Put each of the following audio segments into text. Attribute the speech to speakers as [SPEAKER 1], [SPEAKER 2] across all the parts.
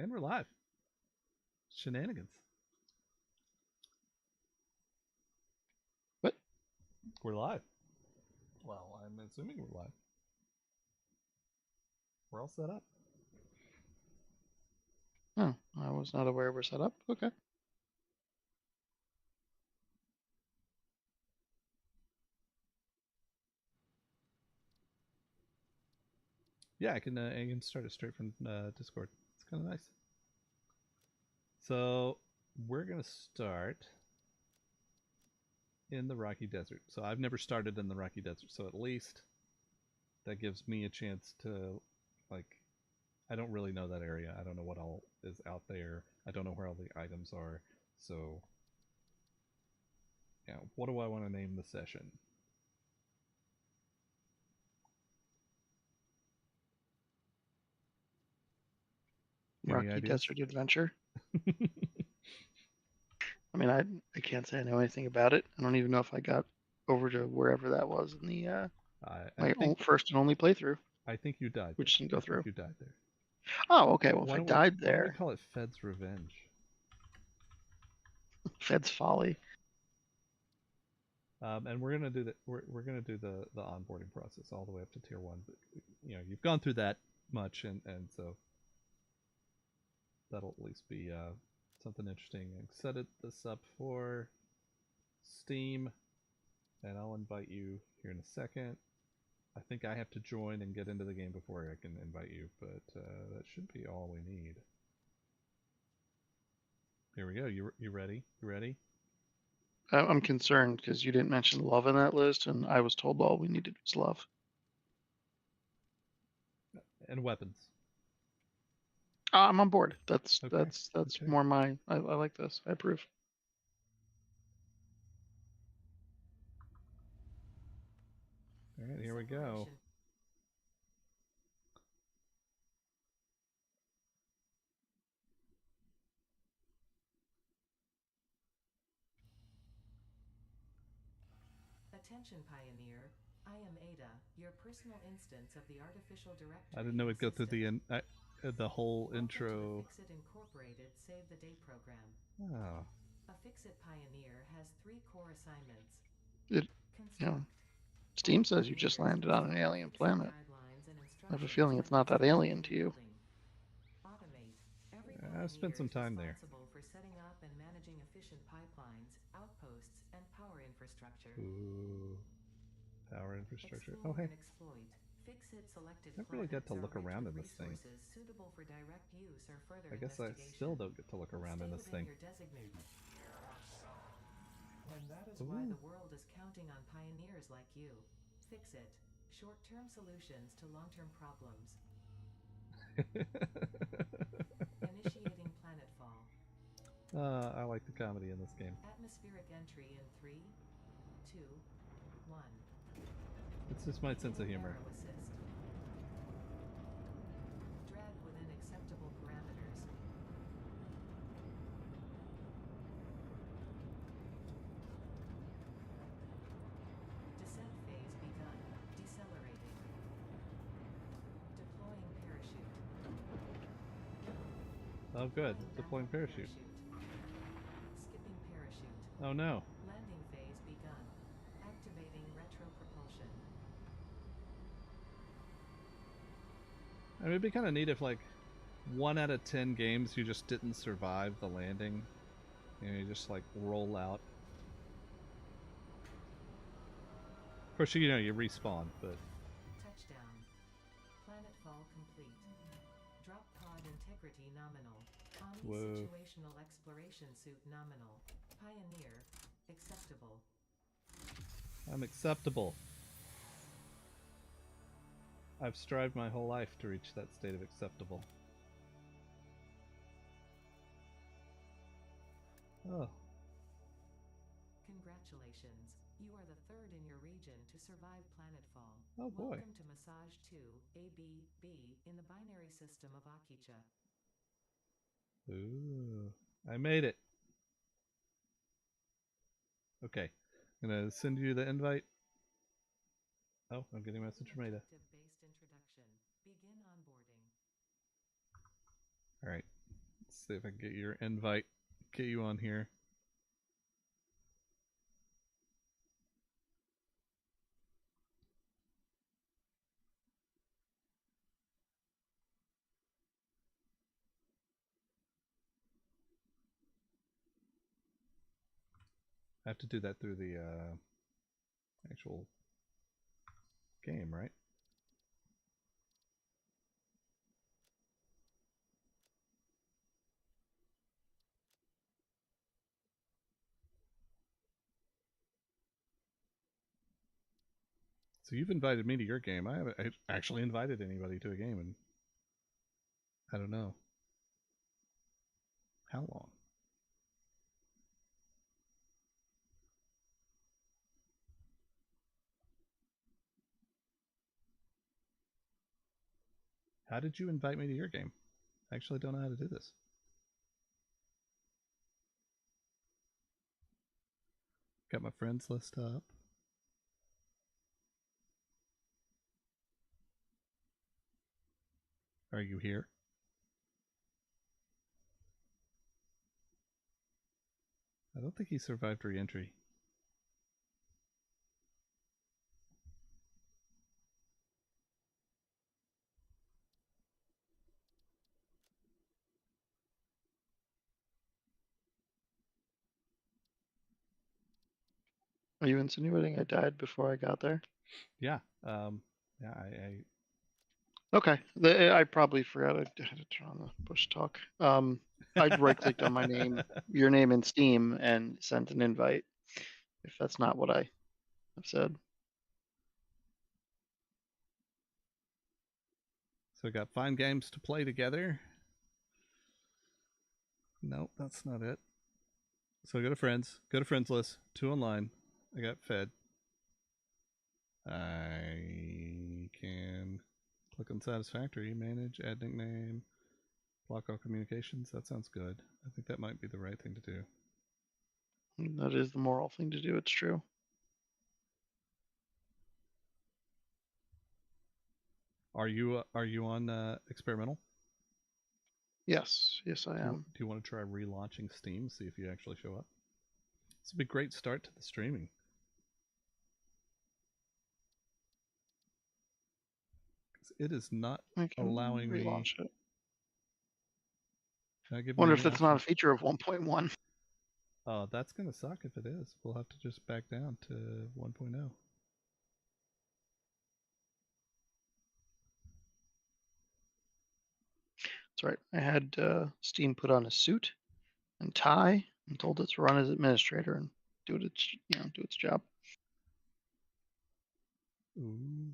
[SPEAKER 1] And we're live. Shenanigans.
[SPEAKER 2] What?
[SPEAKER 1] We're live. Well, I'm assuming we're live. We're all set up.
[SPEAKER 2] Oh, I was not aware we're set up. Okay.
[SPEAKER 1] Yeah, I can start it straight from Discord. It's kind of nice. So we're gonna start in the Rocky Desert. So I've never started in the Rocky Desert, so at least that gives me a chance to, like, I don't really know that area. I don't know what all is out there. I don't know where all the items are. So, yeah, what do I want to name the session? Any
[SPEAKER 2] Rocky
[SPEAKER 1] ideas?
[SPEAKER 2] Desert Adventure. I mean, I can't say I know anything about it. I don't even know if I got over to wherever that was in the first and only playthrough,
[SPEAKER 1] I think you died.
[SPEAKER 2] which didn't go through.
[SPEAKER 1] You died there.
[SPEAKER 2] Oh, okay. Well, if I died
[SPEAKER 1] Why don't we
[SPEAKER 2] there,
[SPEAKER 1] call it Fed's Revenge?
[SPEAKER 2] Fed's Folly.
[SPEAKER 1] And we're gonna do we're gonna do the onboarding process all the way up to tier 1. But you know, you've gone through that much, and so that'll at least be something interesting. And set this up for Steam, and I'll invite you here in a second. I think I have to join and get into the game before I can invite you, but that should be all we need. Here we go. You ready? You ready?
[SPEAKER 2] I'm concerned because you didn't mention love in that list, and I was told all we needed was love.
[SPEAKER 1] And weapons.
[SPEAKER 2] I'm on board. That's
[SPEAKER 1] okay.
[SPEAKER 2] more my. I like this. I approve.
[SPEAKER 1] All right, here we go.
[SPEAKER 3] Attention, Pioneer. I am Ada, your personal instance of the artificial directory.
[SPEAKER 1] I didn't know we'd go through the whole
[SPEAKER 3] Welcome
[SPEAKER 1] intro.
[SPEAKER 3] To the Fixit Incorporated Save the Day program.
[SPEAKER 1] Oh.
[SPEAKER 3] A Fixit Pioneer has 3 core assignments.
[SPEAKER 2] Steam says you just landed on an alien planet. I have a feeling it's not that alien to you.
[SPEAKER 1] I've spent some time there.
[SPEAKER 3] Responsible for setting up and managing efficient pipelines, outposts, and power infrastructure.
[SPEAKER 1] Ooh. Power infrastructure.
[SPEAKER 3] Explore
[SPEAKER 1] oh, hey.
[SPEAKER 3] And exploit. Fixit selected
[SPEAKER 1] I never really get to look around in this thing.
[SPEAKER 3] Suitable for direct use or further
[SPEAKER 1] I guess I still don't get to look around in this thing.
[SPEAKER 3] And that is why the world is counting on pioneers like you. Fixit. Short-term solutions to long-term problems. Initiating planetfall.
[SPEAKER 1] I like the comedy in this game.
[SPEAKER 3] Atmospheric entry in 3, 2, 1.
[SPEAKER 1] It's just my sense of humor.
[SPEAKER 3] Drag within acceptable parameters. Descent phase begun. Decelerating. Deploying parachute.
[SPEAKER 1] Oh, good. Deploying parachute.
[SPEAKER 3] Skipping parachute.
[SPEAKER 1] Oh no.
[SPEAKER 3] Landing phase begun. Activating retro propulsion.
[SPEAKER 1] I mean, it'd be kind of neat if, like, 1 out of 10 games you just didn't survive the landing. You know, you just, like, roll out. Of course, you know, you respawn, but...
[SPEAKER 3] Touchdown. Planetfall complete. Drop pod integrity nominal. Situational exploration suit nominal. Pioneer. Acceptable.
[SPEAKER 1] I'm acceptable. I've strived my whole life to reach that state of acceptable. Oh.
[SPEAKER 3] Congratulations. You are the 3rd in your region to survive planetfall.
[SPEAKER 1] Oh boy.
[SPEAKER 3] Welcome to Massage 2, ABB, in the binary system of Akicha.
[SPEAKER 1] Ooh. I made it. Okay. I'm gonna send you the invite. Oh, I'm getting a message from Ada.
[SPEAKER 3] Based introduction. Begin onboarding.
[SPEAKER 1] Alright. see if I can get your invite, get you on here. I have to do that through the actual game, right? So you've invited me to your game. I haven't actually invited anybody to a game in, I don't know, how long? How did you invite me to your game? I actually don't know how to do this. Got my friends list up. Are you here? I don't think he survived re-entry.
[SPEAKER 2] Are you insinuating I died before I got there?
[SPEAKER 1] Yeah. Yeah, I
[SPEAKER 2] Okay. I probably forgot I had to turn on the push talk. I'd right-clicked on my name, your name in Steam, and sent an invite. If that's not what I have said.
[SPEAKER 1] So we got find games to play together. Nope, that's not it. So go to friends list, 2 online. I got fed. I can click on Satisfactory, manage, add nickname, block all communications. That sounds good. I think that might be the right thing to do.
[SPEAKER 2] That is the moral thing to do. It's true.
[SPEAKER 1] Are you on experimental?
[SPEAKER 2] Yes, I am.
[SPEAKER 1] Do you want to try relaunching Steam? See if you actually show up. This would be a great start to the streaming. It is not allowing me.
[SPEAKER 2] Relaunch it.
[SPEAKER 1] Can I give
[SPEAKER 2] Wonder
[SPEAKER 1] me
[SPEAKER 2] if that's not a feature of 1.1.
[SPEAKER 1] Oh, that's gonna suck if it is. We'll have to just back down to 1.0.
[SPEAKER 2] That's right. I had Steam put on a suit and tie and told it to run as administrator and do its job.
[SPEAKER 1] Ooh.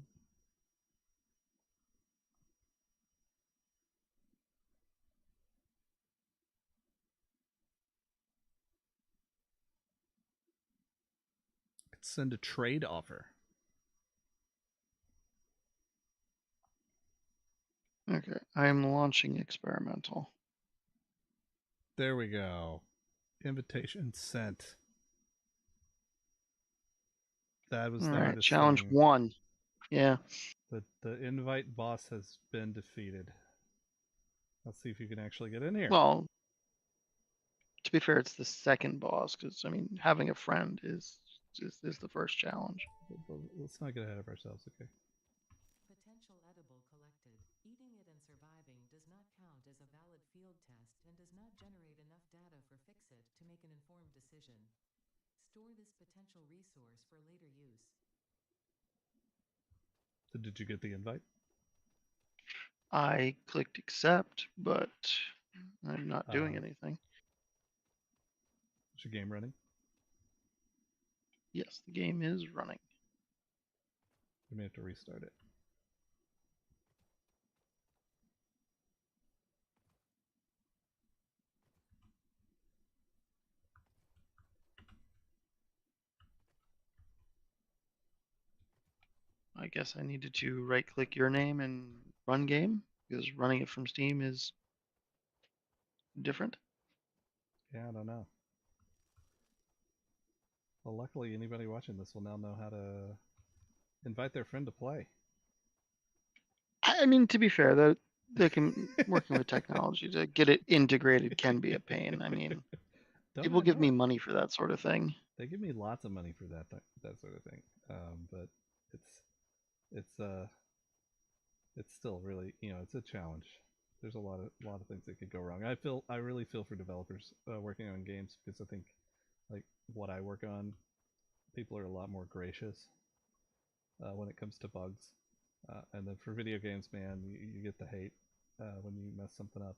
[SPEAKER 1] Could send a trade offer.
[SPEAKER 2] Okay, I'm launching experimental.
[SPEAKER 1] There we go. Invitation sent. That was the hardest
[SPEAKER 2] challenge
[SPEAKER 1] thing.
[SPEAKER 2] 1. Yeah.
[SPEAKER 1] The invite boss has been defeated. Let's see if you can actually get in here.
[SPEAKER 2] Well, to be fair, it's the second boss because I mean, having a friend is the first challenge.
[SPEAKER 1] Let's not get ahead of ourselves, okay?
[SPEAKER 3] Potential edible collected. Eating it and surviving does not count as a valid field test and does not generate enough data for Fixit to make an informed decision. Store this potential resource for later use.
[SPEAKER 1] So did you get the invite?
[SPEAKER 2] I clicked accept, but I'm not doing anything.
[SPEAKER 1] Is your game running?
[SPEAKER 2] Yes, the game is running.
[SPEAKER 1] We may have to restart it.
[SPEAKER 2] I guess I needed to right-click your name and run game because running it from Steam is different.
[SPEAKER 1] Yeah, I don't know. Well, luckily, anybody watching this will now know how to invite their friend to play.
[SPEAKER 2] I mean, to be fair, Working with technology to get it integrated can be a pain. I mean,
[SPEAKER 1] Don't
[SPEAKER 2] people give me
[SPEAKER 1] ignore it.
[SPEAKER 2] money for that sort of thing.
[SPEAKER 1] They give me lots of money for that sort of thing. But it's it's still really, it's a challenge. There's a lot of things that could go wrong. I really feel for developers working on games, because I think, like, what I work on, people are a lot more gracious when it comes to bugs. And then for video games, man, you get the hate when you mess something up.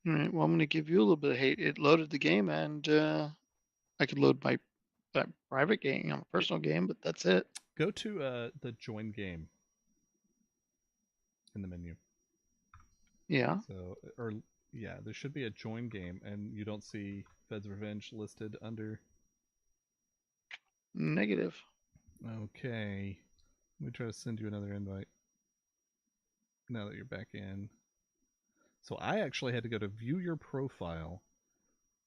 [SPEAKER 2] All right. Well, I'm going to give you a little bit of hate. It loaded the game, and I could load my that private game, my personal game, but that's it.
[SPEAKER 1] Go to the join game in the menu.
[SPEAKER 2] Yeah.
[SPEAKER 1] So, or yeah, there should be a join game, and you don't see Fed's Revenge listed under.
[SPEAKER 2] Negative.
[SPEAKER 1] Okay, let me try to send you another invite now that you're back in. So I actually had to go to view your profile,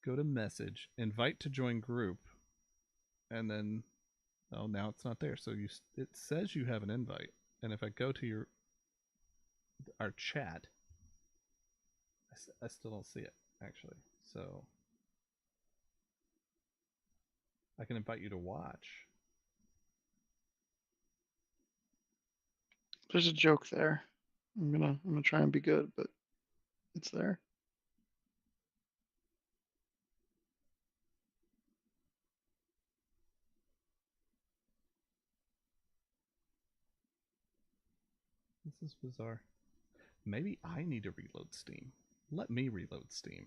[SPEAKER 1] go to message, invite to join group, and then, oh, now it's not there. So it says you have an invite, and if I go to our chat, I still don't see it, actually. So I can invite you to watch.
[SPEAKER 2] There's a joke there. I'm gonna try and be good, but it's there.
[SPEAKER 1] This is bizarre. Maybe I need to reload Steam. Let me reload Steam.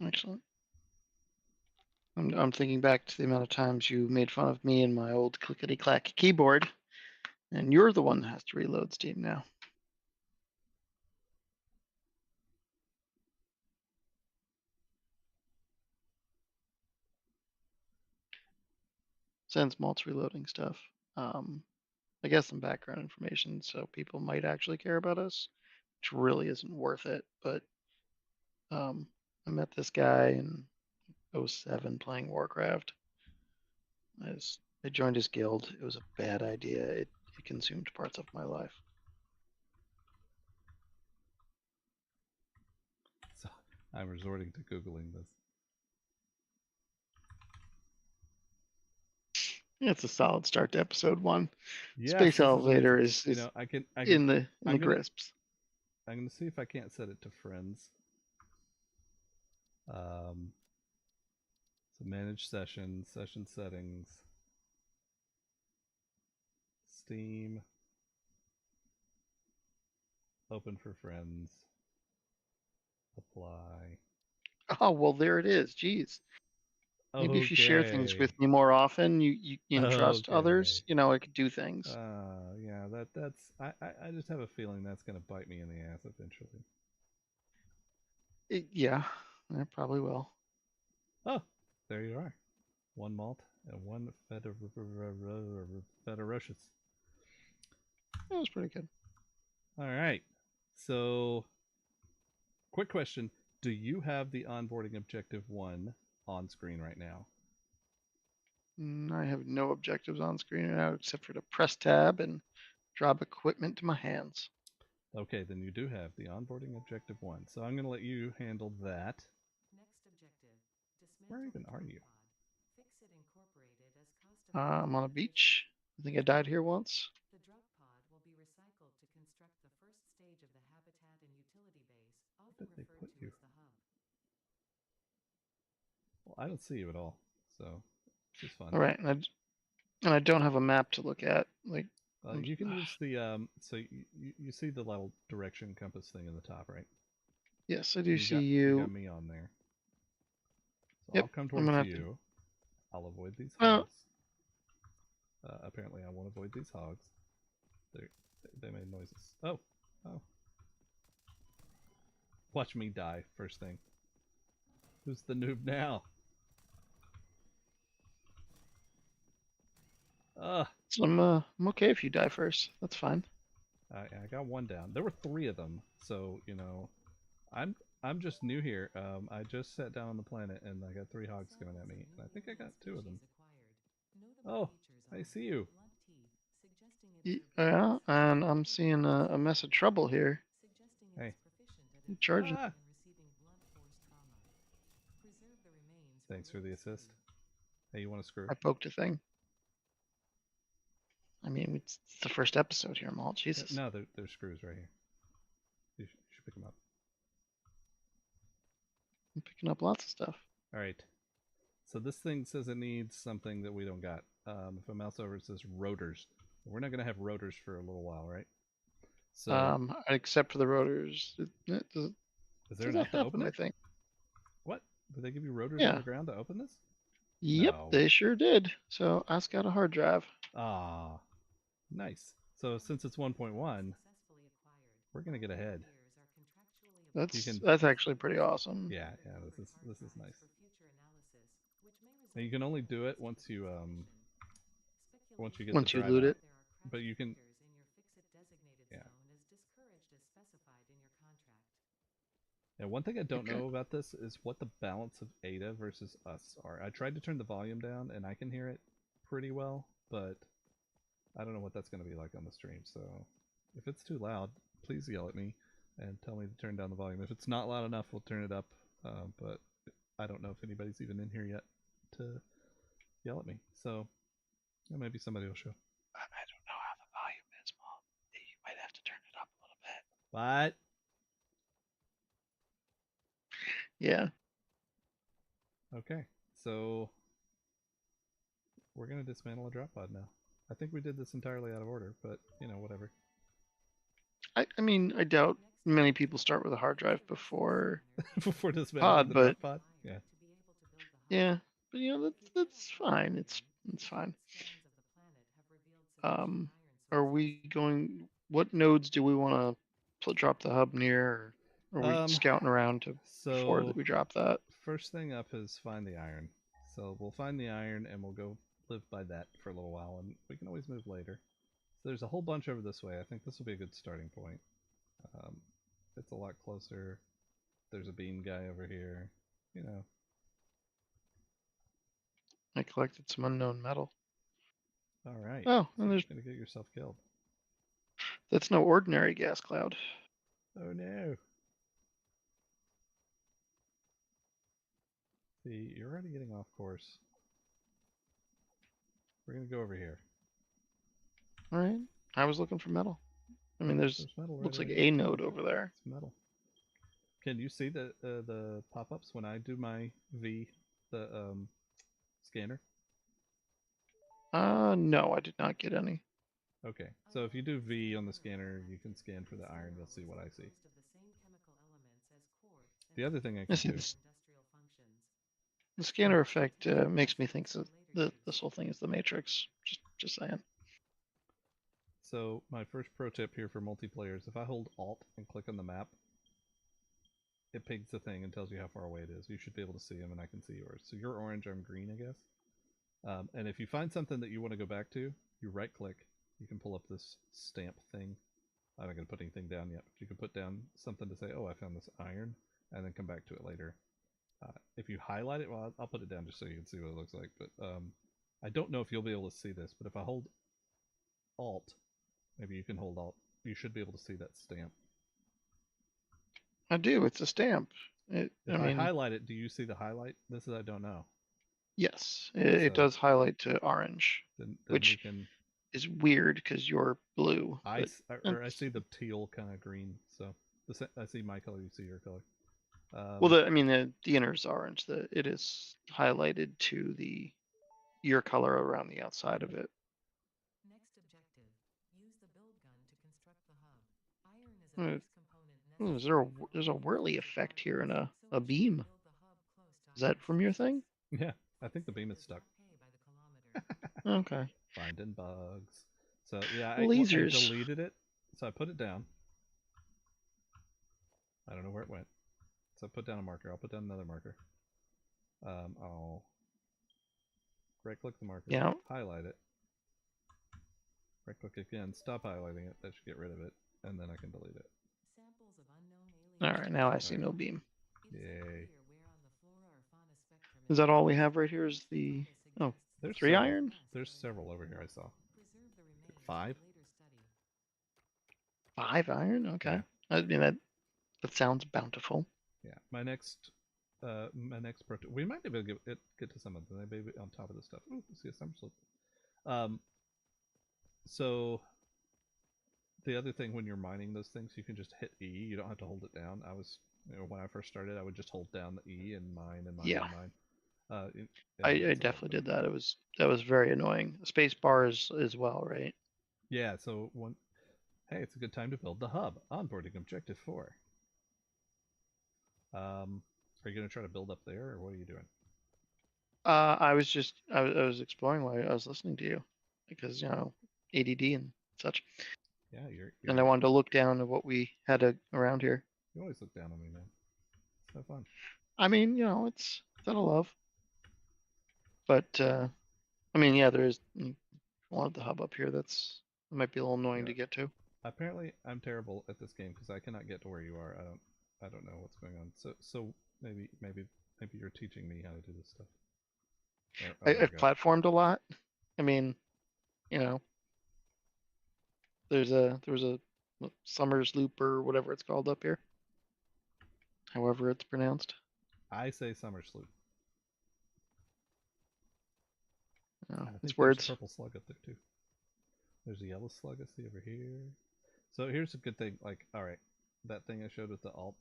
[SPEAKER 2] Excellent. I'm thinking back to the amount of times you made fun of me and my old clickety clack keyboard, and you're the one that has to reload Steam now. Since Malt's reloading stuff, I guess some background information so people might actually care about us, which really isn't worth it. But I met this guy in 07 playing Warcraft. I joined his guild. It was a bad idea. It consumed parts of my life.
[SPEAKER 1] So I'm resorting to Googling this.
[SPEAKER 2] It's a solid start to episode 1.
[SPEAKER 1] Yes,
[SPEAKER 2] Space Elevator is
[SPEAKER 1] I can
[SPEAKER 2] in the crisps.
[SPEAKER 1] I'm gonna see if I can't set it to friends. So manage session settings, Steam, open for friends, apply.
[SPEAKER 2] Oh, well, there it is. Jeez. Maybe if you share things with me more often, you trust others, I could do things.
[SPEAKER 1] Yeah, that's I just have a feeling that's gonna bite me in the ass eventually.
[SPEAKER 2] Yeah, I probably will.
[SPEAKER 1] Oh, there you are. One malt and one Federocious.
[SPEAKER 2] That was pretty good.
[SPEAKER 1] All right. So, quick question. Do you have the onboarding objective 1 on screen right now?
[SPEAKER 2] I have no objectives on screen right now except for to press tab and drop equipment to my hands.
[SPEAKER 1] Okay, then you do have the onboarding objective 1. So I'm going to let you handle that.
[SPEAKER 3] Next objective.
[SPEAKER 1] Where
[SPEAKER 3] Dismantle
[SPEAKER 1] even
[SPEAKER 3] the
[SPEAKER 1] are
[SPEAKER 3] drug
[SPEAKER 1] you?
[SPEAKER 3] pod. Fix it incorporated as cost-effective
[SPEAKER 2] I'm on a beach. I think I died here once.
[SPEAKER 3] The drug pod will be recycled to construct the first stage of the habitat and utility base, often
[SPEAKER 1] Where did they
[SPEAKER 3] referred
[SPEAKER 1] put
[SPEAKER 3] to
[SPEAKER 1] you?
[SPEAKER 3] as the hub.
[SPEAKER 1] Well, I don't see you at all. So, this is fun.
[SPEAKER 2] All right, and I don't have a map to look at. Like,
[SPEAKER 1] you can use the so you see the little direction compass thing in the top, right?
[SPEAKER 2] yes, I do see
[SPEAKER 1] You got me on there. So
[SPEAKER 2] Yep,
[SPEAKER 1] I'll come towards you. I'll avoid these hogs. Apparently I won't avoid these hogs. They made noises. Oh. Watch me die first thing. Who's the noob now?
[SPEAKER 2] So I'm okay if you die first. That's fine.
[SPEAKER 1] I got one down. There were 3 of them, so I'm just new here. I just sat down on the planet and I got 3 hogs coming at me, and I think I got 2 of them. Oh, I see you.
[SPEAKER 2] Yeah, and I'm seeing a mess of trouble here.
[SPEAKER 3] Suggesting
[SPEAKER 1] Hey.
[SPEAKER 3] it is proficient at
[SPEAKER 2] I'm charging.
[SPEAKER 1] Ah!
[SPEAKER 3] and receiving blunt force trauma. Preserve the remains
[SPEAKER 1] Thanks for the
[SPEAKER 3] later
[SPEAKER 1] assist.
[SPEAKER 3] study.
[SPEAKER 1] Hey, you want to screw?
[SPEAKER 2] I poked a thing. I mean, it's the first episode here, Malt. Jesus.
[SPEAKER 1] No, there's screws right here. You should pick them up.
[SPEAKER 2] I'm picking up lots of stuff.
[SPEAKER 1] All right. So this thing says it needs something that we don't got. If I mouse over, it says rotors. We're not going to have rotors for a little while, right? So
[SPEAKER 2] Except for the rotors. Does
[SPEAKER 1] is there
[SPEAKER 2] that
[SPEAKER 1] enough to
[SPEAKER 2] happen,
[SPEAKER 1] open
[SPEAKER 2] I
[SPEAKER 1] it?
[SPEAKER 2] think.
[SPEAKER 1] What? Did they give you rotors
[SPEAKER 2] Yeah.
[SPEAKER 1] on the ground to open this?
[SPEAKER 2] Yep,
[SPEAKER 1] No.
[SPEAKER 2] they sure did. So ask out a hard drive.
[SPEAKER 1] Ah, nice. So since it's 1.1,
[SPEAKER 3] Successfully acquired.
[SPEAKER 1] we're going to get ahead.
[SPEAKER 3] Years are contractually obliged
[SPEAKER 2] That's
[SPEAKER 3] to
[SPEAKER 2] actually pretty awesome.
[SPEAKER 1] Yeah,
[SPEAKER 3] preserve
[SPEAKER 1] this
[SPEAKER 3] hard
[SPEAKER 1] is
[SPEAKER 3] drives
[SPEAKER 1] nice.
[SPEAKER 3] for future analysis, which may
[SPEAKER 1] Now you
[SPEAKER 3] result
[SPEAKER 1] can
[SPEAKER 3] in
[SPEAKER 1] only do it
[SPEAKER 3] differences
[SPEAKER 1] once you
[SPEAKER 3] in
[SPEAKER 1] get
[SPEAKER 2] Once
[SPEAKER 1] the
[SPEAKER 2] you
[SPEAKER 1] drive
[SPEAKER 2] loot
[SPEAKER 1] out.
[SPEAKER 2] it.
[SPEAKER 1] But you can-
[SPEAKER 3] Fixers in your fix-it designated
[SPEAKER 1] Yeah.
[SPEAKER 3] zone is discouraged as specified in your contract.
[SPEAKER 1] Now, one thing I don't
[SPEAKER 2] Okay.
[SPEAKER 1] know about this is what the balance of Ada versus us are. I tried to turn the volume down, and I can hear it pretty well, but I don't know what that's going to be like on the stream. So if it's too loud, please yell at me and tell me to turn down the volume. If it's not loud enough, we'll turn it up. But I don't know if anybody's even in here yet to yell at me. So maybe somebody will show.
[SPEAKER 2] I don't know how the volume is, Malt. You might have to turn it up a little bit.
[SPEAKER 1] What?
[SPEAKER 2] Yeah.
[SPEAKER 1] Okay, so we're gonna dismantle a drop pod now. I think we did this entirely out of order, but whatever.
[SPEAKER 2] I mean, I doubt many people start with a hard drive before.
[SPEAKER 1] Before dismantling the
[SPEAKER 2] but-
[SPEAKER 1] drop pod, yeah.
[SPEAKER 2] Yeah, but that's fine. It's fine. Are we going? What nodes do we want to drop the hub near? Or are we scouting around before
[SPEAKER 1] So
[SPEAKER 2] we drop that?
[SPEAKER 1] first thing up is find the iron. So we'll find the iron and we'll go live by that for a little while, and we can always move later. So there's a whole bunch over this way. I think this will be a good starting point. It's a lot closer. There's a beam guy over here.
[SPEAKER 2] I collected some unknown metal.
[SPEAKER 1] All right.
[SPEAKER 2] Oh,
[SPEAKER 1] so
[SPEAKER 2] and
[SPEAKER 1] you're gonna get yourself killed.
[SPEAKER 2] that's no ordinary gas cloud.
[SPEAKER 1] Oh no. See, you're already getting off course. We're gonna go over here.
[SPEAKER 2] All right. I was looking for metal. I mean, there's
[SPEAKER 1] metal right
[SPEAKER 2] looks like
[SPEAKER 1] over
[SPEAKER 2] a
[SPEAKER 1] here.
[SPEAKER 2] node over there.
[SPEAKER 1] It's metal. Can you see the pop-ups when I do my scanner?
[SPEAKER 2] No, I did not get any.
[SPEAKER 1] Okay, so if you do V on the scanner, you can scan for the iron. You'll see what I see. The other thing I can
[SPEAKER 2] see
[SPEAKER 1] do.
[SPEAKER 2] The scanner effect makes me think that this whole thing is the Matrix. Just saying.
[SPEAKER 1] So my first pro tip here for multiplayer is if I hold Alt and click on the map, it pings the thing and tells you how far away it is. You should be able to see them, and I can see yours. So you're orange, I'm green, I guess. And if you find something that you want to go back to, you right-click. You can pull up this stamp thing. I'm not going to put anything down yet, but you can put down something to say, oh, I found this iron, and then come back to it later. If you highlight it, well, I'll put it down just so you can see what it looks like. But I don't know if you'll be able to see this, but if I hold Alt, maybe you can hold Alt, you should be able to see that stamp.
[SPEAKER 2] I do. It's a stamp.
[SPEAKER 1] If I highlight it, do you see the highlight? This is I don't know.
[SPEAKER 2] Yes, it does highlight to orange,
[SPEAKER 1] Then
[SPEAKER 2] which is weird because you're blue.
[SPEAKER 1] I see the teal kind of green. So I see my color, you see your color.
[SPEAKER 2] Well, the inner is orange. It is highlighted to your color around the outside of it.
[SPEAKER 3] Next objective: use the build gun to construct the hub. Iron is a base component.
[SPEAKER 2] There's a whirly effect here and a beam. Is that from your thing?
[SPEAKER 1] Yeah, I think the beam is stuck.
[SPEAKER 2] Okay.
[SPEAKER 1] Finding bugs. So yeah, I deleted it. So I put it down. I don't know where it went. So I put down a marker. I'll put down another marker. I'll right-click the marker.
[SPEAKER 2] Yeah.
[SPEAKER 1] Highlight it. Right-click again. Stop highlighting it. That should get rid of it, and then I can delete it.
[SPEAKER 2] All right. Now I see no beam.
[SPEAKER 1] Yay.
[SPEAKER 2] Is that all we have right here? Is there's 3
[SPEAKER 1] several.
[SPEAKER 2] iron?
[SPEAKER 1] There's several over here. I saw. 5.
[SPEAKER 2] 5 iron. Okay.
[SPEAKER 1] Yeah.
[SPEAKER 2] I mean that sounds bountiful.
[SPEAKER 1] Yeah, my next we might be able to get to some of them. Maybe on top of this stuff. Ooh, see a somersault. So the other thing, when you're mining those things, you can just hit E. You don't have to hold it down. When I first started, I would just hold down the E and mine and mine
[SPEAKER 2] Yeah.
[SPEAKER 1] and mine.
[SPEAKER 2] I definitely did that. That was very annoying. Space bar as well, right?
[SPEAKER 1] Yeah. So hey, it's a good time to build the hub. Onboarding objective 4. Are you gonna try to build up there, or what are you doing?
[SPEAKER 2] I was exploring while I was listening to you, because ADD and such,
[SPEAKER 1] Yeah,
[SPEAKER 2] and I wanted to look down at what we had around here.
[SPEAKER 1] You always look down on me, man. It's so fun.
[SPEAKER 2] I mean, it's out of love, but I mean, yeah, there is one of the hub up here that might be a little annoying to get to.
[SPEAKER 1] Apparently, I'm terrible at this game because I cannot get to where you are. I don't know what's going on. So maybe you're teaching me how to do this stuff.
[SPEAKER 2] I've platformed a lot. I mean, there was a Summers Loop or whatever it's called up here. However it's pronounced.
[SPEAKER 1] I say summer sloop.
[SPEAKER 2] Oh,
[SPEAKER 1] I
[SPEAKER 2] it's
[SPEAKER 1] think
[SPEAKER 2] words.
[SPEAKER 1] there's a purple slug up there too. There's a yellow slug I see over here. So here's a good thing. Like, all right, that thing I showed with the alt.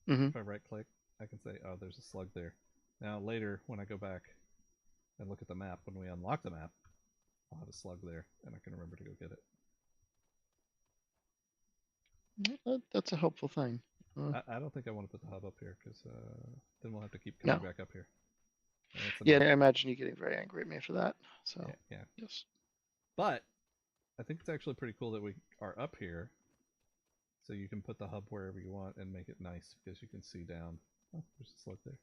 [SPEAKER 2] Mm-hmm.
[SPEAKER 1] If I right click, I can say, oh, there's a slug there. Now later, when I go back and look at the map, when we unlock the map, I'll have a slug there, and I can remember to go get it.
[SPEAKER 2] That's a helpful thing.
[SPEAKER 1] I don't think I want to put the hub up here, because then we'll have to keep coming back up here.
[SPEAKER 2] Yeah, I imagine you getting very angry at me for that. So
[SPEAKER 1] yeah.
[SPEAKER 2] Yes.
[SPEAKER 1] But I think it's actually pretty cool that we are up here, so you can put the hub wherever you want and make it nice because you can see down. Oh, there's a slug there.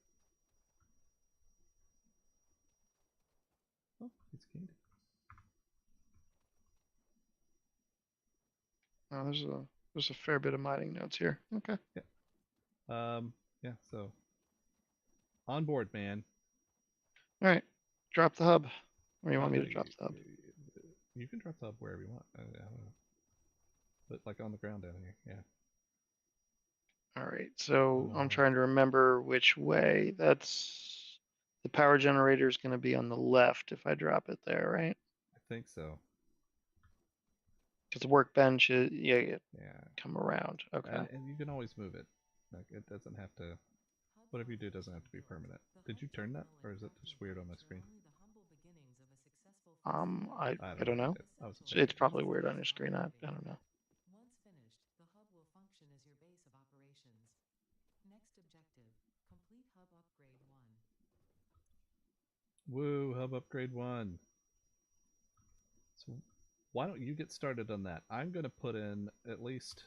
[SPEAKER 1] Oh, it's candy.
[SPEAKER 2] Oh, there's a fair bit of mining notes here. Okay.
[SPEAKER 1] Yeah. Yeah. So on board, man.
[SPEAKER 2] All right. Drop the hub. Where do you want me to drop the hub?
[SPEAKER 1] You can drop the hub wherever you want. I don't know. But like on the ground down here. Yeah.
[SPEAKER 2] All right. So I'm trying to remember which way. That's the power generator is going to be on the left if I drop it there, right?
[SPEAKER 1] I think so.
[SPEAKER 2] Because the workbench is come around. Okay.
[SPEAKER 1] And you can always move it. Like it doesn't have to. Whatever you do doesn't have to be permanent. Did you turn that, or is it just weird on my screen?
[SPEAKER 2] I don't know. It's probably weird on your screen. I don't know.
[SPEAKER 3] Once finished, the hub will function as your base of operations. Next objective, complete hub upgrade 1.
[SPEAKER 1] Woo, hub upgrade 1. So why don't you get started on that? I'm going to put in at least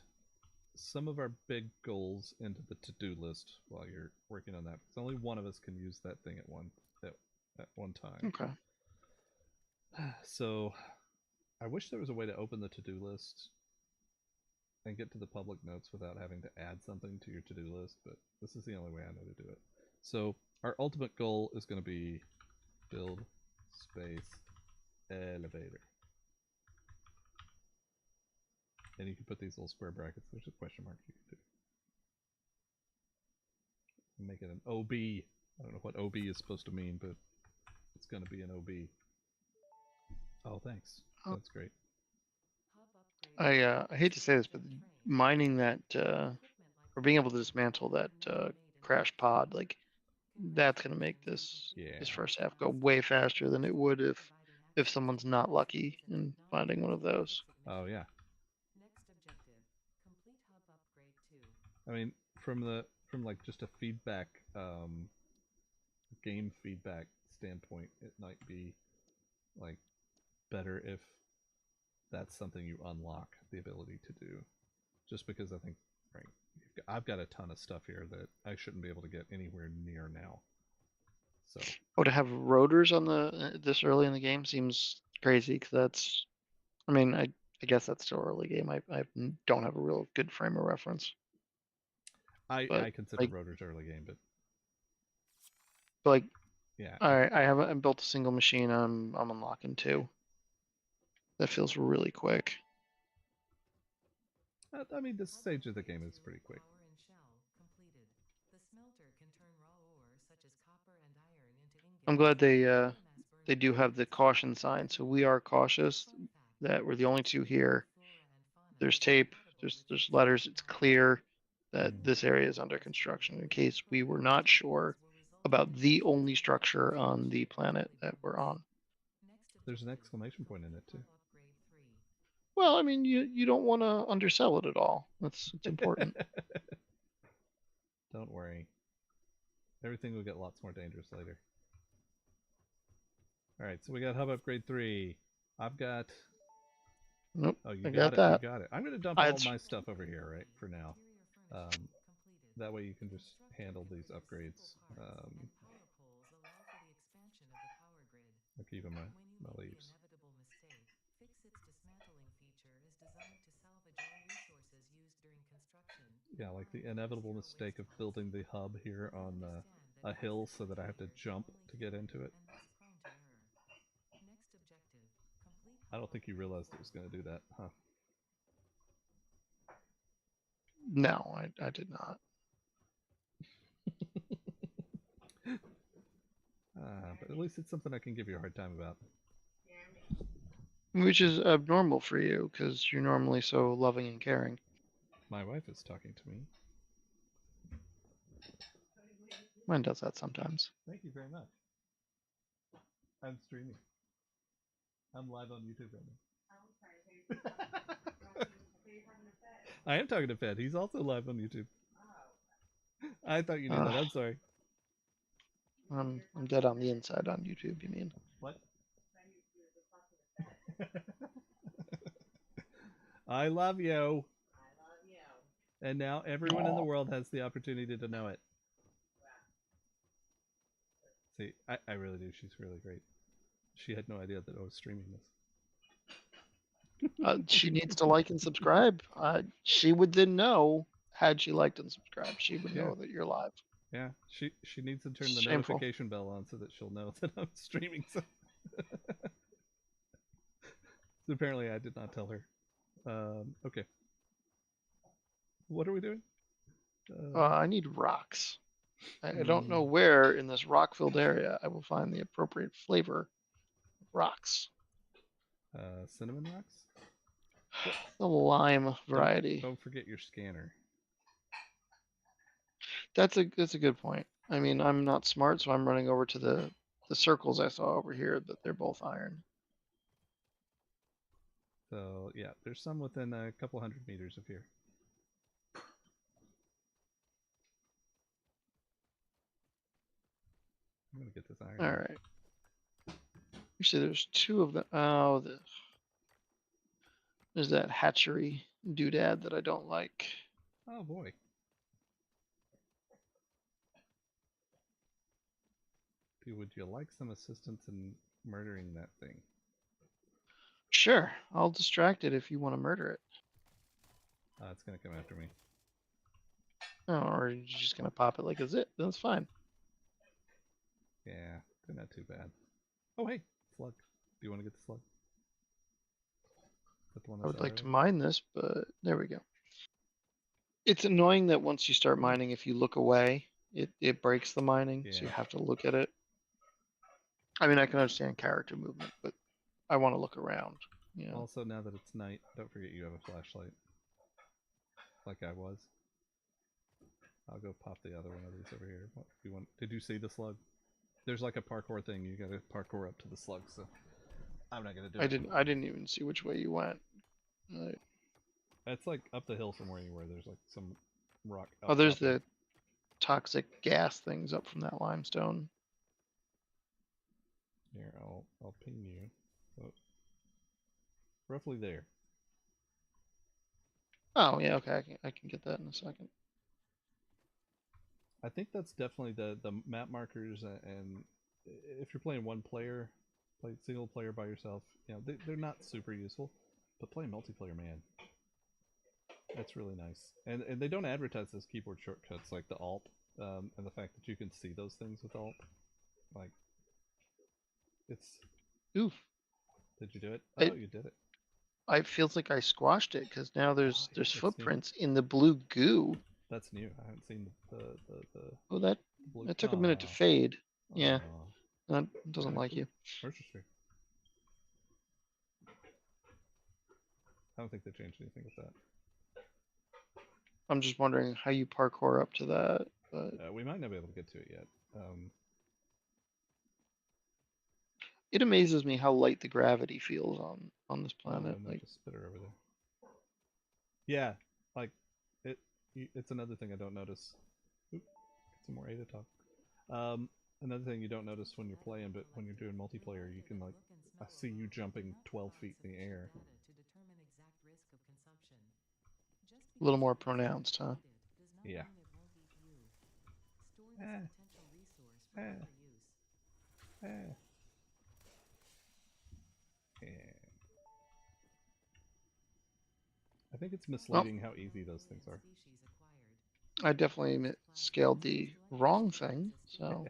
[SPEAKER 1] some of our big goals into the to-do list while you're working on that, because only one of us can use that thing at one time.
[SPEAKER 2] Okay.
[SPEAKER 1] So I wish there was a way to open the to-do list and get to the public notes without having to add something to your to-do list, but this is the only way I know to do it. So our ultimate goal is going to be build space elevator. And you can put these little square brackets. There's a question mark you can do. Make it an OB. I don't know what OB is supposed to mean, but it's going to be an OB. Oh, thanks. That's great.
[SPEAKER 2] I hate to say this, but mining that or being able to dismantle that crash pod, like that's gonna make this first half go way faster than it would if someone's not lucky in finding one of those.
[SPEAKER 1] Oh yeah.
[SPEAKER 3] Next objective, complete hub upgrade 2.
[SPEAKER 1] I mean, from like just a feedback, game feedback standpoint, it might be like better if that's something you unlock the ability to do. Just because I think, right, I've got a ton of stuff here that I shouldn't be able to get anywhere near now. So.
[SPEAKER 2] Oh, to have rotors on this early in the game seems crazy, because that's, I mean, I guess that's still early game. I don't have a real good frame of reference.
[SPEAKER 1] I consider rotors early game, but
[SPEAKER 2] like,
[SPEAKER 1] yeah.
[SPEAKER 2] I built a single machine. I'm unlocking 2. That feels really quick.
[SPEAKER 1] I mean, this stage of the game is pretty quick.
[SPEAKER 3] Power and shell completed. The smelter can turn raw ore such as copper and iron into ingots.
[SPEAKER 2] I'm glad they do have the caution sign, so we are cautious that we're the only two here. There's tape, there's letters. It's clear that this area is under construction in case we were not sure about the only structure on the planet that we're on.
[SPEAKER 1] There's an exclamation point in it too.
[SPEAKER 2] Well, I mean, you don't want to undersell it at all. It's important.
[SPEAKER 1] Don't worry. Everything will get lots more dangerous later. Alright, so we got hub upgrade 3. I've got...
[SPEAKER 2] Nope,
[SPEAKER 1] Oh, you
[SPEAKER 2] I
[SPEAKER 1] got
[SPEAKER 2] got
[SPEAKER 1] it.
[SPEAKER 2] that.
[SPEAKER 1] You got it. I'm going to dump all my stuff over here, right, for now. That way you can just handle these upgrades. I'll keep them my leaves. Yeah, like the inevitable mistake of building the hub here on a hill so that I have to jump to get into it. I don't think you realized it was going to do that, huh?
[SPEAKER 2] No, I did not.
[SPEAKER 1] But at least it's something I can give you a hard time about.
[SPEAKER 2] Which is abnormal for you, because you're normally so loving and caring.
[SPEAKER 1] My wife is talking to me.
[SPEAKER 2] Mine does that sometimes.
[SPEAKER 1] Thank you very much. I'm streaming. I'm live on YouTube right now. I am talking to Fed. He's also live on YouTube. I thought you knew that. I'm sorry.
[SPEAKER 2] I'm dead on the inside on YouTube, you mean?
[SPEAKER 1] What? I love you. And now everyone in the world has the opportunity to know it. See, I really do. She's really great. She had no idea that I was streaming this.
[SPEAKER 2] She needs to like and subscribe. She would then know, had she liked and subscribed, she would know that you're live.
[SPEAKER 1] Yeah, she needs to turn the
[SPEAKER 2] Shameful.
[SPEAKER 1] notification bell on so that she'll know that I'm streaming. So apparently I did not tell her. Okay. What are we doing?
[SPEAKER 2] I need rocks. I don't know where in this rock-filled area I will find the appropriate flavor of rocks.
[SPEAKER 1] Cinnamon rocks?
[SPEAKER 2] The lime variety.
[SPEAKER 1] Don't forget your scanner.
[SPEAKER 2] That's a good point. I mean, I'm not smart, so I'm running over to the circles I saw over here, but they're both iron.
[SPEAKER 1] So yeah, there's some within a couple 100 meters of here. I'm gonna get this iron.
[SPEAKER 2] All right. Actually, there's two of them. Oh, there's that hatchery doodad that I don't like.
[SPEAKER 1] Oh boy. Would you like some assistance in murdering that thing?
[SPEAKER 2] Sure, I'll distract it if you want to murder it.
[SPEAKER 1] It's gonna come after me.
[SPEAKER 2] Oh, or you're just gonna pop it like a zit. That's fine.
[SPEAKER 1] Yeah, they're not too bad. Oh hey, slug. Do you want to get the slug? Is that the one
[SPEAKER 2] I would like
[SPEAKER 1] already?
[SPEAKER 2] to mine this, but there we go. It's annoying that once you start mining, if you look away, it breaks the mining, so you have to look at it. I mean, I can understand character movement, but I want to look around. Yeah.
[SPEAKER 1] Also, now that it's night, don't forget you have a flashlight. Like I was. I'll go pop the other one of these over here. What, you want? Did you see the slug? There's like a parkour thing. You gotta parkour up to the slug. So I'm not gonna do it.
[SPEAKER 2] I didn't even see which way you went.
[SPEAKER 1] It's like up the hill from where you were. There's like some rock.
[SPEAKER 2] Oh, there's the toxic gas things up from that limestone.
[SPEAKER 1] Here, I'll ping you. Oh. Roughly there.
[SPEAKER 2] Oh yeah, okay, I can get that in a second.
[SPEAKER 1] I think that's definitely the map markers, and if you're playing one player, play single player by yourself, you know, they're not super useful, but playing multiplayer, man, that's really nice. And they don't advertise those keyboard shortcuts like the Alt, and the fact that you can see those things with Alt, like, it's...
[SPEAKER 2] Oof.
[SPEAKER 1] Did you do it? Oh, you did it.
[SPEAKER 2] I feels like I squashed it because now there's
[SPEAKER 1] yeah, that's new.
[SPEAKER 2] footprints in the blue goo.
[SPEAKER 1] That's new. I haven't seen the
[SPEAKER 2] Oh, that
[SPEAKER 1] blue.
[SPEAKER 2] that took a minute to
[SPEAKER 1] Aw.
[SPEAKER 2] fade. Yeah,
[SPEAKER 1] Aw.
[SPEAKER 2] that doesn't
[SPEAKER 1] Okay,
[SPEAKER 2] like
[SPEAKER 1] cool.
[SPEAKER 2] you.
[SPEAKER 1] Registry. I don't think they changed anything with that.
[SPEAKER 2] I'm just wondering how you parkour up to that. But
[SPEAKER 1] We might not be able to get to it yet.
[SPEAKER 2] it amazes me how light the gravity feels on this
[SPEAKER 1] Oh,
[SPEAKER 2] planet.
[SPEAKER 1] and
[SPEAKER 2] Like,
[SPEAKER 1] there's a spitter over there. Yeah, like it's another thing I don't notice. Oop, get some more A to talk. Another thing you don't notice when you're playing, but when you're doing multiplayer, you can like I see you jumping 12 feet in the air.
[SPEAKER 2] a little more pronounced, huh?
[SPEAKER 1] Yeah. Eh. Eh. Eh. Eh. I think it's misleading how easy those things are.
[SPEAKER 2] I definitely scaled the wrong thing, so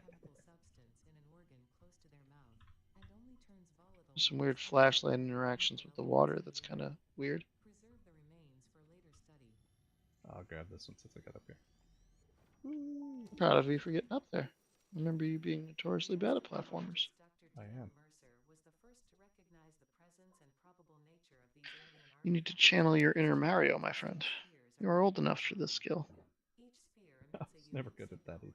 [SPEAKER 2] there's some weird flashlight interactions with the water. That's kind of weird.
[SPEAKER 1] I'll grab this one since I got up here.
[SPEAKER 2] Proud of you for getting up there. I remember you being notoriously bad at platformers.
[SPEAKER 1] I am.
[SPEAKER 2] You need to channel your inner Mario, my friend. You are old enough for this skill.
[SPEAKER 1] I was never good at that either.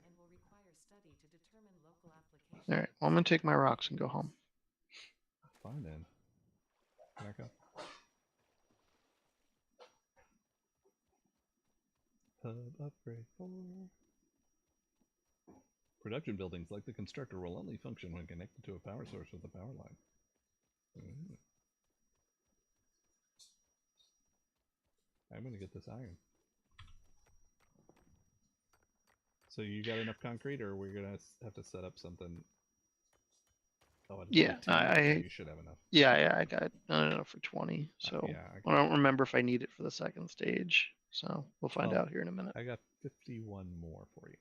[SPEAKER 2] Alright, well, I'm going to take my rocks and go home.
[SPEAKER 1] Fine then. Back up. Hub upgrade 4. Production buildings like the constructor will only function when connected to a power source with a power line. I'm gonna get this iron. So you got enough concrete, or we're gonna have to set up something? Oh,
[SPEAKER 2] Yeah,
[SPEAKER 1] you should have enough.
[SPEAKER 2] Yeah, I got enough for 20. So
[SPEAKER 1] yeah,
[SPEAKER 2] I don't remember if I need it for the second stage. So we'll find out here in a minute.
[SPEAKER 1] I got 51 more for you.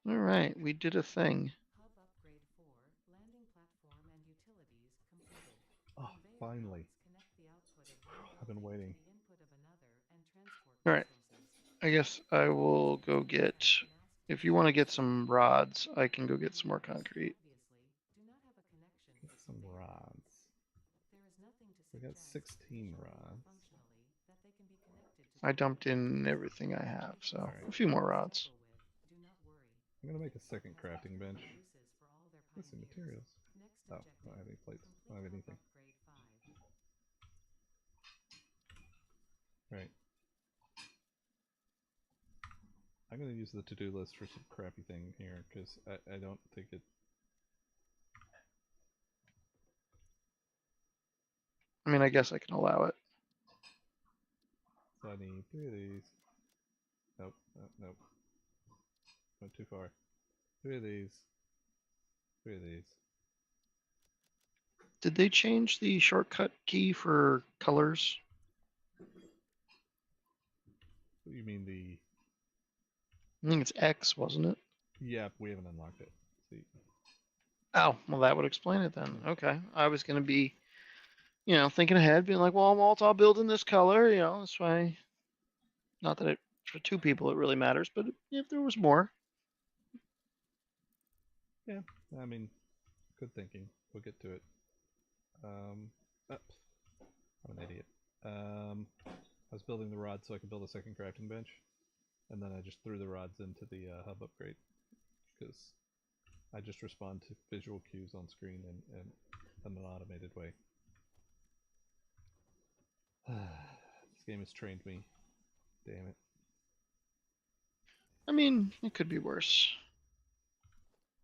[SPEAKER 2] All right, we did a thing.
[SPEAKER 1] Oh, finally. I've been waiting.
[SPEAKER 2] All right, I guess I will go get, if you want to get some rods, I can go get some more concrete.
[SPEAKER 1] Get some rods. We got 16 rods.
[SPEAKER 2] I dumped in everything I have, so
[SPEAKER 1] Alright.
[SPEAKER 2] a few more rods.
[SPEAKER 1] I'm gonna make a second crafting bench. Let's see, materials. Oh, I don't have any plates. I don't have anything. Right. I'm gonna use the to-do list for some crappy thing here, because I don't think it...
[SPEAKER 2] I mean, I guess I can allow it.
[SPEAKER 1] So I need 3 of these. Nope, nope. Went too far. 3 of these. 3 of these.
[SPEAKER 2] Did they change the shortcut key for colors?
[SPEAKER 1] You mean the...
[SPEAKER 2] I think it's X, wasn't it?
[SPEAKER 1] Yeah, we haven't unlocked it. See.
[SPEAKER 2] Oh, well, that would explain it then. Okay. I was going to be, thinking ahead, being like, well, I'll build in this color, this way. Not that for two people it really matters, but if there was more.
[SPEAKER 1] Yeah, I mean, good thinking. We'll get to it. I'm an idiot. I was building the rods so I could build a second crafting bench, and then I just threw the rods into the hub upgrade because I just respond to visual cues on screen in an automated way. This game has trained me. Damn it.
[SPEAKER 2] I mean, it could be worse.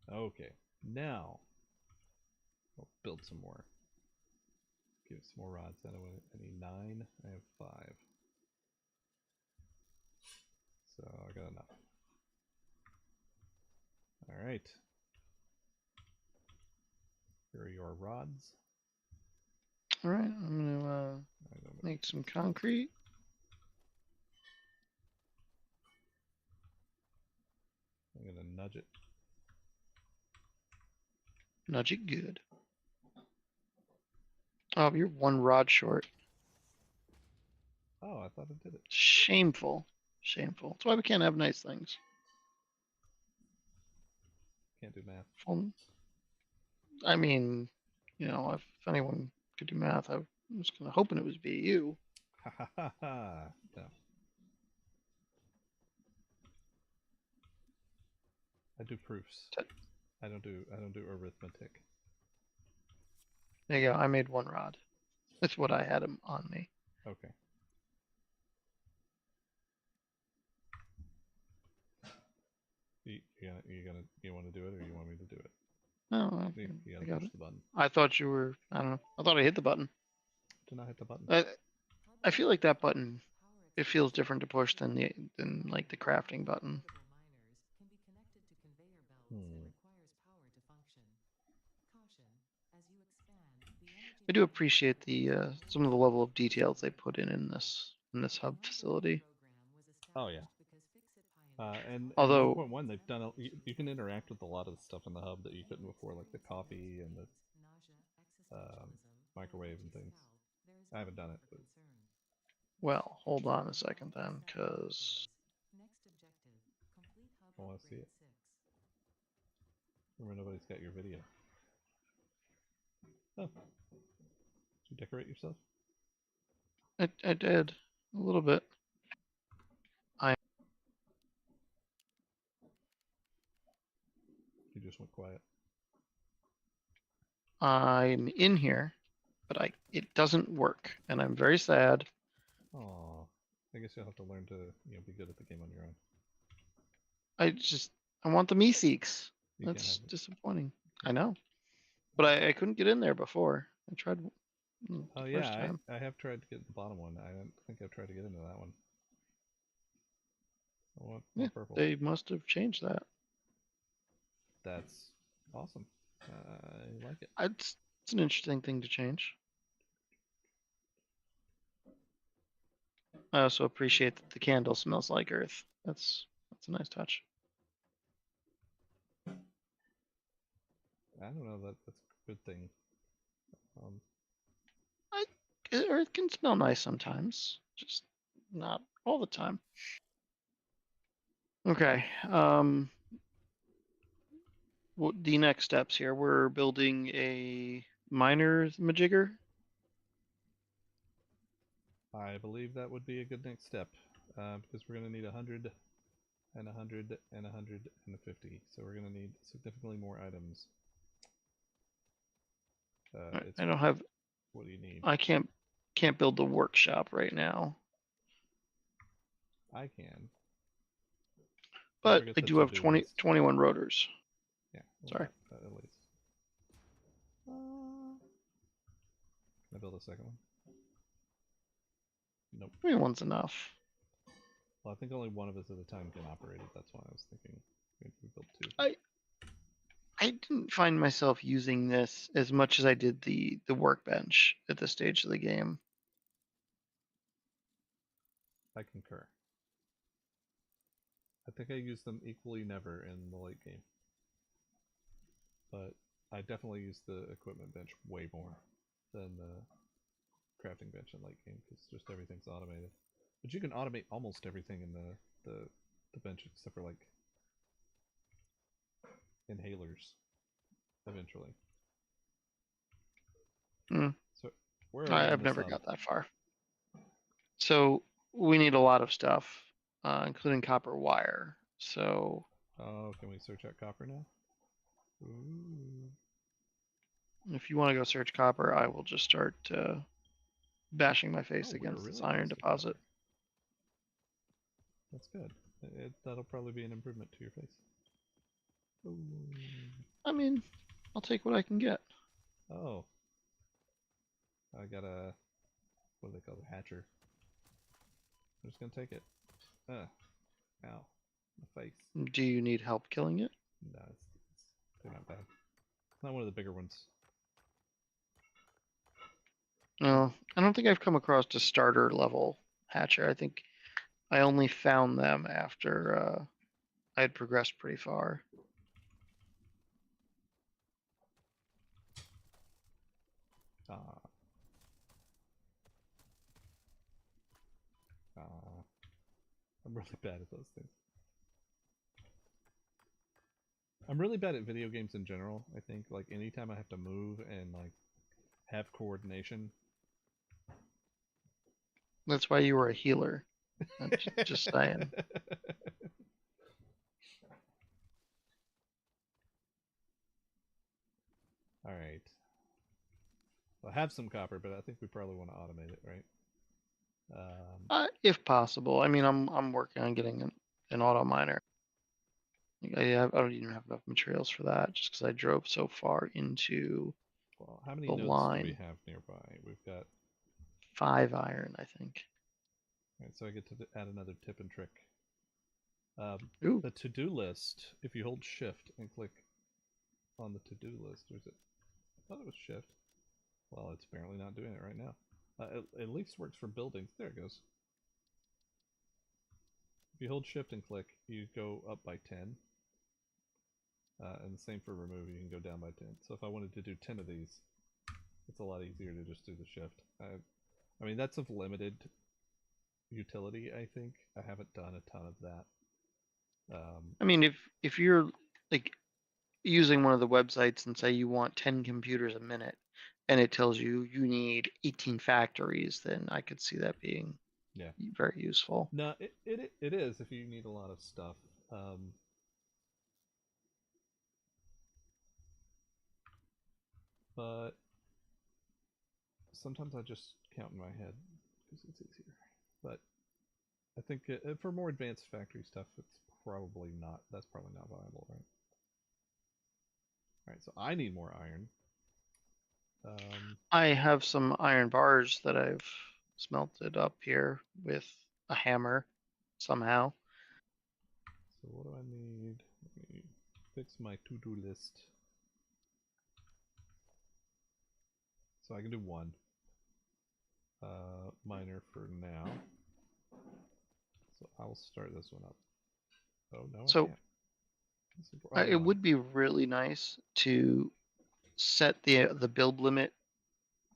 [SPEAKER 1] Okay, now I'll build some more. Give some more rods. I need 9. I have 5. So I got enough. Alright. Here are your rods.
[SPEAKER 2] All right, I'm gonna
[SPEAKER 1] I'm gonna
[SPEAKER 2] make some concrete.
[SPEAKER 1] I'm gonna nudge it.
[SPEAKER 2] Nudge it good. Oh, you're one rod short.
[SPEAKER 1] Oh, I thought it did it.
[SPEAKER 2] Shameful. Shameful. That's why we can't have nice things.
[SPEAKER 1] Can't do math.
[SPEAKER 2] Well, I mean, you know, if anyone could do math, I was kind of hoping it was be you.
[SPEAKER 1] Ha ha ha ha. No. I do proofs.
[SPEAKER 2] T-
[SPEAKER 1] I don't do arithmetic.
[SPEAKER 2] There you go. I made one rod. That's what I had him on me.
[SPEAKER 1] Okay. You want to do it, or you want me to do it?
[SPEAKER 2] No,
[SPEAKER 1] You
[SPEAKER 2] I
[SPEAKER 1] gotta
[SPEAKER 2] got
[SPEAKER 1] push
[SPEAKER 2] it.
[SPEAKER 1] the button.
[SPEAKER 2] I thought you were. I don't know. I thought I hit the button.
[SPEAKER 1] Do not hit the button.
[SPEAKER 2] I feel like that button. It feels different to push than like the crafting button. I do appreciate the some of the level of details they put in this hub facility.
[SPEAKER 1] Oh yeah. And
[SPEAKER 2] Although-
[SPEAKER 1] 1.1, they've done. You can interact with a lot of the stuff in the hub that you couldn't before, like the coffee and the microwave and things. I haven't done it, but
[SPEAKER 2] Well, hold on a second then, because
[SPEAKER 1] I want to see it. Remember, nobody's got your video. Oh, did you decorate yourself?
[SPEAKER 2] I did a little bit.
[SPEAKER 1] You just went quiet.
[SPEAKER 2] I'm in here, but it doesn't work, and I'm very sad.
[SPEAKER 1] Aw. I guess you'll have to learn to be good at the game on your own.
[SPEAKER 2] I want the Meeseeks.
[SPEAKER 1] You can't
[SPEAKER 2] That's
[SPEAKER 1] have it.
[SPEAKER 2] disappointing. I know, but I couldn't get in there before. I tried the
[SPEAKER 1] Oh
[SPEAKER 2] first
[SPEAKER 1] yeah,
[SPEAKER 2] time.
[SPEAKER 1] I have tried to get the bottom one. I don't think I've tried to get into that one. I want more
[SPEAKER 2] Yeah,
[SPEAKER 1] purple.
[SPEAKER 2] they must have changed that.
[SPEAKER 1] That's awesome. I like it.
[SPEAKER 2] It's an interesting thing to change. I also appreciate that the candle smells like earth. That's a nice touch.
[SPEAKER 1] I don't know that that's a good thing.
[SPEAKER 2] Earth can smell nice sometimes, just not all the time. Okay. What the next steps here? We're building a miner majigger.
[SPEAKER 1] I believe that would be a good next step, because we're going to need 100 and 100 and 100 and 50. So we're going to need significantly more items.
[SPEAKER 2] I don't have.
[SPEAKER 1] What do you need?
[SPEAKER 2] I can't build the workshop right now.
[SPEAKER 1] I can.
[SPEAKER 2] But I do have 21 rotors.
[SPEAKER 1] Yeah.
[SPEAKER 2] Sorry.
[SPEAKER 1] That at least. Can I build a second one? Nope.
[SPEAKER 2] 21's enough.
[SPEAKER 1] Well, I think only one of us at a time can operate it. That's why I was thinking we built two.
[SPEAKER 2] I didn't find myself using this as much as I did the workbench at this stage of the game.
[SPEAKER 1] I concur. I think I use them equally never in the late game. But I definitely use the equipment bench way more than the crafting bench in late game, because just everything's automated. But you can automate almost everything in the bench except for like inhalers eventually. So where are we
[SPEAKER 2] I've never got that far. So we need a lot of stuff, including copper wire. So.
[SPEAKER 1] Oh, can we search out copper now? Ooh.
[SPEAKER 2] If you want to go search copper, I will just start bashing my face against
[SPEAKER 1] really
[SPEAKER 2] this iron deposit.
[SPEAKER 1] copper. That's good. That'll probably be an improvement to your face. Ooh.
[SPEAKER 2] I mean, I'll take what I can get.
[SPEAKER 1] Oh. I got a, what do they call it, hatcher. I'm just gonna take it. Ow. My face.
[SPEAKER 2] Do you need help killing it?
[SPEAKER 1] No, they're not bad. It's not one of the bigger ones.
[SPEAKER 2] No, I don't think I've come across a starter level hatcher. I think I only found them after I had progressed pretty far.
[SPEAKER 1] Ah. I'm really bad at those things. I'm really bad at video games in general. I think like anytime I have to move and like have coordination.
[SPEAKER 2] That's why you were a healer. Just saying.
[SPEAKER 1] All right. I have some copper, but I think we probably want to automate it, right?
[SPEAKER 2] If possible. I mean, I'm working on getting an auto miner. I don't even have enough materials for that, just because I drove so far into
[SPEAKER 1] Well, how many
[SPEAKER 2] the
[SPEAKER 1] nodes do we
[SPEAKER 2] line.
[SPEAKER 1] have nearby? We've got
[SPEAKER 2] 5 iron, I think.
[SPEAKER 1] All right, so I get to add another tip and trick.
[SPEAKER 2] Ooh.
[SPEAKER 1] The to-do list, if you hold shift and click on the to-do list, or is it? I thought it was shift. Well, it's apparently not doing it right now. It at least works for buildings. There it goes. If you hold shift and click, you go up by 10. And the same for remove, you can go down by 10. So if I wanted to do 10 of these, it's a lot easier to just do the shift. I mean, that's of limited utility, I think. I haven't done a ton of that.
[SPEAKER 2] I mean, if you're like using one of the websites and say you want 10 computers a minute, and it tells you you need 18 factories, then I could see that being very useful.
[SPEAKER 1] No, it is if you need a lot of stuff. But sometimes I just count in my head because it's easier. But I think for more advanced factory stuff, it's probably not. That's probably not viable, right? All right, so I need more iron.
[SPEAKER 2] I have some iron bars that I've smelted up here with a hammer somehow.
[SPEAKER 1] So what do I need? Let me fix my to-do list. So I can do one miner for now. So I'll start this one up. Oh no,
[SPEAKER 2] So
[SPEAKER 1] I can't.
[SPEAKER 2] it would be really nice to set the build limit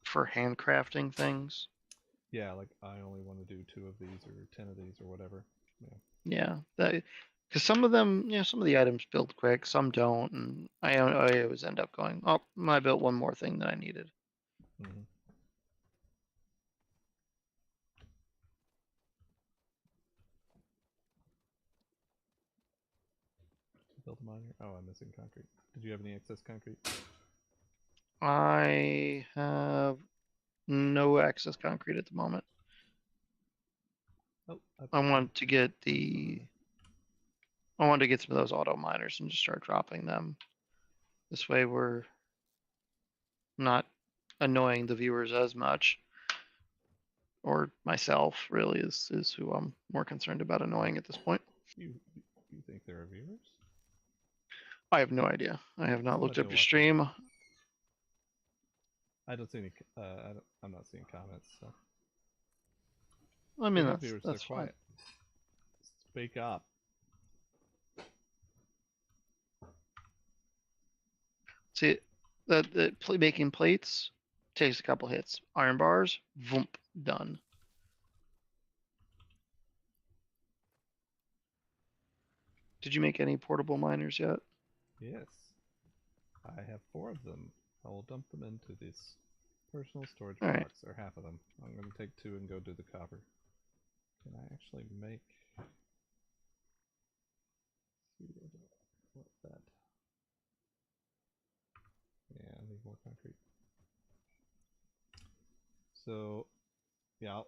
[SPEAKER 2] for handcrafting things.
[SPEAKER 1] Yeah, like I only want to do 2 of these or 10 of these or whatever.
[SPEAKER 2] Yeah, that because some of them, some of the items build quick, some don't, and I always end up going, oh, I built one more thing that I needed.
[SPEAKER 1] Mm-hmm. Build a miner. Oh, I'm missing concrete. Did you have any excess concrete?
[SPEAKER 2] I have no excess concrete at the moment.
[SPEAKER 1] Oh,
[SPEAKER 2] I want to get I wanted to get some of those auto miners and just start dropping them. This way we're not annoying the viewers as much. Or myself, really, is who I'm more concerned about annoying at this point.
[SPEAKER 1] You think there are viewers?
[SPEAKER 2] I have no idea. I have not looked up your stream.
[SPEAKER 1] I don't see any. I'm not seeing comments. So.
[SPEAKER 2] I mean,
[SPEAKER 1] have viewers.
[SPEAKER 2] that's
[SPEAKER 1] They're quiet. Speak up.
[SPEAKER 2] See, making plates takes a couple hits. Iron bars, voomp, done. Did you make any portable miners yet?
[SPEAKER 1] Yes. I have 4 of them. I will dump them into this personal storage box, or half of them. I'm going to take 2 and go do the copper. Can I actually make... What's that? Yeah, I need more concrete. So, yeah,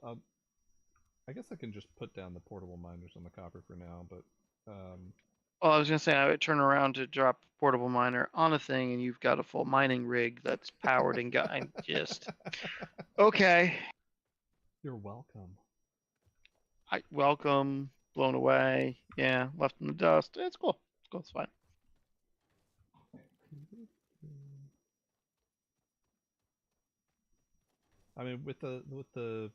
[SPEAKER 1] I guess I can just put down the portable miners on the copper for now, but...
[SPEAKER 2] Well, I was going to say, I would turn around to drop a portable miner on a thing, and you've got a full mining rig that's powered and got... I'm just... Okay.
[SPEAKER 1] You're welcome.
[SPEAKER 2] Welcome, blown away. Yeah, left in the dust. It's cool. It's cool. It's fine.
[SPEAKER 1] I mean, with the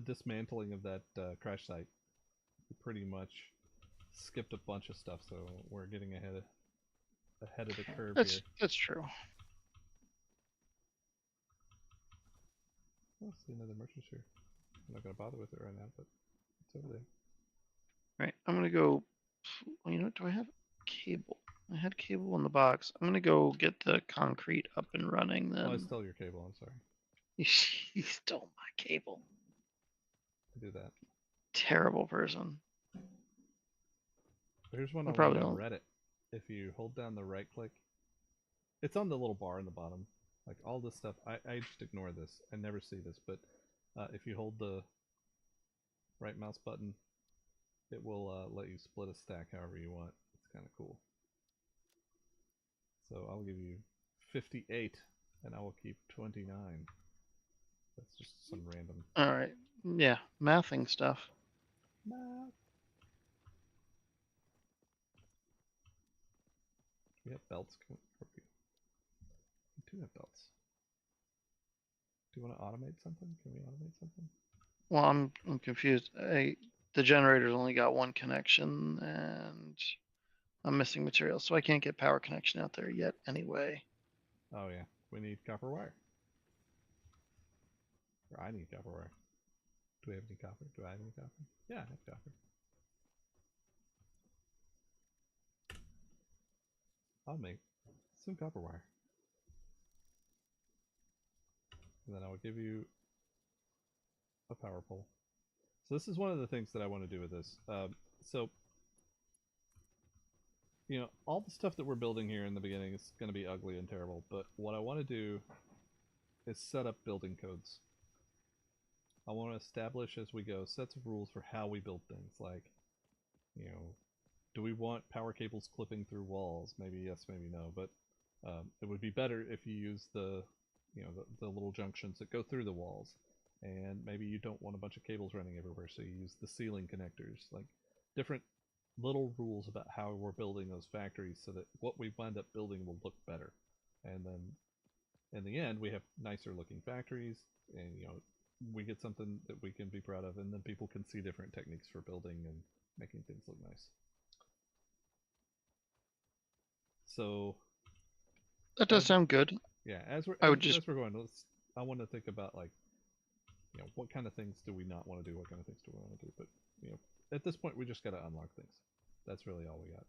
[SPEAKER 1] dismantling of that crash site, we pretty much skipped a bunch of stuff, so we're getting ahead of the curve here.
[SPEAKER 2] That's true.
[SPEAKER 1] Oh, see another merchant here. I'm not gonna bother with it right now, but it's over there.
[SPEAKER 2] Right, I'm gonna go. Well, you know what? Do I have cable? I had cable in the box. I'm gonna go get the concrete up and running then.
[SPEAKER 1] Oh, I stole your cable. I'm sorry.
[SPEAKER 2] You stole my cable.
[SPEAKER 1] I do that.
[SPEAKER 2] Terrible person.
[SPEAKER 1] Here's one
[SPEAKER 2] I
[SPEAKER 1] I
[SPEAKER 2] probably
[SPEAKER 1] learned on
[SPEAKER 2] don't.
[SPEAKER 1] Reddit. If you hold down the right click, it's on the little bar in the bottom. Like all this stuff, I just ignore this. I never see this, but if you hold the right mouse button, it will let you split a stack however you want. It's kind of cool. So I'll give you 58, and I will keep 29. That's just some random
[SPEAKER 2] All right. Yeah, mathing stuff.
[SPEAKER 1] math. We have belts. We do have belts. Do you want to automate something? Can we automate something?
[SPEAKER 2] Well, I'm confused. The generator's only got one connection, and I'm missing materials, so I can't get power connection out there yet. Anyway.
[SPEAKER 1] Oh yeah, we need copper wire. Or I need copper wire. Do we have any copper? Do I have any copper? Yeah, I have copper. I'll make some copper wire. And then I will give you a power pole. So this is one of the things that I want to do with this. So, you know, all the stuff that we're building here in the beginning is going to be ugly and terrible, but what I want to do is set up building codes. I want to establish as we go sets of rules for how we build things. Like, you know, do we want power cables clipping through walls? Maybe yes, maybe no. But it would be better if you use the, you know, the little junctions that go through the walls. And maybe you don't want a bunch of cables running everywhere, so you use the ceiling connectors. Like different little rules about how we're building those factories, so that what we wind up building will look better. And then in the end, we have nicer looking factories, and you know, we get something that we can be proud of, and then people can see different techniques for building and making things look nice. So
[SPEAKER 2] That does sound good.
[SPEAKER 1] yeah, as we're going, I want to think about, like, you know, what kind of things do we not want to do, what kind of things do we want to do. But you know, at this point, we just got to unlock things. That's really all we got.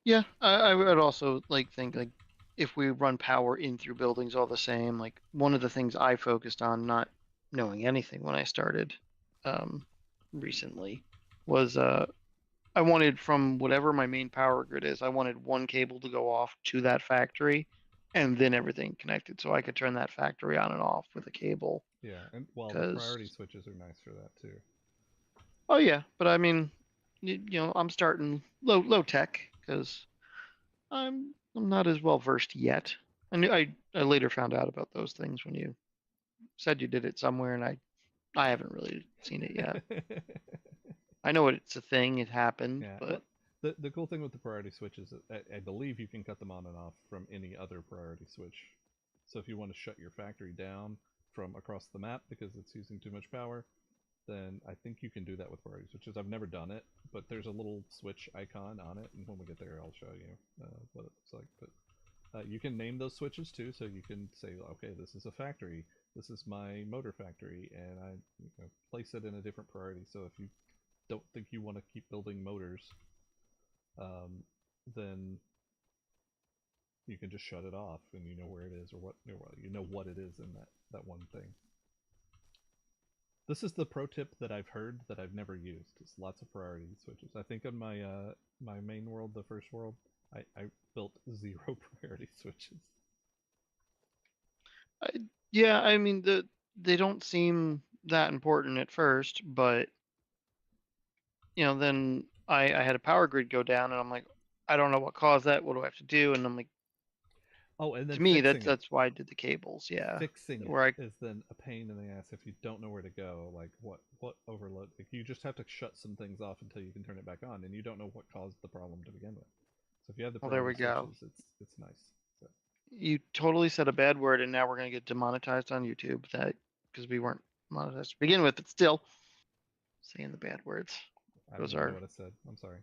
[SPEAKER 2] Yeah, I would also think like if we run power in through buildings all the same, like one of the things I focused on, not knowing anything when I started recently, was I wanted, from whatever my main power grid is, I wanted one cable to go off to that factory and then everything connected, so I could turn that factory on and off with a cable.
[SPEAKER 1] Yeah, and well, the
[SPEAKER 2] Because
[SPEAKER 1] priority switches are nice for that too.
[SPEAKER 2] oh yeah, but I mean, you know, I'm starting low tech because I'm not as well versed yet. I later found out about those things when you said you did it somewhere, and I haven't really seen it yet. I know it's a thing, it happened,
[SPEAKER 1] Yeah,
[SPEAKER 2] but
[SPEAKER 1] the cool thing with the priority switch is that I believe you can cut them on and off from any other priority switch. So if you want to shut your factory down from across the map because it's using too much power, then I think you can do that with priority switches. I've never done it, but there's a little switch icon on it, and when we get there, I'll show you what it looks like. But you can name those switches too, so you can say, okay, this is a factory, this is my motor factory, and I place it in a different priority. So if you don't think you want to keep building motors, then you can just shut it off, and you know where it is, or what it is in that one thing. This is the pro tip that I've heard that I've never used. It's lots of priority switches. I think on my my main world, the first world, I built 0 priority switches.
[SPEAKER 2] yeah, I mean they don't seem that important at first, but you know, then I had a power grid go down, and I'm like, I don't know what caused that. What do I have to do? And I'm like,
[SPEAKER 1] oh, and then
[SPEAKER 2] to me,
[SPEAKER 1] fixing it.
[SPEAKER 2] that's why I did the cables. Yeah,
[SPEAKER 1] Fixing it
[SPEAKER 2] where
[SPEAKER 1] is then a pain in the ass if you don't know where to go. Like what overload? Like you just have to shut some things off until you can turn it back on, and you don't know what caused the problem to begin with. So if you have the
[SPEAKER 2] Well, there we
[SPEAKER 1] priority
[SPEAKER 2] go.
[SPEAKER 1] searches, it's nice. So.
[SPEAKER 2] You totally said a bad word, and now we're gonna get demonetized on YouTube. That because we weren't monetized to begin with, but still saying the bad words.
[SPEAKER 1] I don't even know what I said. I'm sorry.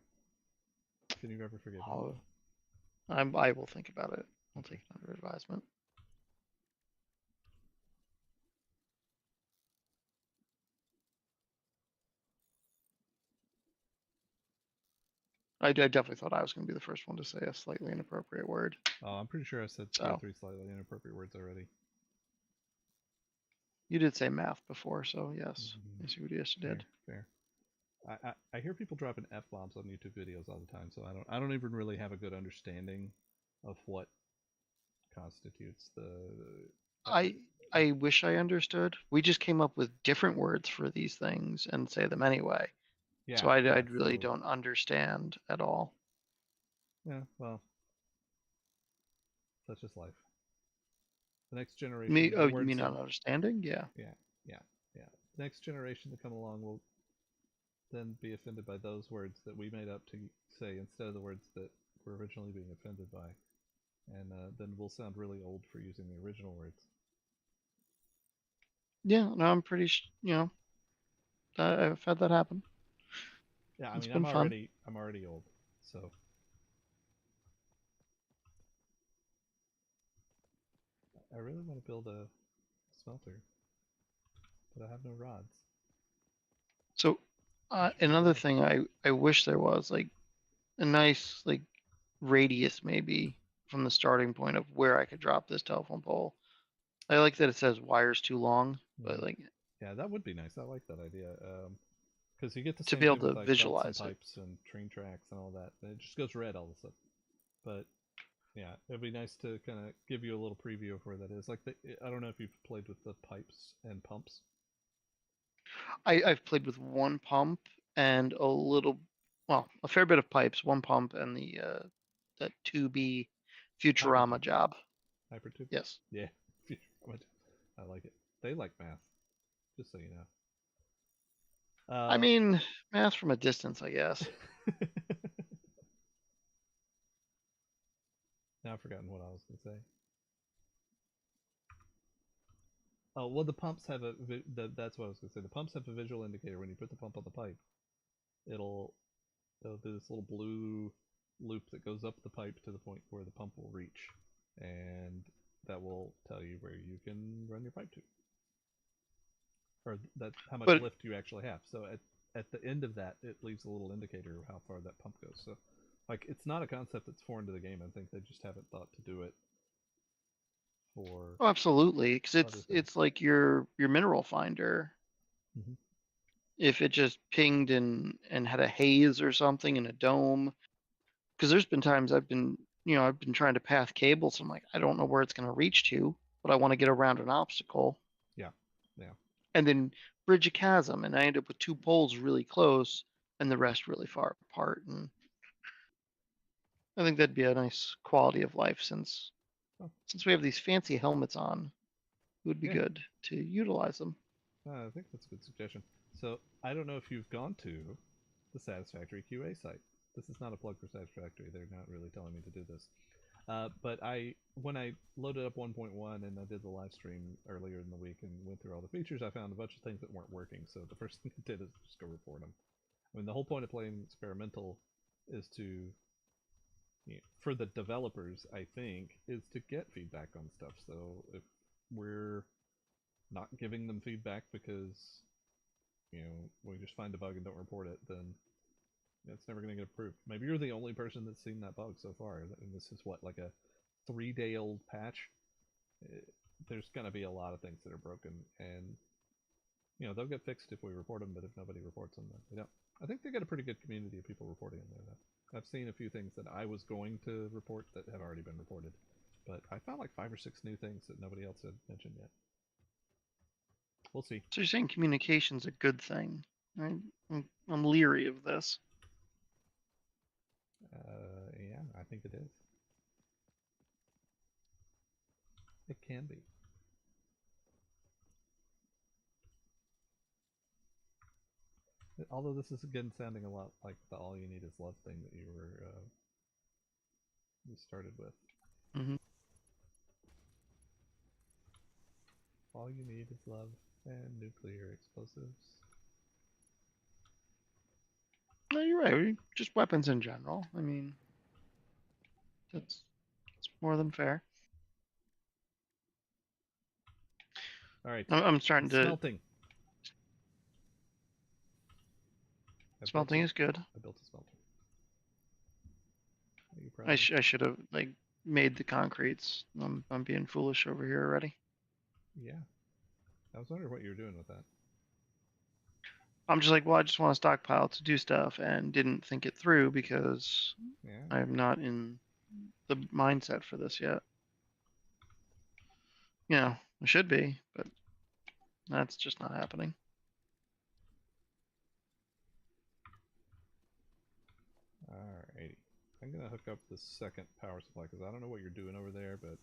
[SPEAKER 1] Can you ever forgive me?
[SPEAKER 2] Oh, I will think about it. I'll take it under advisement. I definitely thought I was going to be the first one to say a slightly inappropriate word.
[SPEAKER 1] Oh, I'm pretty sure I said 2 or 3 slightly inappropriate words already.
[SPEAKER 2] You did say math before, so yes. I see what you did.
[SPEAKER 1] Fair. I hear people dropping F-bombs on YouTube videos all the time, so I don't even really have a good understanding of what constitutes the
[SPEAKER 2] I wish I understood. We just came up with different words for these things and say them anyway.
[SPEAKER 1] Yeah.
[SPEAKER 2] So I really don't understand at all.
[SPEAKER 1] Yeah, well, such is life. The next generation.
[SPEAKER 2] You mean not understanding? Yeah.
[SPEAKER 1] Yeah. The next generation to come along will then be offended by those words that we made up to say instead of the words that we're originally being offended by, and then we'll sound really old for using the original words.
[SPEAKER 2] Yeah, no, I'm pretty. I've had that happen.
[SPEAKER 1] Yeah, I
[SPEAKER 2] it's
[SPEAKER 1] mean,
[SPEAKER 2] been fun.
[SPEAKER 1] I'm already old, so. I really want to build a smelter, but I have no rods.
[SPEAKER 2] So, another thing I wish there was like a nice like radius maybe from the starting point of where I could drop this telephone pole. I like that it says wires too long, but like
[SPEAKER 1] yeah, that would be nice. I like that idea. Because you get the
[SPEAKER 2] to
[SPEAKER 1] same
[SPEAKER 2] be able
[SPEAKER 1] thing with
[SPEAKER 2] to
[SPEAKER 1] like belts and
[SPEAKER 2] visualize it.
[SPEAKER 1] pipes and train tracks and all that. And it just goes red all of a sudden. But yeah, it'd be nice to kind of give you a little preview of where that is. Like I don't know if you've played with the pipes and pumps.
[SPEAKER 2] I've played with one pump and a fair bit of pipes, one pump, and that 2B Futurama
[SPEAKER 1] Hypertube.
[SPEAKER 2] job.
[SPEAKER 1] Hypertube?
[SPEAKER 2] Yes.
[SPEAKER 1] Yeah. I like it. They like math, just so you know.
[SPEAKER 2] I mean, math from a distance, I guess.
[SPEAKER 1] Now I've forgotten what I was going to say. Oh, well, the pumps have that's what I was going to say. The pumps have a visual indicator. When you put the pump on the pipe, it'll do this little blue loop that goes up the pipe to the point where the pump will reach, and that will tell you where you can run your pipe to, or that's how much lift you actually have. So at the end of that, it leaves a little indicator of how far that pump goes. So, like, it's not a concept that's foreign to the game. I think they just haven't thought to do it for.
[SPEAKER 2] Oh, absolutely, because it's like your mineral finder.
[SPEAKER 1] Mm-hmm.
[SPEAKER 2] If it just pinged and had a haze or something in a dome, because there's been times I've been trying to path cables. I'm like, I don't know where it's going to reach to, but I want to get around an obstacle.
[SPEAKER 1] Yeah.
[SPEAKER 2] And then bridge a chasm, and I end up with 2 poles really close and the rest really far apart. And I think that'd be a nice quality of life since we have these fancy helmets on. It would be good to utilize them.
[SPEAKER 1] I think that's a good suggestion. So I don't know if you've gone to the Satisfactory QA site. This is not a plug for Satisfactory. They're not really telling me to do this. But when I loaded up 1.1 and I did the live stream earlier in the week and went through all the features, I found a bunch of things that weren't working. So the first thing I did is just go report them. I mean, the whole point of playing experimental is to, for the developers, I think, is to get feedback on stuff. So if we're not giving them feedback because we just find a bug and don't report it, then it's never going to get approved. Maybe you're the only person that's seen that bug so far, and this is what, like a 3-day-old patch. There's going to be a lot of things that are broken, and they'll get fixed if we report them. But if nobody reports them, then they don't. I think they got a pretty good community of people reporting them there, though. I've seen a few things that I was going to report that have already been reported, but I found like 5 or 6 new things that nobody else had mentioned yet. We'll see.
[SPEAKER 2] So you're saying communication's a good thing? I'm leery of this.
[SPEAKER 1] Yeah, I think it is. It can be. Although this is again sounding a lot like the "all you need is love" thing that you were we started with.
[SPEAKER 2] Mhm.
[SPEAKER 1] All you need is love and nuclear explosives.
[SPEAKER 2] No, you're right. Just weapons in general. I mean, that's more than fair.
[SPEAKER 1] All right.
[SPEAKER 2] I'm starting to.
[SPEAKER 1] Smelting.
[SPEAKER 2] Smelting is good.
[SPEAKER 1] I built a smelter. Are you proud
[SPEAKER 2] I
[SPEAKER 1] of me?
[SPEAKER 2] should have like made the concretes. I'm being foolish over here already.
[SPEAKER 1] Yeah. I was wondering what you were doing with that.
[SPEAKER 2] I'm just like, well, I just want to stockpile to do stuff, and didn't think it through because
[SPEAKER 1] Yeah.
[SPEAKER 2] I'm not in the mindset for this yet. You know, I should be, but that's just not happening.
[SPEAKER 1] Alrighty. I'm going to hook up the second power supply because I don't know what you're doing over there, but...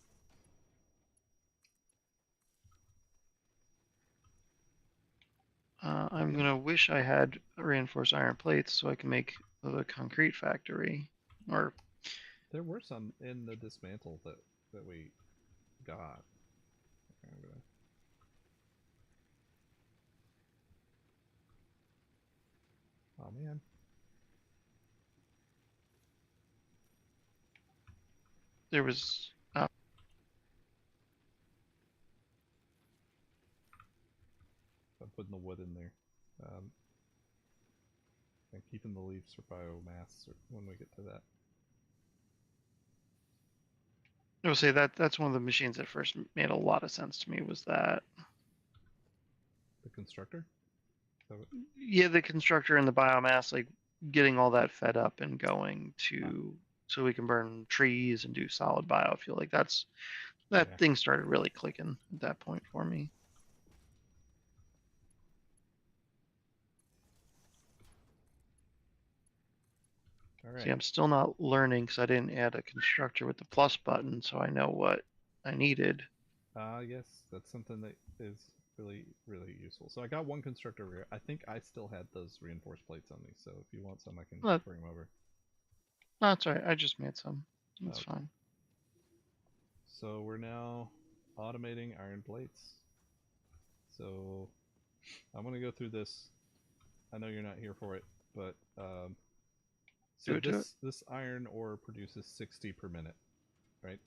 [SPEAKER 2] I'm gonna wish I had reinforced iron plates so I can make the concrete factory. Or
[SPEAKER 1] There were some in the dismantle that we got. I'm gonna... Oh man.
[SPEAKER 2] there was.
[SPEAKER 1] I'm putting the wood in there. And keeping the leaves for biomass when we get to that.
[SPEAKER 2] I will say that's one of the machines that first made a lot of sense to me. Was that
[SPEAKER 1] The constructor?
[SPEAKER 2] yeah, the constructor and the biomass, like getting all that fed up and going to so we can burn trees and do solid biofuel. Like that
[SPEAKER 1] Yeah.
[SPEAKER 2] thing started really clicking at that point for me.
[SPEAKER 1] Alright.
[SPEAKER 2] See, I'm still not learning because I didn't add a constructor with the plus button, so I know what I needed.
[SPEAKER 1] Yes, that's something that is really, really useful. So I got one constructor over here. I think I still had those reinforced plates on me, so if you want some, I can bring them over.
[SPEAKER 2] No, that's all right. I just made some. That's
[SPEAKER 1] Okay.
[SPEAKER 2] fine.
[SPEAKER 1] So we're now automating iron plates. So I'm going to go through this. I know you're not here for it, but so this iron ore produces 60 per minute, right?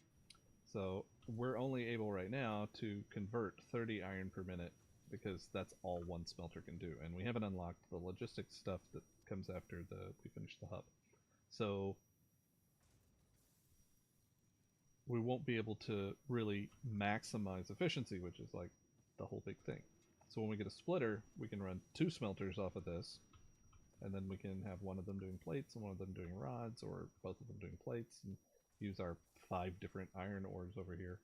[SPEAKER 1] So we're only able right now to convert 30 iron per minute because that's all one smelter can do, and we haven't unlocked the logistics stuff that comes after we finish the hub. So we won't be able to really maximize efficiency, which is like the whole big thing. So when we get a splitter, we can run 2 smelters off of this, and then we can have one of them doing plates and one of them doing rods, or both of them doing plates, and use our 5 different iron ores over here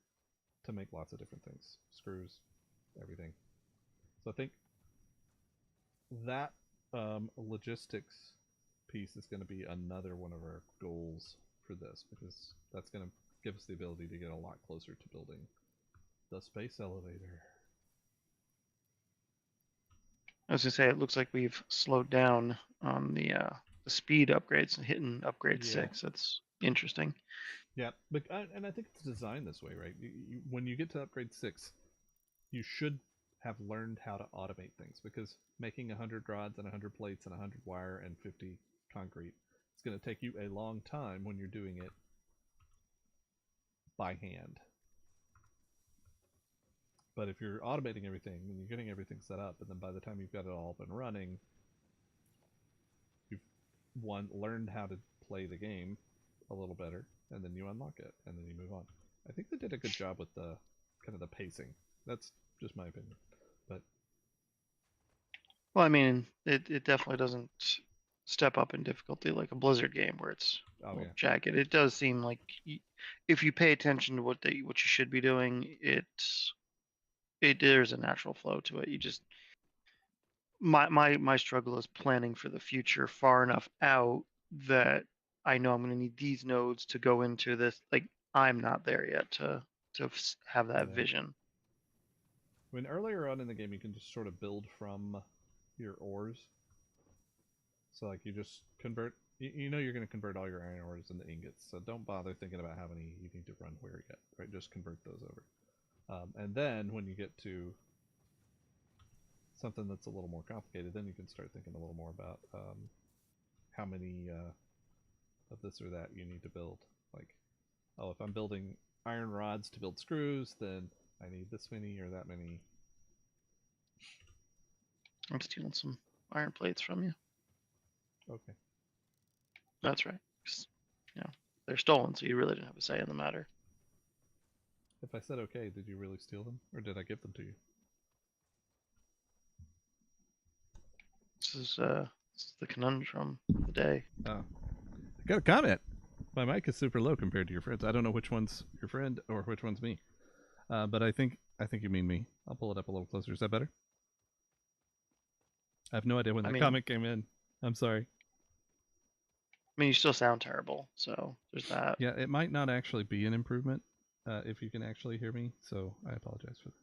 [SPEAKER 1] to make lots of different things. Screws, everything. So I think that logistics piece is going to be another one of our goals for this, because that's going to give us the ability to get a lot closer to building the space elevator.
[SPEAKER 2] I was gonna say it looks like we've slowed down on the speed upgrades and hitting upgrade 6. That's interesting.
[SPEAKER 1] Yeah, but and I think it's designed this way, right? When you get to upgrade 6, you should have learned how to automate things, because making 100 rods and 100 plates and 100 wire and 50 concrete, it's going to take you a long time when you're doing it by hand. But if you're automating everything and you're getting everything set up, and then by the time you've got it all up and running, you've learned how to play the game a little better, and then you unlock it, and then you move on. I think they did a good job with the kind of the pacing. That's just my opinion. But
[SPEAKER 2] Well, I mean, it definitely doesn't step up in difficulty like a Blizzard game where it's jagged. It does seem like if you pay attention to what you should be doing, there's a natural flow to it. You just my struggle is planning for the future far enough out that I know I'm going to need these nodes to go into this. Like I'm not there yet to have that vision.
[SPEAKER 1] I mean, earlier on in the game, you can just sort of build from your ores. So like you just convert you know you're going to convert all your iron ores into ingots, so don't bother thinking about how many you need to run where yet. Right, just convert those over. And then when you get to something that's a little more complicated, then you can start thinking a little more about how many of this or that you need to build. Like, oh, if I'm building iron rods to build screws, then I need this many or that many.
[SPEAKER 2] I'm stealing some iron plates from you.
[SPEAKER 1] Okay.
[SPEAKER 2] That's right. 'Cause, you know, they're stolen, so you really didn't have a say in the matter.
[SPEAKER 1] If I said okay, did you really steal them, or did I give them to you?
[SPEAKER 2] This is the conundrum of the day.
[SPEAKER 1] Oh, I got a comment. My mic is super low compared to your friends. I don't know which one's your friend or which one's me. But I think you mean me. I'll pull it up a little closer. Is that better? I have no idea when that comment came in. I'm sorry.
[SPEAKER 2] I mean, you still sound terrible, so there's that.
[SPEAKER 1] Yeah, it might not actually be an improvement if you can actually hear me, so I apologize for that.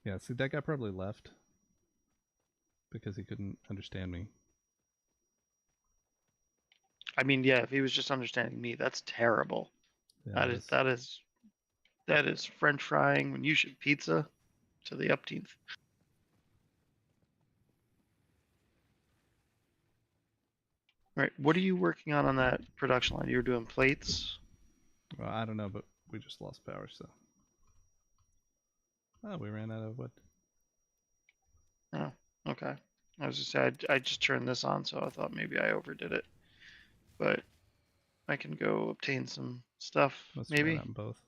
[SPEAKER 1] Yeah, see, that guy probably left because he couldn't understand me.
[SPEAKER 2] I mean, yeah, if he was just understanding me, that's terrible.
[SPEAKER 1] Yeah,
[SPEAKER 2] that is French frying when you should pizza to the upteenth. Right. What are you working on that production line? You were doing plates?
[SPEAKER 1] Well, I don't know, but we just lost power, so. Oh, we ran out of wood.
[SPEAKER 2] Oh, okay. I was just saying, I just turned this on, so I thought maybe I overdid it. But I can go obtain some stuff,
[SPEAKER 1] Must
[SPEAKER 2] maybe.
[SPEAKER 1] Run out both.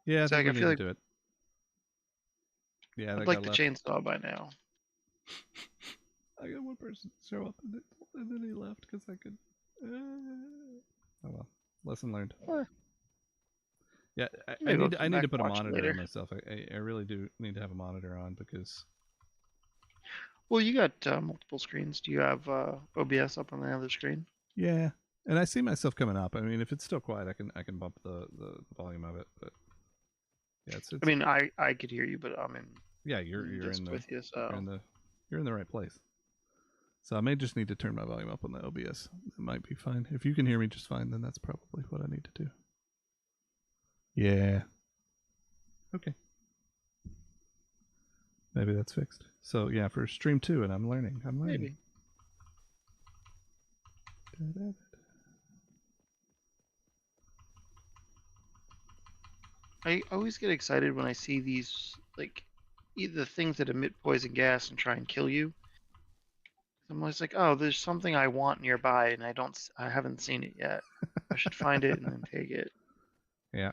[SPEAKER 1] Yeah, I
[SPEAKER 2] So
[SPEAKER 1] think we
[SPEAKER 2] I
[SPEAKER 1] need
[SPEAKER 2] feel
[SPEAKER 1] to
[SPEAKER 2] like
[SPEAKER 1] do it. Yeah,
[SPEAKER 2] I'd
[SPEAKER 1] that
[SPEAKER 2] like
[SPEAKER 1] guy
[SPEAKER 2] the
[SPEAKER 1] left.
[SPEAKER 2] chainsaw by now.
[SPEAKER 1] I got one person show up and then he left because I could. Oh well, lesson learned. Yeah, I need to put a monitor on myself. I really do need to have a monitor on because.
[SPEAKER 2] Well, you got multiple screens. Do you have OBS up on the other screen?
[SPEAKER 1] Yeah, and I see myself coming up. I mean, if it's still quiet, I can bump the volume of it. But yeah, it's
[SPEAKER 2] I mean, I could hear you, but I'm in.
[SPEAKER 1] Yeah, you're in the
[SPEAKER 2] with you, so.
[SPEAKER 1] you're in the right place. So I may just need to turn my volume up on the OBS. That might be fine. If you can hear me just fine, then that's probably what I need to do. Yeah. Okay. Maybe that's fixed. So yeah, for stream 2, and I'm learning.
[SPEAKER 2] Maybe. I always get excited when I see these, like, either things that emit poison gas and try and kill you. I'm always like, oh, there's something I want nearby, and I haven't seen it yet. I should find it and then take it.
[SPEAKER 1] Yeah.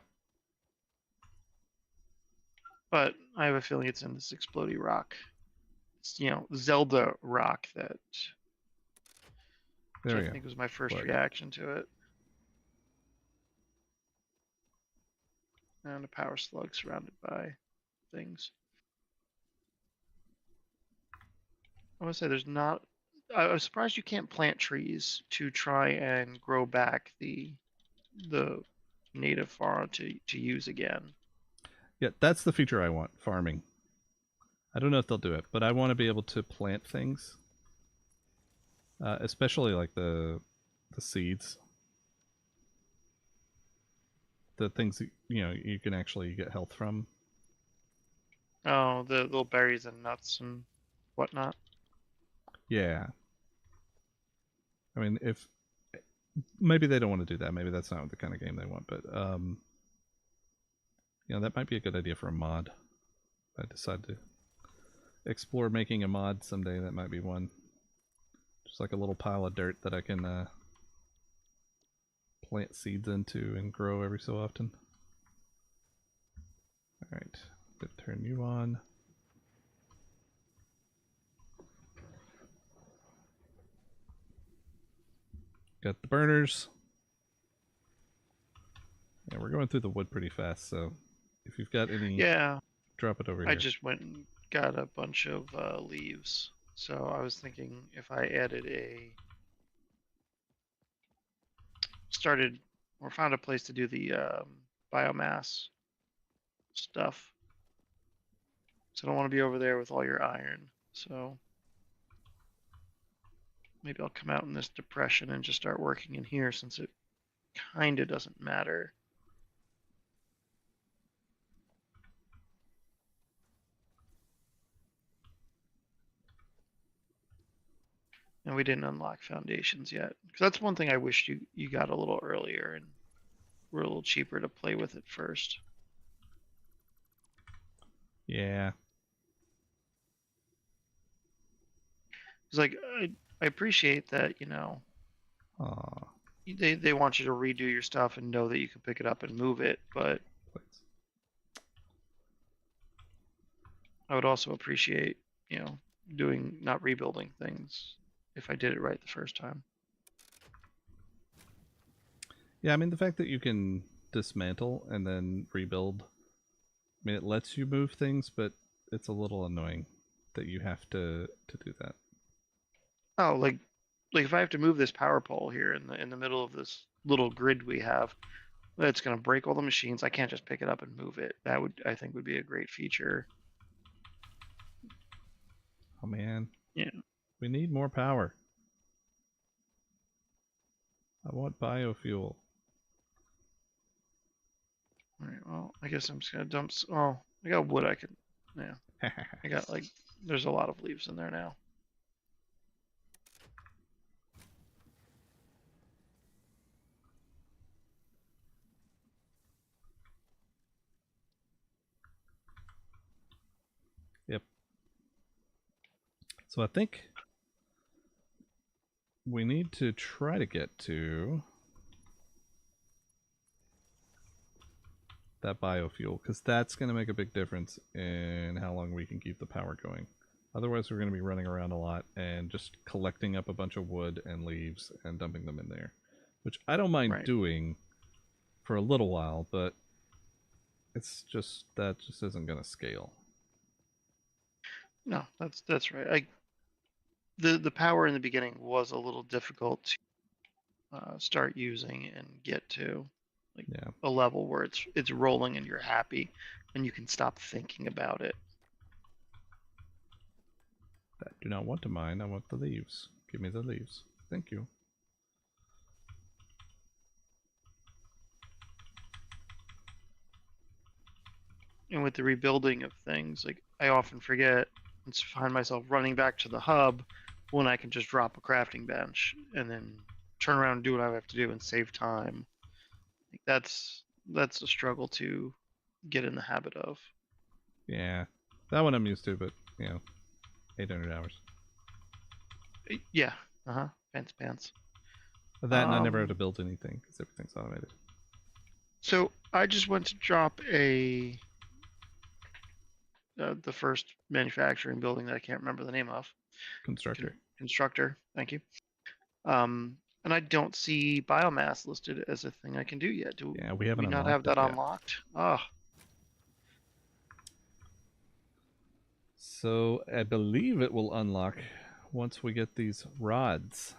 [SPEAKER 2] But I have a feeling it's in this explodey rock. It's, Zelda rock that. Which I think was my first reaction to it. And a power slug surrounded by things. I want to say there's not. I was surprised you can't plant trees to try and grow back the native fauna to use again.
[SPEAKER 1] Yeah, that's the feature I want, farming. I don't know if they'll do it, but I want to be able to plant things. Especially like the seeds. The things that, you can actually get health from.
[SPEAKER 2] Oh, the little berries and nuts and whatnot.
[SPEAKER 1] Yeah. I mean, if maybe they don't want to do that. Maybe that's not the kind of game they want, but that might be a good idea for a mod. If I decide to explore making a mod someday, that might be one. Just like a little pile of dirt that I can plant seeds into and grow every so often. Alright, let's turn you on. Got the burners. Yeah, we're going through the wood pretty fast, so if you've got any, drop it over here.
[SPEAKER 2] I just went and got a bunch of leaves. So I was thinking if I added started or found a place to do the biomass stuff. So I don't want to be over there with all your iron. So maybe I'll come out in this depression and just start working in here since it kind of doesn't matter. And we didn't unlock foundations yet. Because that's one thing I wish you got a little earlier and were a little cheaper to play with it first.
[SPEAKER 1] Yeah.
[SPEAKER 2] It's like I appreciate that, you know,
[SPEAKER 1] Aw.
[SPEAKER 2] they want you to redo your stuff and know that you can pick it up and move it, but
[SPEAKER 1] Please.
[SPEAKER 2] I would also appreciate, you know, not rebuilding things if I did it right the first time.
[SPEAKER 1] Yeah, I mean, the fact that you can dismantle and then rebuild, I mean, it lets you move things, but it's a little annoying that you have to do that.
[SPEAKER 2] Oh, like if I have to move this power pole here in the middle of this little grid we have, that's going to break all the machines. I can't just pick it up and move it. That would, I think, would be a great feature.
[SPEAKER 1] Oh, man.
[SPEAKER 2] Yeah.
[SPEAKER 1] We need more power. I want biofuel.
[SPEAKER 2] All right. Well, I guess I'm just gonna dump. Oh, I got wood. I can. Yeah. I got like. There's a lot of leaves in there now.
[SPEAKER 1] Yep. So I think we need to try to get to that biofuel, because that's going to make a big difference in how long we can keep the power going. Otherwise, we're going to be running around a lot and just collecting up a bunch of wood and leaves and dumping them in there, which I don't mind doing for a little while, but it's just that just isn't going to scale.
[SPEAKER 2] No, that's right. The power in the beginning was a little difficult to start using and get to, like a level where it's rolling and you're happy and you can stop thinking about it.
[SPEAKER 1] I do not want to mine. I want the leaves. Give me the leaves. Thank you.
[SPEAKER 2] And with the rebuilding of things, like I often forget and find myself running back to the hub when I can just drop a crafting bench and then turn around and do what I have to do and save time. Like that's a struggle to get in the habit of.
[SPEAKER 1] Yeah, that one I'm used to, but you know, 800 hours.
[SPEAKER 2] Yeah. Pants.
[SPEAKER 1] That and I never have to build anything because everything's automated.
[SPEAKER 2] So I just went to drop the first manufacturing building that I can't remember the name of. Constructor. Thank you. And I don't see biomass listed as a thing I can do yet. Do
[SPEAKER 1] we haven't
[SPEAKER 2] not have that unlocked? Ah.
[SPEAKER 1] So I believe it will unlock once we get these rods.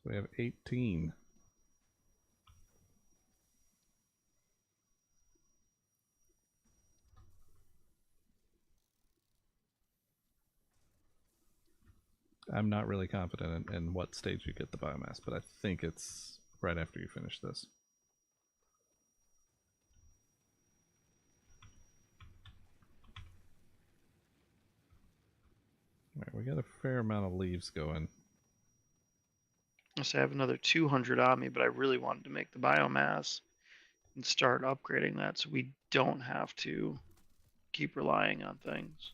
[SPEAKER 1] So we have 18. I'm not really confident in what stage you get the biomass, but I think it's right after you finish this. All right, we got a fair amount of leaves going.
[SPEAKER 2] I have another 200 on me, but I really wanted to make the biomass and start upgrading that so we don't have to keep relying on things.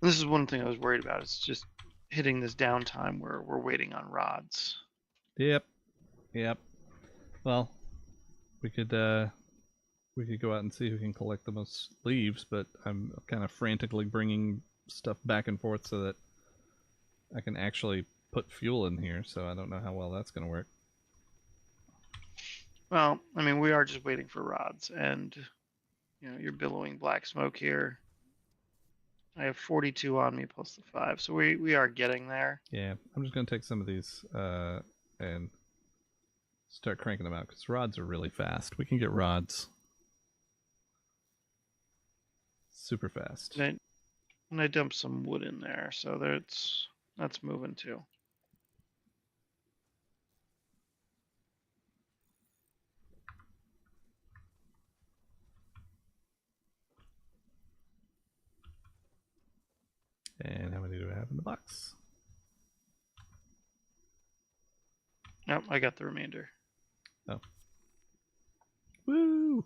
[SPEAKER 2] This is one thing I was worried about. It's just hitting this downtime where we're waiting on rods.
[SPEAKER 1] Yep. Well, we could go out and see who can collect the most leaves, but I'm kind of frantically bringing stuff back and forth so that I can actually put fuel in here, so I don't know how well that's going to work.
[SPEAKER 2] Well, I mean, we are just waiting for rods, and you're billowing black smoke here. I have 42 on me plus the 5, so we are getting there.
[SPEAKER 1] Yeah, I'm just gonna take some of these and start cranking them out because rods are really fast. We can get rods super fast.
[SPEAKER 2] And I dumped some wood in there, so that's moving too.
[SPEAKER 1] And how many do I have in the box?
[SPEAKER 2] Yep, I got the remainder.
[SPEAKER 1] Oh. Woo!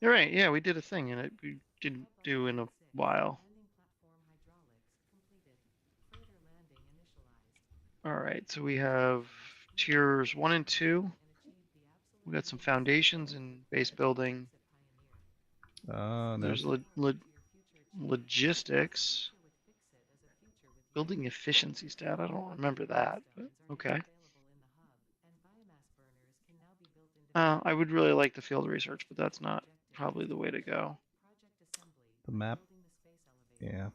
[SPEAKER 2] You're right. Yeah, we did a thing, and we didn't do in a while. All right, so we have tiers 1 and 2. We got some foundations and base building.
[SPEAKER 1] No.
[SPEAKER 2] There's logistics. Building efficiency stat. I don't remember that, but okay. I would really like the field research, but that's not probably the way to go.
[SPEAKER 1] The map. Yeah.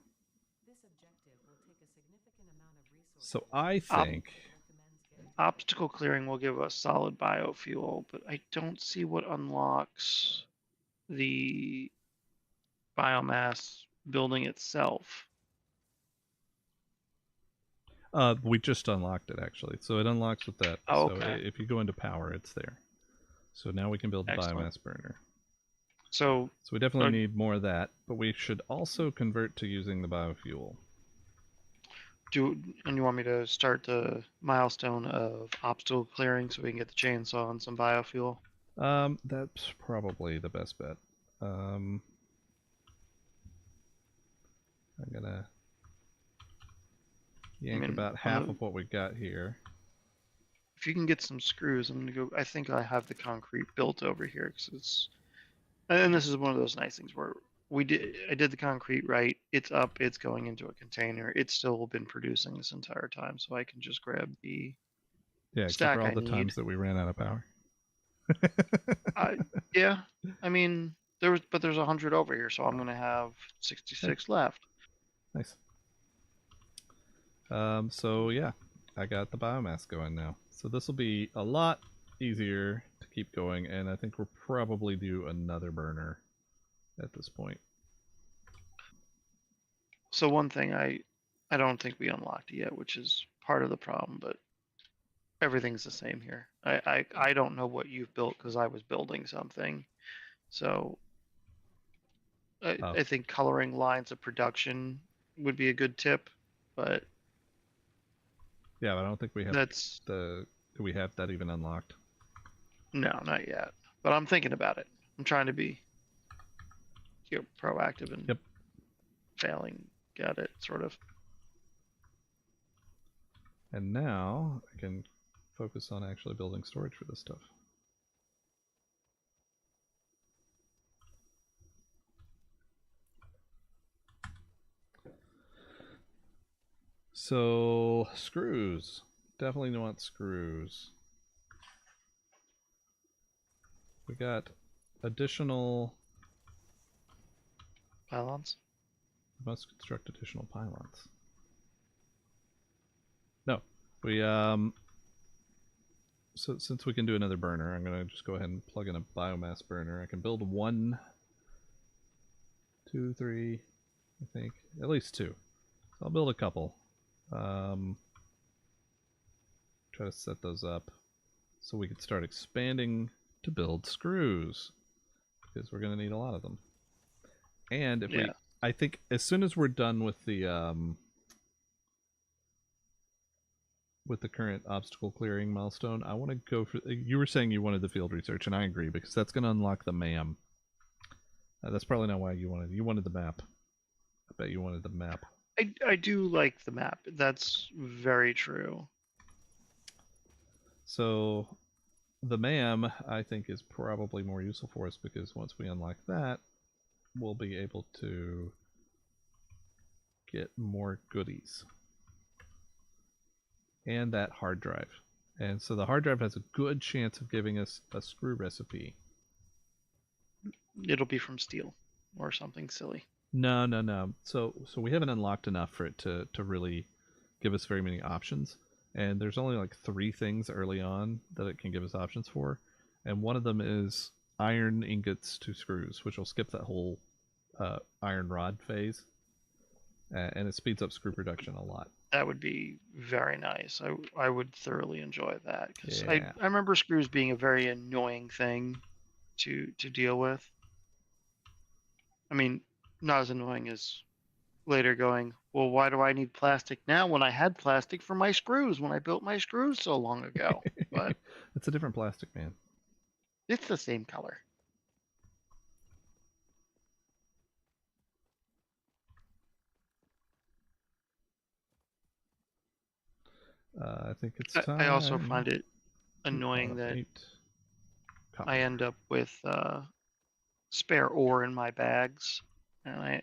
[SPEAKER 1] So I think
[SPEAKER 2] obstacle clearing will give us solid biofuel, but I don't see what unlocks the biomass building itself.
[SPEAKER 1] we just unlocked it actually. So it unlocks with that.
[SPEAKER 2] Oh,
[SPEAKER 1] so
[SPEAKER 2] okay.
[SPEAKER 1] if you go into power, it's there. So now we can build the biomass burner.
[SPEAKER 2] So
[SPEAKER 1] we definitely need more of that, but we should also convert to using the biofuel.
[SPEAKER 2] And you want me to start the milestone of obstacle clearing so we can get the chainsaw and some biofuel?
[SPEAKER 1] That's probably the best bet. I'm gonna yank about half of what we got here.
[SPEAKER 2] If you can get some screws, I'm gonna go. I think I have the concrete built over here because it's. And this is one of those nice things where I did the concrete right. It's up. It's going into a container. It's still been producing this entire time, so I can just grab the.
[SPEAKER 1] Yeah, except for all the times that we ran out of power.
[SPEAKER 2] Yeah, I mean there's 100 over here, so I'm gonna have 66 left.
[SPEAKER 1] Nice. So yeah, I got the biomass going now. So this will be a lot easier to keep going, and I think we'll probably do another burner at this point.
[SPEAKER 2] So one thing I don't think we unlocked it yet, which is part of the problem, but everything's the same here. I don't know what you've built because I was building something. So I think coloring lines of production would be a good tip, but
[SPEAKER 1] yeah, but I don't think we have do we have that even unlocked?
[SPEAKER 2] No, not yet. But I'm thinking about it. I'm trying to be proactive and failing at it, sort of.
[SPEAKER 1] And now I can focus on actually building storage for this stuff. So, screws. Definitely want screws. We got additional
[SPEAKER 2] pylons.
[SPEAKER 1] We must construct additional pylons. No, we so since we can do another burner, I'm gonna just go ahead and plug in a biomass burner. I can build 1, 2, 3, I think at least 2. So I'll build a couple. Try to set those up so we can start expanding to build screws because we're gonna need a lot of them. And if I think as soon as we're done with the current obstacle clearing milestone, I want to go for. You were saying you wanted the field research, and I agree because that's going to unlock the MAM. That's probably not why you wanted. You wanted the map. I bet you wanted the map.
[SPEAKER 2] I do like the map. That's very true.
[SPEAKER 1] So, the MAM I think is probably more useful for us because once we unlock that, we'll be able to get more goodies. And that hard drive. And so the hard drive has a good chance of giving us a screw recipe.
[SPEAKER 2] It'll be from steel or something silly.
[SPEAKER 1] No. So we haven't unlocked enough for it to really give us very many options. And there's only like 3 things early on that it can give us options for. And one of them is iron ingots to screws, which will skip that whole iron rod phase. And it speeds up screw production a lot.
[SPEAKER 2] That would be very nice. I would thoroughly enjoy that because
[SPEAKER 1] Yeah.
[SPEAKER 2] I remember screws being a very annoying thing to deal with. I mean, not as annoying as later going, well, why do I need plastic now when I had plastic for my screws when I built my screws so long ago? But
[SPEAKER 1] It's a different plastic, man.
[SPEAKER 2] it's the same color.
[SPEAKER 1] I think it's time.
[SPEAKER 2] I also find it
[SPEAKER 1] to
[SPEAKER 2] annoying that
[SPEAKER 1] automate copper.
[SPEAKER 2] I end up with spare ore in my bags, and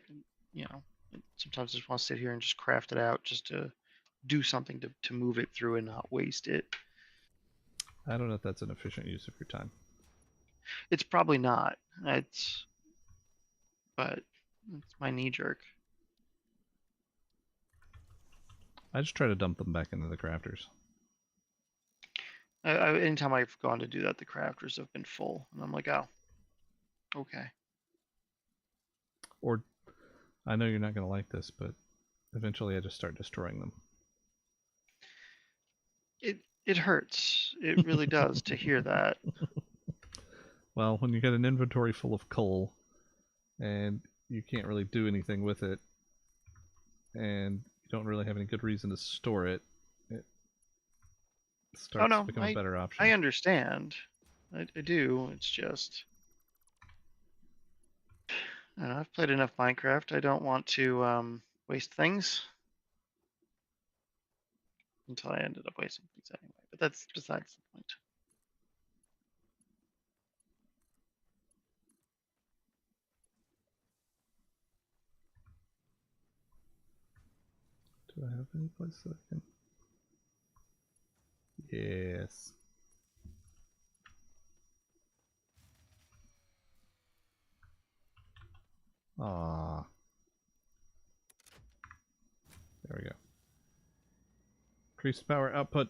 [SPEAKER 2] sometimes I just want to sit here and just craft it out just to do something to move it through and not waste it.
[SPEAKER 1] I don't know if that's an efficient use of your time.
[SPEAKER 2] It's probably not. But it's my knee jerk.
[SPEAKER 1] I just try to dump them back into the crafters.
[SPEAKER 2] Anytime I've gone to do that, the crafters have been full, and I'm like, oh, okay.
[SPEAKER 1] Or, I know you're not going to like this, but eventually I just start destroying them.
[SPEAKER 2] It hurts. It really does to hear that.
[SPEAKER 1] Well, when you get an inventory full of coal, and you can't really do anything with it, and you don't really have any good reason to store it, it starts to become a better option.
[SPEAKER 2] I understand. I do. It's just, I don't know, I've played enough Minecraft. I don't want to waste things. Until I ended up wasting things anyway. But that's besides the point.
[SPEAKER 1] Do I have any place that I can? Yes. Ah. There we go. Increased power output.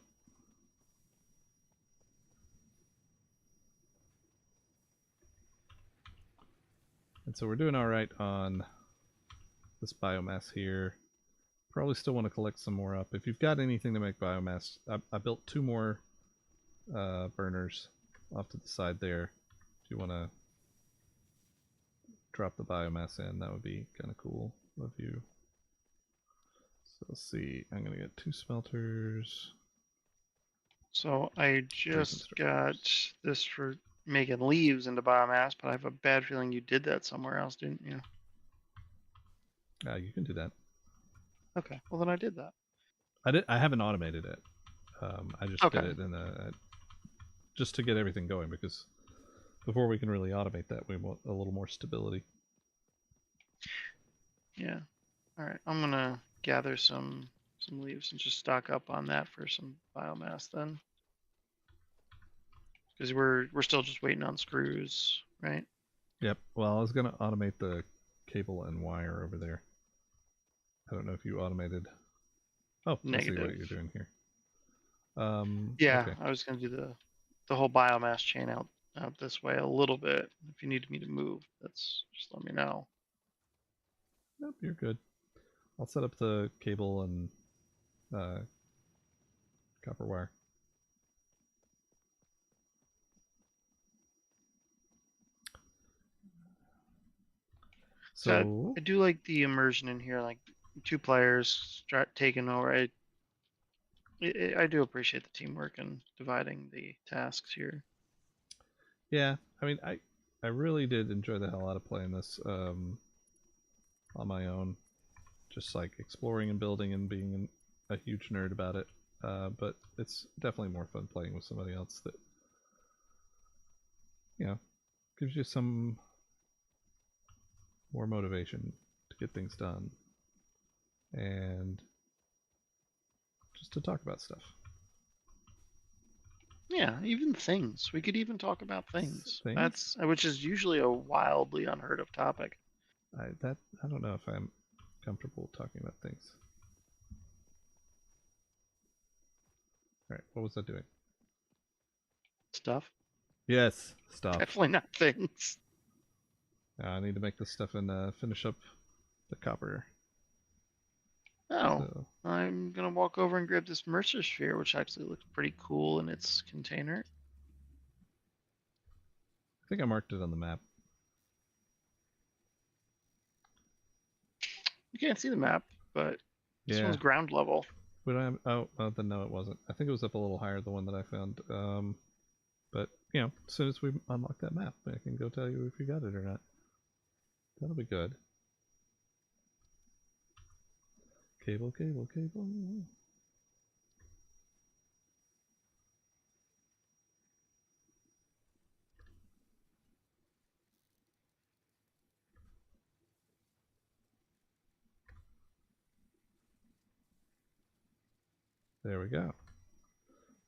[SPEAKER 1] And so we're doing all right on this biomass here. Probably still want to collect some more up. If you've got anything to make biomass, I built 2 more burners off to the side there. If you want to drop the biomass in, that would be kind of cool of you. So let's see. I'm going to get 2 smelters.
[SPEAKER 2] So I just got this for making leaves into biomass, but I have a bad feeling you did that somewhere else, didn't you?
[SPEAKER 1] You can do that.
[SPEAKER 2] Okay, well then I did that.
[SPEAKER 1] I haven't automated it. I just did it in just to get everything going, because before we can really automate that, we want a little more stability.
[SPEAKER 2] Yeah. All right, I'm gonna gather some leaves and just stock up on that for some biomass then. Because we're still just waiting on screws, right?
[SPEAKER 1] Yep. Well, I was gonna automate the cable and wire over there. I don't know if you automated. Oh,
[SPEAKER 2] negative.
[SPEAKER 1] I see what you're doing here.
[SPEAKER 2] Yeah,
[SPEAKER 1] okay.
[SPEAKER 2] I was gonna do the whole biomass chain out this way a little bit. If you need me to move, just let me know.
[SPEAKER 1] Nope, you're good. I'll set up the cable and copper wire. So
[SPEAKER 2] I do like the immersion in here, like 2 players taking over. I do appreciate the teamwork and dividing the tasks here.
[SPEAKER 1] Yeah, I mean, I really did enjoy the hell out of playing this on my own, just like exploring and building and being a huge nerd about it. But it's definitely more fun playing with somebody else that, you know, gives you some more motivation to get things done and just to talk about stuff.
[SPEAKER 2] Yeah, even things. We could even talk about things.
[SPEAKER 1] Things?
[SPEAKER 2] Which is usually a wildly unheard of topic.
[SPEAKER 1] I don't know if I'm comfortable talking about things. All right, what was I doing?
[SPEAKER 2] Stuff.
[SPEAKER 1] Yes, stuff.
[SPEAKER 2] Definitely not things.
[SPEAKER 1] I need to make this stuff and finish up the copper.
[SPEAKER 2] Oh,
[SPEAKER 1] So,
[SPEAKER 2] I'm gonna walk over and grab this Mercer sphere, which actually looks pretty cool in its container.
[SPEAKER 1] I think I marked it on the map.
[SPEAKER 2] You can't see the map, but this
[SPEAKER 1] Yeah.
[SPEAKER 2] one's ground level.
[SPEAKER 1] We don't have. Oh, then no, it wasn't. I think it was up a little higher, the one that I found. But you know, as soon as we unlock that map, I can go tell you if you got it or not. That'll be good. Cable, cable, cable. There we go.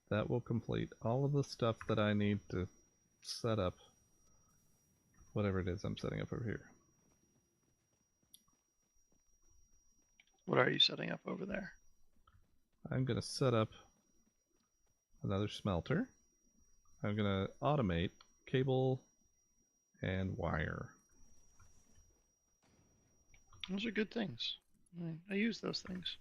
[SPEAKER 1] That will complete all of the stuff that I need to set up whatever it is I'm setting up over here.
[SPEAKER 2] What are you setting up over there?
[SPEAKER 1] I'm going to set up another smelter. I'm going to automate cable and wire.
[SPEAKER 2] Those are good things. I use those things.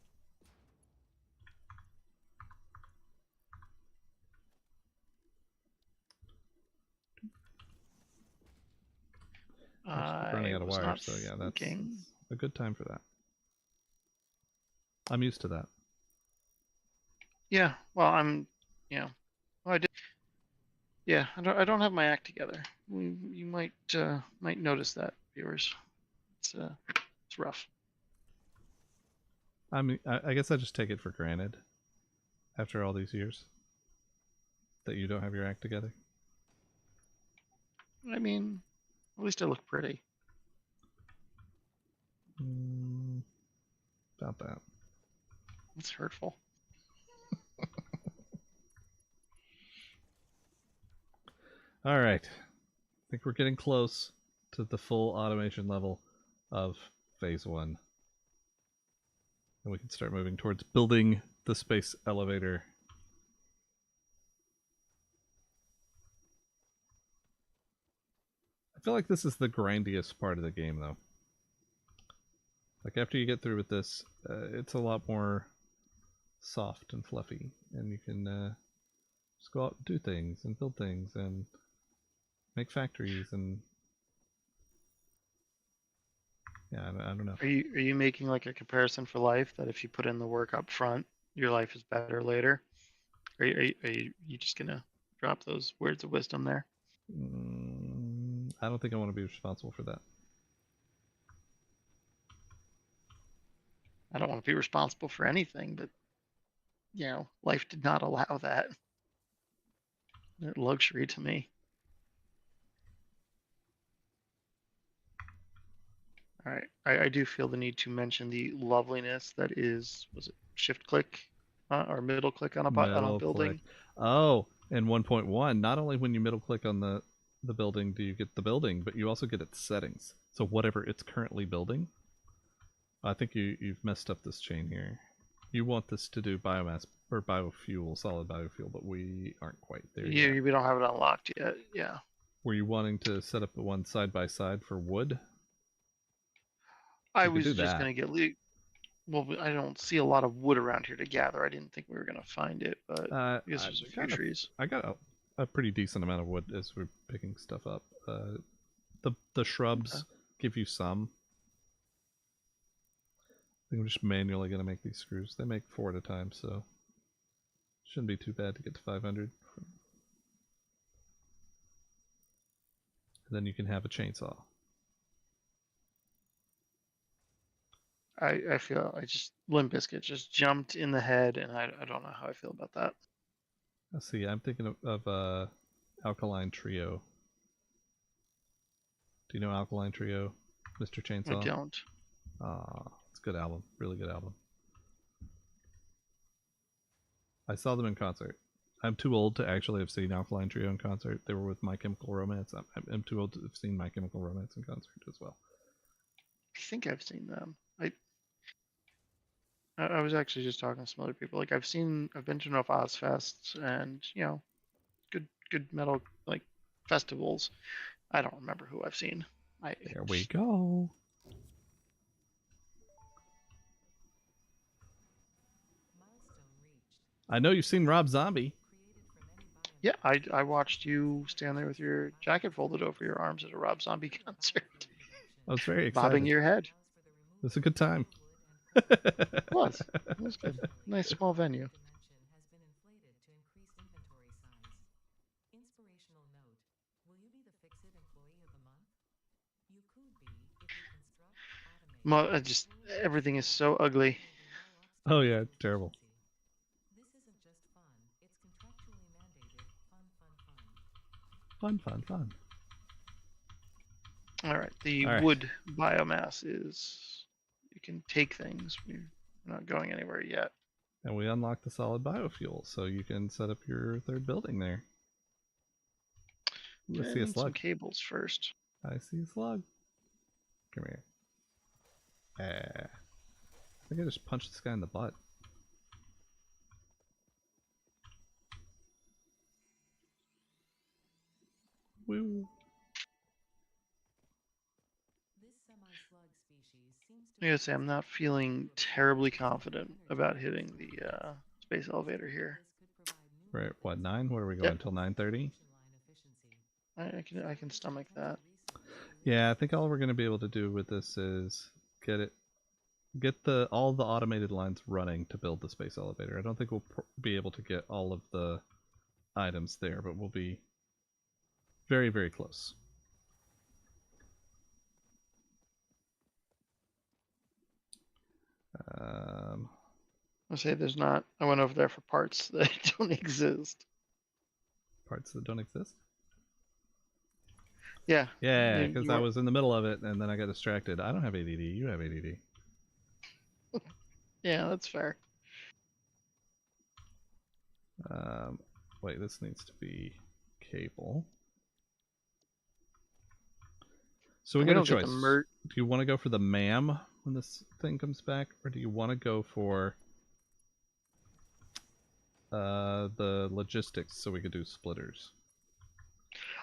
[SPEAKER 1] I'm running out of wire, so yeah, that's a good time for that. I'm used to that.
[SPEAKER 2] Yeah, well, well, I did. Yeah, I don't have my act together. You might notice that, viewers. It's rough.
[SPEAKER 1] I mean, I guess I just take it for granted after all these years that you don't have your act together.
[SPEAKER 2] I mean, at least I look pretty.
[SPEAKER 1] About that.
[SPEAKER 2] It's hurtful.
[SPEAKER 1] All right. I think we're getting close to the full automation level of phase 1. And we can start moving towards building the space elevator. I feel like this is the grindiest part of the game, though. Like, after you get through with this, it's a lot more soft and fluffy. And you can just go out and do things and build things and make factories and... Yeah, I don't know.
[SPEAKER 2] Are you making like a comparison for life that if you put in the work up front, your life is better later? Are you just gonna drop those words of wisdom there?
[SPEAKER 1] I don't think I want to be responsible for that.
[SPEAKER 2] I don't want to be responsible for anything, but you know, life did not allow that. That luxury to me. All right, I do feel the need to mention the loveliness that is, was it shift click or middle click on a building?
[SPEAKER 1] Oh, and 1.1, not only when you middle click on the building do you get the building, but you also get its settings. So whatever it's currently building, I think you've messed up this chain here. You want this to do biomass or biofuel, solid biofuel, but we aren't quite there yet.
[SPEAKER 2] Yeah, we don't have it unlocked yet. Yeah.
[SPEAKER 1] Were you wanting to set up the one side by side for wood?
[SPEAKER 2] I was just gonna get well, I don't see a lot of wood around here to gather. I didn't think we were gonna find it, but I guess there's a few trees.
[SPEAKER 1] I got a pretty decent amount of wood as we're picking stuff up. The shrubs give you some. I think I'm just manually gonna make these screws. They make 4 at a time, so shouldn't be too bad to get to 500. And then you can have a chainsaw.
[SPEAKER 2] I feel Limp Bizkit just jumped in the head, and I don't know how I feel about that.
[SPEAKER 1] Let's see. I'm thinking of Alkaline Trio. Do you know Alkaline Trio, Mr. Chainsaw?
[SPEAKER 2] I don't.
[SPEAKER 1] It's a good album. Really good album. I saw them in concert. I'm too old to actually have seen Alkaline Trio in concert. They were with My Chemical Romance. I'm too old to have seen My Chemical Romance in concert as well.
[SPEAKER 2] I think I've seen them. I was actually just talking to some other people. Like I've been to enough Ozfests and good metal like festivals. I don't remember who I've seen.
[SPEAKER 1] There we go.
[SPEAKER 3] Milestone reached.
[SPEAKER 1] I know you've seen Rob Zombie.
[SPEAKER 3] Created from any biomass.
[SPEAKER 2] Yeah, I watched you stand there with your jacket folded over your arms at a Rob Zombie concert,
[SPEAKER 1] I was very
[SPEAKER 2] bobbing
[SPEAKER 1] excited.
[SPEAKER 2] your head.
[SPEAKER 1] It was a good time.
[SPEAKER 2] It was. It was good. Nice small venue.
[SPEAKER 3] Dimension has been inflated to increase inventory size. Inspirational note. Will you be the Fix-It Employee of the Month? You could be if you construct, automate,
[SPEAKER 2] Everything is so ugly.
[SPEAKER 1] Oh yeah, it's terrible.
[SPEAKER 3] This isn't just fun, it's contractually mandated
[SPEAKER 1] Fun, fun, fun.
[SPEAKER 2] All right, the
[SPEAKER 1] All right.
[SPEAKER 2] wood biomass is you can take things. We're not going anywhere yet.
[SPEAKER 1] And we unlock the solid biofuel, so you can set up your third building there. Ooh, I see a
[SPEAKER 2] Some
[SPEAKER 1] slug.
[SPEAKER 2] cables first.
[SPEAKER 1] I see a slug. Come here. I think I just punched this guy in the butt. Woo.
[SPEAKER 3] This semi-slug species seems to
[SPEAKER 2] I gotta say, I'm not feeling terribly confident about hitting the space elevator here.
[SPEAKER 1] We're at what, 9? What are we going until 9:30?
[SPEAKER 2] I can stomach that.
[SPEAKER 1] Yeah, I think all we're going to be able to do with this is get all the automated lines running to build the space elevator. I don't think we'll be able to get all of the items there, but we'll be very, very close.
[SPEAKER 2] I'll say there's not. I went over there for parts that don't exist.
[SPEAKER 1] Parts that don't exist?
[SPEAKER 2] Yeah.
[SPEAKER 1] Yeah, because I was in the middle of it and then I got distracted. I don't have ADD. You have ADD.
[SPEAKER 2] Yeah, that's fair.
[SPEAKER 1] Wait, this needs to be cable. So we got a choice. Do you want to go for the MAM when this thing comes back, or do you want to go for the logistics so we could do splitters?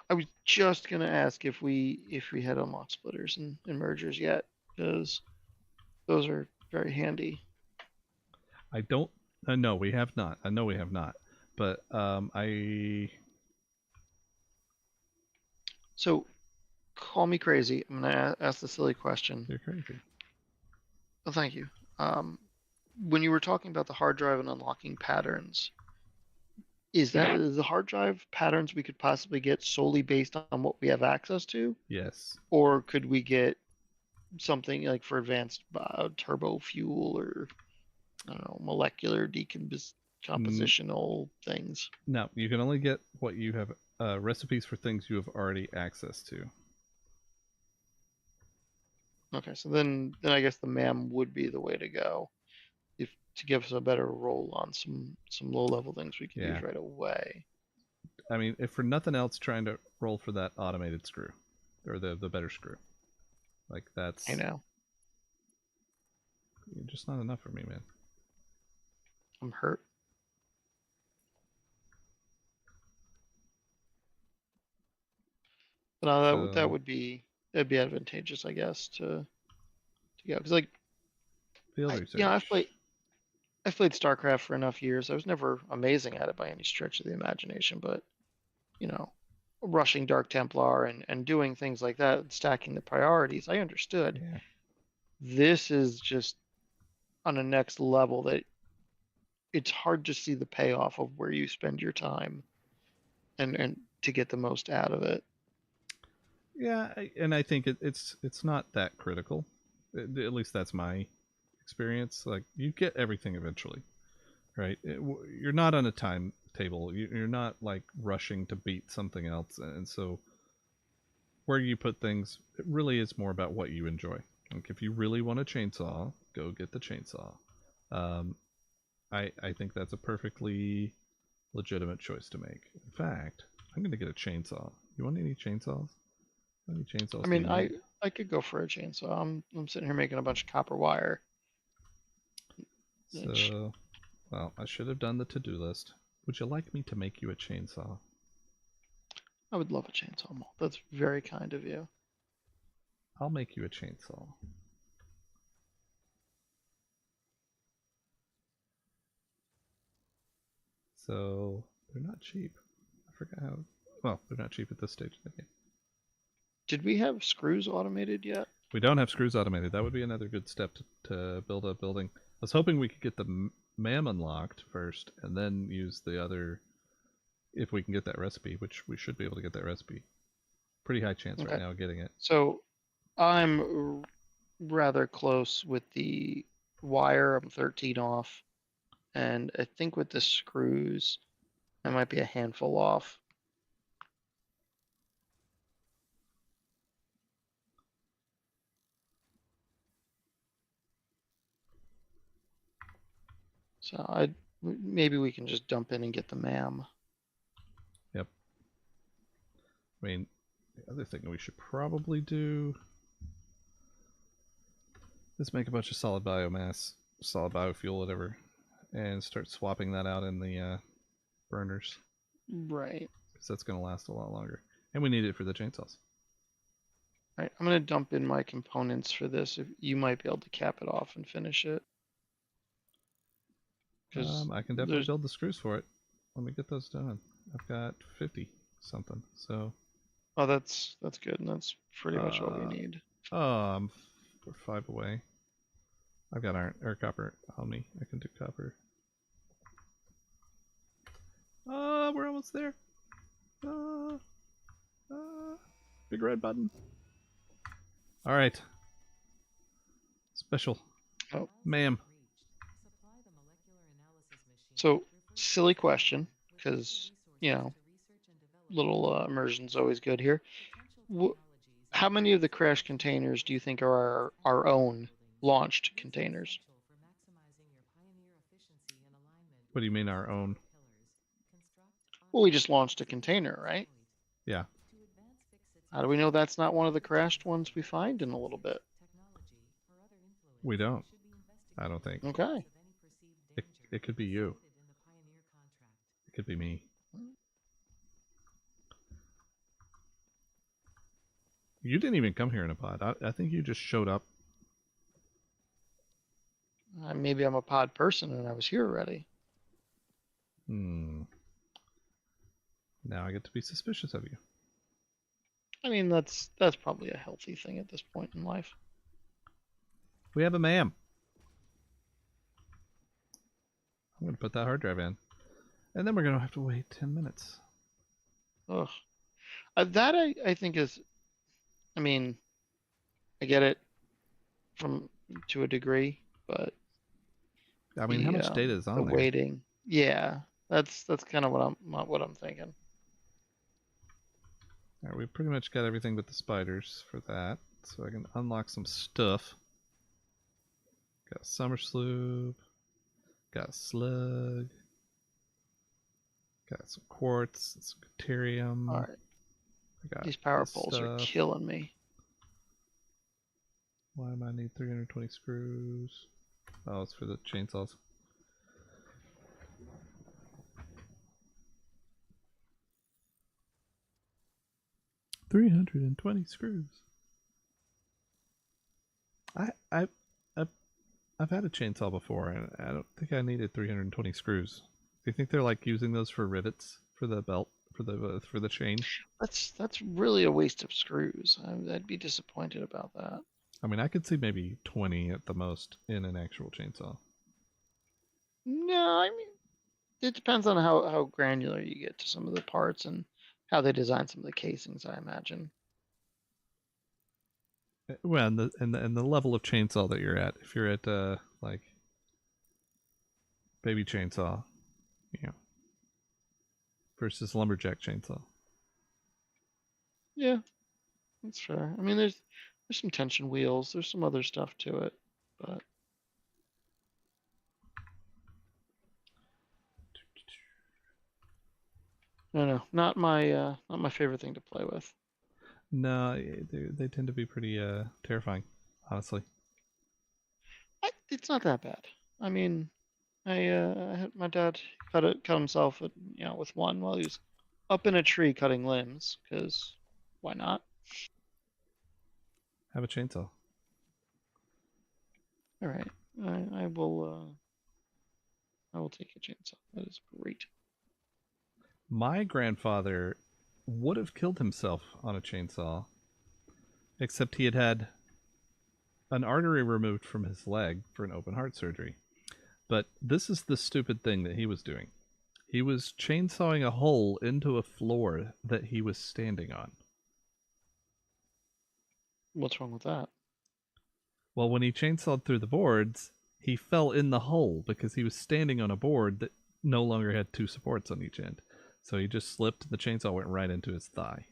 [SPEAKER 2] I was just gonna ask if we had unlocked splitters and mergers yet, because those are very handy.
[SPEAKER 1] I don't. No, we have not. I know we have not. But
[SPEAKER 2] So, call me crazy. I'm gonna ask the silly question.
[SPEAKER 1] You're crazy.
[SPEAKER 2] Oh, thank you. When you were talking about the hard drive and unlocking patterns, is the hard drive patterns we could possibly get solely based on what we have access to?
[SPEAKER 1] Yes.
[SPEAKER 2] Or could we get something like for advanced turbo fuel or I don't know, molecular decompositional things?
[SPEAKER 1] No, you can only get what you have recipes for things you have already access to.
[SPEAKER 2] Okay, so then I guess the MAM would be the way to go, if to give us a better roll on some low level things we can use right away.
[SPEAKER 1] I mean, if for nothing else, trying to roll for that automated screw, or the better screw, like that's.
[SPEAKER 2] I know.
[SPEAKER 1] You're just not enough for me, man.
[SPEAKER 2] I'm hurt. But no, that'd be advantageous, I guess, to go, because like
[SPEAKER 1] field research.
[SPEAKER 2] Yeah, I've played StarCraft for enough years. I was never amazing at it by any stretch of the imagination, but rushing Dark Templar and doing things like that, stacking the priorities, I understood.
[SPEAKER 1] Yeah.
[SPEAKER 2] This is just on a next level that it's hard to see the payoff of where you spend your time and to get the most out of it.
[SPEAKER 1] Yeah, and I think it's not that critical. At least that's my experience. Like, you get everything eventually, right? You're not on a timetable. You're not like rushing to beat something else, and so where you put things, it really is more about what you enjoy. Like, if you really want a chainsaw, go get the chainsaw. I think that's a perfectly legitimate choice to make. In fact, I'm gonna get a chainsaw. You want any chainsaws? How many chainsaws
[SPEAKER 2] I mean,
[SPEAKER 1] do you need?
[SPEAKER 2] I could go for a chainsaw. I'm sitting here making a bunch of copper wire.
[SPEAKER 1] So, well, I should have done the to-do list. Would you like me to make you a chainsaw?
[SPEAKER 2] I would love a chainsaw, Mal. That's very kind of you.
[SPEAKER 1] I'll make you a chainsaw. So, they're not cheap. I forgot how... Well, they're not cheap at this stage of the game.
[SPEAKER 2] Did we have screws automated yet?
[SPEAKER 1] We don't have screws automated. That would be another good step to build a building. I was hoping we could get the MAM unlocked first, and then use the other... If we can get that recipe, which we should be able to get that recipe. Pretty high chance right now of getting it.
[SPEAKER 2] So, I'm rather close with the wire. I'm 13 off. And I think with the screws, I might be a handful off. So maybe we can just dump in and get the MAM.
[SPEAKER 1] Yep. I mean, the other thing we should probably do is make a bunch of solid biomass, solid biofuel, whatever, and start swapping that out in the burners.
[SPEAKER 2] Right.
[SPEAKER 1] Because that's going to last a lot longer. And we need it for the chainsaws.
[SPEAKER 2] All right, I'm going to dump in my components for this. If you might be able to cap it off and finish it.
[SPEAKER 1] I can definitely build the screws for it. Let me get those done. I've got 50 something, so...
[SPEAKER 2] Oh, that's good, and that's pretty much what we need.
[SPEAKER 1] Oh, we're 5 away. I've got iron or copper on me. I can do copper. We're almost there. Big red button. All right. Special.
[SPEAKER 2] Oh,
[SPEAKER 1] ma'am.
[SPEAKER 2] So, silly question, because, you know, little immersion's always good here. How many of the crash containers do you think are our own launched containers?
[SPEAKER 1] What do you mean our own?
[SPEAKER 2] Well, we just launched a container, right?
[SPEAKER 1] Yeah.
[SPEAKER 2] How do we know that's not one of the crashed ones we find in a little bit?
[SPEAKER 1] We don't. I don't think.
[SPEAKER 2] Okay.
[SPEAKER 1] It could be you. It could be me. You didn't even come here in a pod. I think you just showed up.
[SPEAKER 2] Maybe I'm a pod person and I was here already.
[SPEAKER 1] Now I get to be suspicious of you.
[SPEAKER 2] I mean, that's probably a healthy thing at this point in life.
[SPEAKER 1] We have a ma'am. I'm going to put that hard drive in. And then we're going to have to wait 10 minutes.
[SPEAKER 2] Ugh. That I think is, I mean, I get it to a degree, but
[SPEAKER 1] I mean, how much data is on there?
[SPEAKER 2] Waiting. Yeah, that's kind of what I'm thinking.
[SPEAKER 1] All right, we pretty much got everything but the spiders for that, so I can unlock some stuff. Got a summer sloop, got a slug, got some quartz, some deuterium.
[SPEAKER 2] All right. These power poles are killing me.
[SPEAKER 1] Why am I need 320 screws? Oh, it's for the chainsaws. $320 screws. I've had a chainsaw before, and I don't think I needed 320 screws. Do you think they're like using those for rivets for the belt for the chain?
[SPEAKER 2] That's really a waste of screws. I'd be disappointed about that.
[SPEAKER 1] I mean, I could see maybe 20 at the most in an actual chainsaw.
[SPEAKER 2] No, I mean, it depends on how granular you get to some of the parts and how they design some of the casings, I imagine.
[SPEAKER 1] Well, and the level of chainsaw that you're at. If you're at like baby chainsaw, you know, versus lumberjack chainsaw.
[SPEAKER 2] Yeah, that's fair. I mean, there's some tension wheels. There's some other stuff to it, but No, not my favorite thing to play with.
[SPEAKER 1] No, they tend to be pretty terrifying, honestly.
[SPEAKER 2] It's not that bad. I mean, I had my dad cut himself, with one while he was up in a tree cutting limbs. Because why not?
[SPEAKER 1] Have a chainsaw.
[SPEAKER 2] All right, I will. I will take a chainsaw. That is great.
[SPEAKER 1] My grandfather would have killed himself on a chainsaw, except he had had an artery removed from his leg for an open heart surgery. But this is the stupid thing that he was doing. He was chainsawing a hole into a floor that he was standing on.
[SPEAKER 2] What's wrong with that?
[SPEAKER 1] Well, when he chainsawed through the boards, he fell in the hole because he was standing on a board that no longer had two supports on each end. So he just slipped, and the chainsaw went right into his thigh.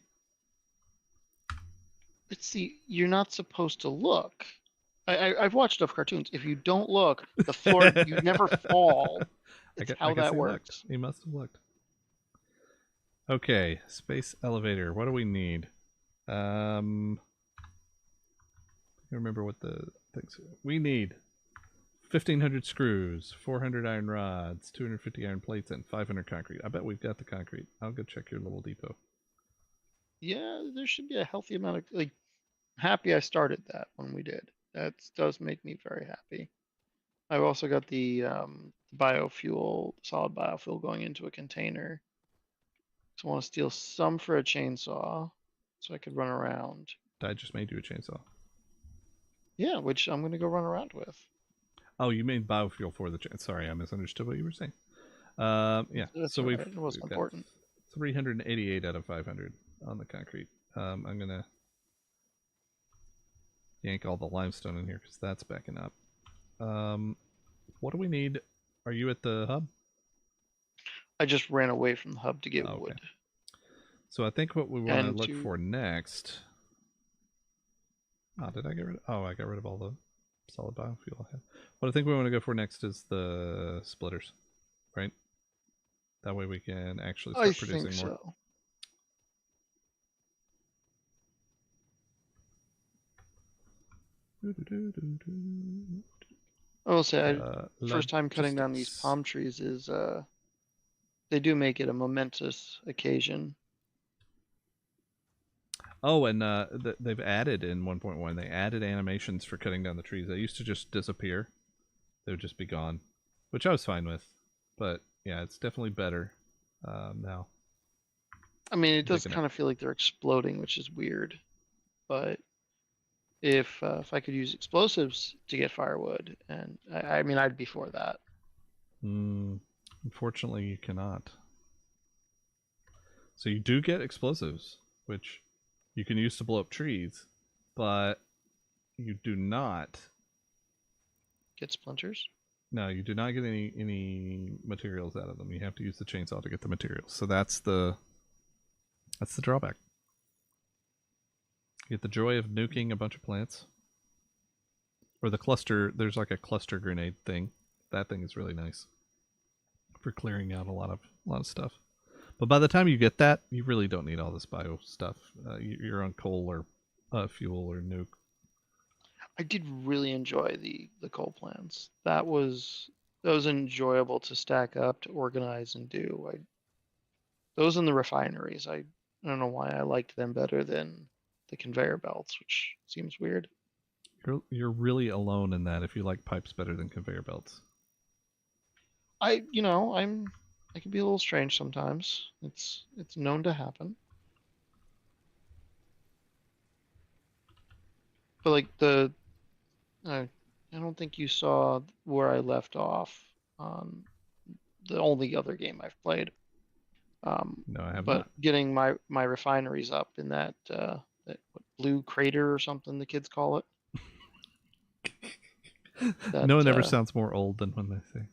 [SPEAKER 2] But see, you're not supposed to look. I've watched enough cartoons. If you don't look, the floor, you never fall. It's how
[SPEAKER 1] I guess
[SPEAKER 2] that
[SPEAKER 1] he
[SPEAKER 2] works.
[SPEAKER 1] looked. He must have looked. Okay, space elevator. What do we need? I remember what the things we need. 1,500 screws, 400 iron rods, 250 iron plates, and 500 concrete. I bet we've got the concrete. I'll go check your little depot.
[SPEAKER 2] Yeah, there should be a healthy amount of happy I started that when we did. That does make me very happy. I've also got the biofuel, solid biofuel going into a container. So I want to steal some for a chainsaw so I could run around.
[SPEAKER 1] I just made you a chainsaw.
[SPEAKER 2] Yeah, which I'm going to go run around with.
[SPEAKER 1] Oh, you made biofuel for the chainsaw. Sorry, I misunderstood what you were saying. Yeah,
[SPEAKER 2] That's
[SPEAKER 1] so
[SPEAKER 2] all
[SPEAKER 1] we've,
[SPEAKER 2] right. It wasn't
[SPEAKER 1] we've got
[SPEAKER 2] important.
[SPEAKER 1] 388 out of 500 on the concrete. I'm going to yank all the limestone in here because that's backing up. What do we need? Are you at the hub?
[SPEAKER 2] I just ran away from the hub to get
[SPEAKER 1] Okay.
[SPEAKER 2] wood.
[SPEAKER 1] So I think what we want to
[SPEAKER 2] And
[SPEAKER 1] look for next. Oh, did I get rid of? Oh, I got rid of all the solid biofuel I had. What I think we want to go for next is the splitters, right? That way we can actually start producing
[SPEAKER 2] think
[SPEAKER 1] more.
[SPEAKER 2] so. I will say, first time cutting down these
[SPEAKER 1] Logistics.
[SPEAKER 2] palm trees is they do make it a momentous occasion.
[SPEAKER 1] Oh, and they've added in 1.1. They added animations for cutting down the trees. They used to just disappear; they would just be gone, which I was fine with. But yeah, it's definitely better now.
[SPEAKER 2] I mean, it does
[SPEAKER 1] Digging it.
[SPEAKER 2] kind of feel like they're exploding, which is weird. But if I could use explosives to get firewood, and I mean, I'd be for that.
[SPEAKER 1] Unfortunately, you cannot. So you do get explosives, which you can use to blow up trees, but you do not.
[SPEAKER 2] Get splinters.
[SPEAKER 1] No, you do not get any materials out of them. You have to use the chainsaw to get the materials. So that's the drawback. You get the joy of nuking a bunch of plants. Or the cluster, there's like a cluster grenade thing. That thing is really nice for clearing out a lot of stuff. But by the time you get that, you really don't need all this bio stuff. You're on coal or fuel or nuke.
[SPEAKER 2] I did really enjoy the coal plants. That was enjoyable to stack up, to organize, and do. Those in the refineries, I don't know why I liked them better than the conveyor belts, which seems weird.
[SPEAKER 1] You're really alone in that if you like pipes better than conveyor belts.
[SPEAKER 2] I can be a little strange sometimes. It's known to happen. But I don't think you saw where I left off on the only other game I've played.
[SPEAKER 1] No, I have
[SPEAKER 2] But
[SPEAKER 1] not.
[SPEAKER 2] getting my refineries up in that blue crater or something the kids call it.
[SPEAKER 1] No one ever sounds more old than when they say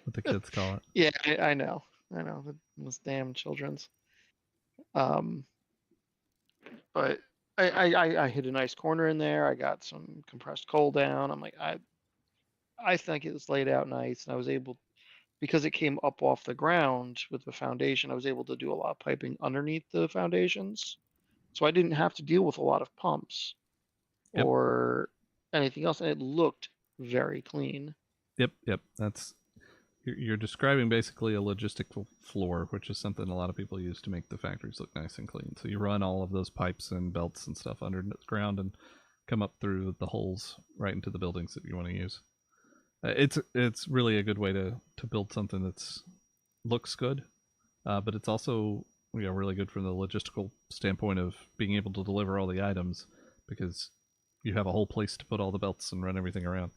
[SPEAKER 1] what the kids call it.
[SPEAKER 2] Yeah, I know. Those damn children's. But I hit a nice corner in there. I got some compressed coal down. I'm like, I think it was laid out nice, and I was able because it came up off the ground with the foundation, I was able to do a lot of piping underneath the foundations. So I didn't have to deal with a lot of pumps
[SPEAKER 1] Yep.
[SPEAKER 2] or anything else, and it looked very clean.
[SPEAKER 1] Yep. You're describing basically a logistical floor, which is something a lot of people use to make the factories look nice and clean. So you run all of those pipes and belts and stuff under the ground and come up through the holes right into the buildings that you want to use. It's really a good way to build something that's looks good, but it's also really good from the logistical standpoint of being able to deliver all the items because you have a whole place to put all the belts and run everything around.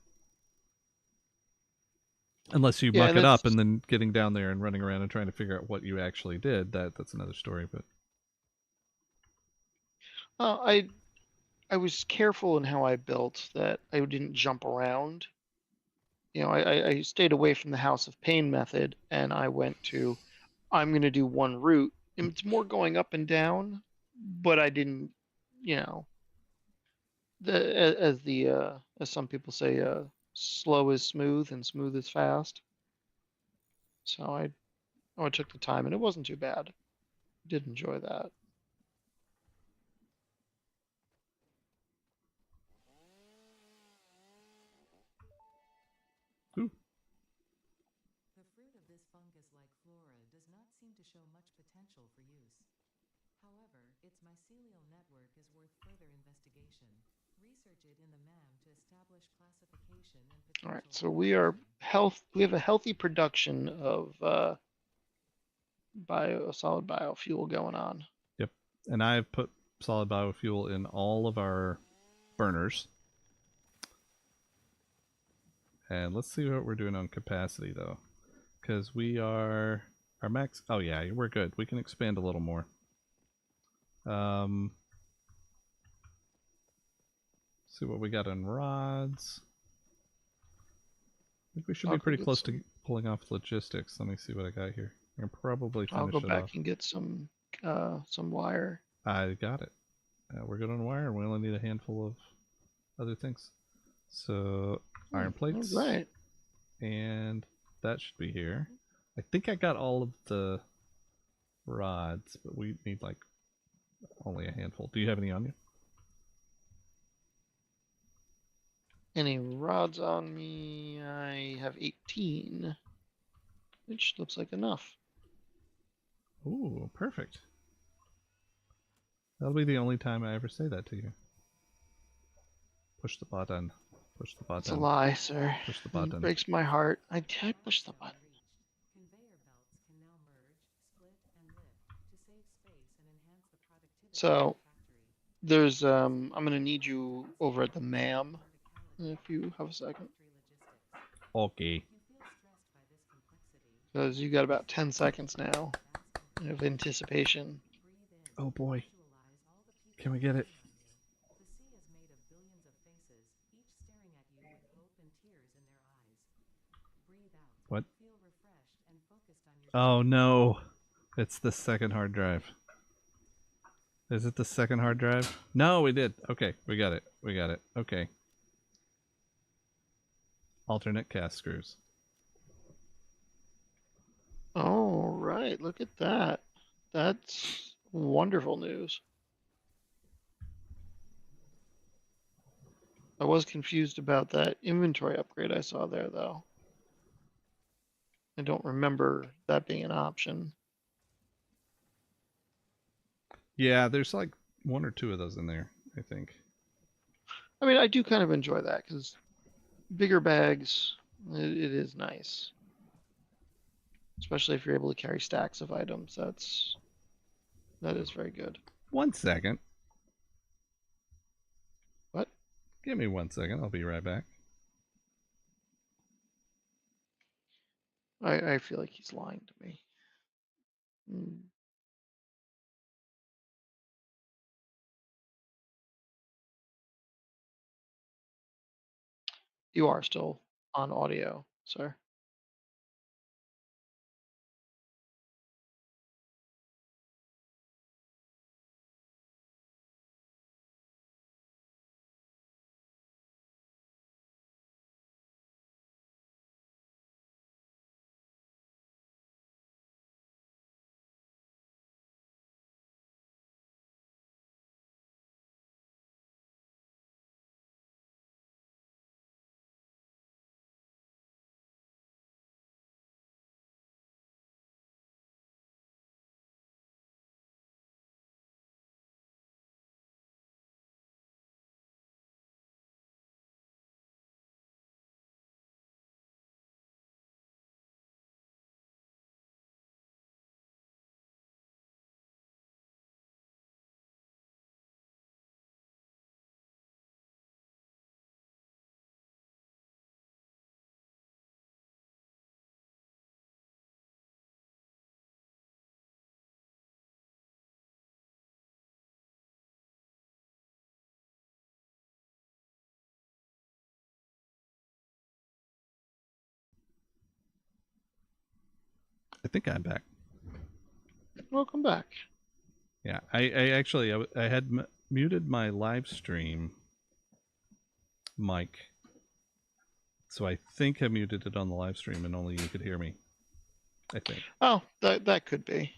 [SPEAKER 1] Unless you
[SPEAKER 2] Yeah,
[SPEAKER 1] muck
[SPEAKER 2] and
[SPEAKER 1] it up
[SPEAKER 2] it's
[SPEAKER 1] and then getting down there and running around and trying to figure out what you actually did, that's another story. But
[SPEAKER 2] I was careful in how I built that I didn't jump around. I stayed away from the House of Pain method, and I went to I'm going to do one route. And it's more going up and down, but I didn't, you know, as some people say, slow is smooth and smooth is fast. So I took the time, and it wasn't too bad. Did enjoy that.
[SPEAKER 1] ooh,
[SPEAKER 3] The fruit of this fungus-like flora does not seem to show much potential for use. However, its mycelial network is worth further investigation. Research it in the MAM to establish classification and
[SPEAKER 2] All right,
[SPEAKER 3] potential
[SPEAKER 2] so we are
[SPEAKER 3] application.
[SPEAKER 2] we have a healthy production of solid biofuel going on.
[SPEAKER 1] yep. And I've put solid biofuel in all of our burners. And let's see what we're doing on capacity though, because we are our max. Oh yeah, we're good. We can expand a little more. See what we got on rods. I think we should
[SPEAKER 2] I'll
[SPEAKER 1] be
[SPEAKER 2] go
[SPEAKER 1] pretty
[SPEAKER 2] get
[SPEAKER 1] close to
[SPEAKER 2] some.
[SPEAKER 1] pulling off logistics. Let me see what I got here. I can probably
[SPEAKER 2] I'll
[SPEAKER 1] finish
[SPEAKER 2] go
[SPEAKER 1] it off.
[SPEAKER 2] back and get some wire.
[SPEAKER 1] I got it. We're good on wire, and we only need a handful of other things. So iron
[SPEAKER 2] All
[SPEAKER 1] plates,
[SPEAKER 2] right.
[SPEAKER 1] and that should be here. I think I got all of the rods, but we need like only a handful. Do you have any on you?
[SPEAKER 2] Any rods on me? I have 18, which looks like enough.
[SPEAKER 1] Ooh, perfect. That'll be the only time I ever say that to you. Push the button. Push the
[SPEAKER 2] It's a
[SPEAKER 1] button.
[SPEAKER 2] lie, sir.
[SPEAKER 1] Push the
[SPEAKER 2] It
[SPEAKER 1] button.
[SPEAKER 2] breaks my heart. I push the button.
[SPEAKER 3] Conveyor belts can now merge, split, and lift to save space and enhance the productivity
[SPEAKER 2] So
[SPEAKER 3] of the factory.
[SPEAKER 2] there's I'm gonna need you over at the MAM if you have a second,
[SPEAKER 1] Okay.
[SPEAKER 2] because you got about 10 seconds now of anticipation.
[SPEAKER 1] Oh boy. Can we get it?
[SPEAKER 3] The sea is made of billions of faces, each staring at you with hope and tears in their eyes. Breathe out.
[SPEAKER 1] What?
[SPEAKER 3] Feel refreshed and focused on your
[SPEAKER 1] Oh no. It's the second hard drive. Is it the second hard drive? No, we did. Okay, we got it. We got it. Okay. Alternate cast screws.
[SPEAKER 2] All right, look at that. That's wonderful news. I was confused about that inventory upgrade I saw there, though. I don't remember that being an option.
[SPEAKER 1] Yeah, there's like one or two of those in there, I think.
[SPEAKER 2] I mean, I do kind of enjoy that because bigger bags, it is nice. Especially if you're able to carry stacks of items. That is very good.
[SPEAKER 1] 1 second.
[SPEAKER 2] What?
[SPEAKER 1] Give me 1 second. I'll be right back.
[SPEAKER 2] I feel like he's lying to me. You are still on audio, sir.
[SPEAKER 1] I think I'm back.
[SPEAKER 2] Welcome back.
[SPEAKER 1] Yeah, I actually I had muted my live stream mic, so I think I muted it on the live stream and only you could hear me. I think.
[SPEAKER 2] Oh, that could be.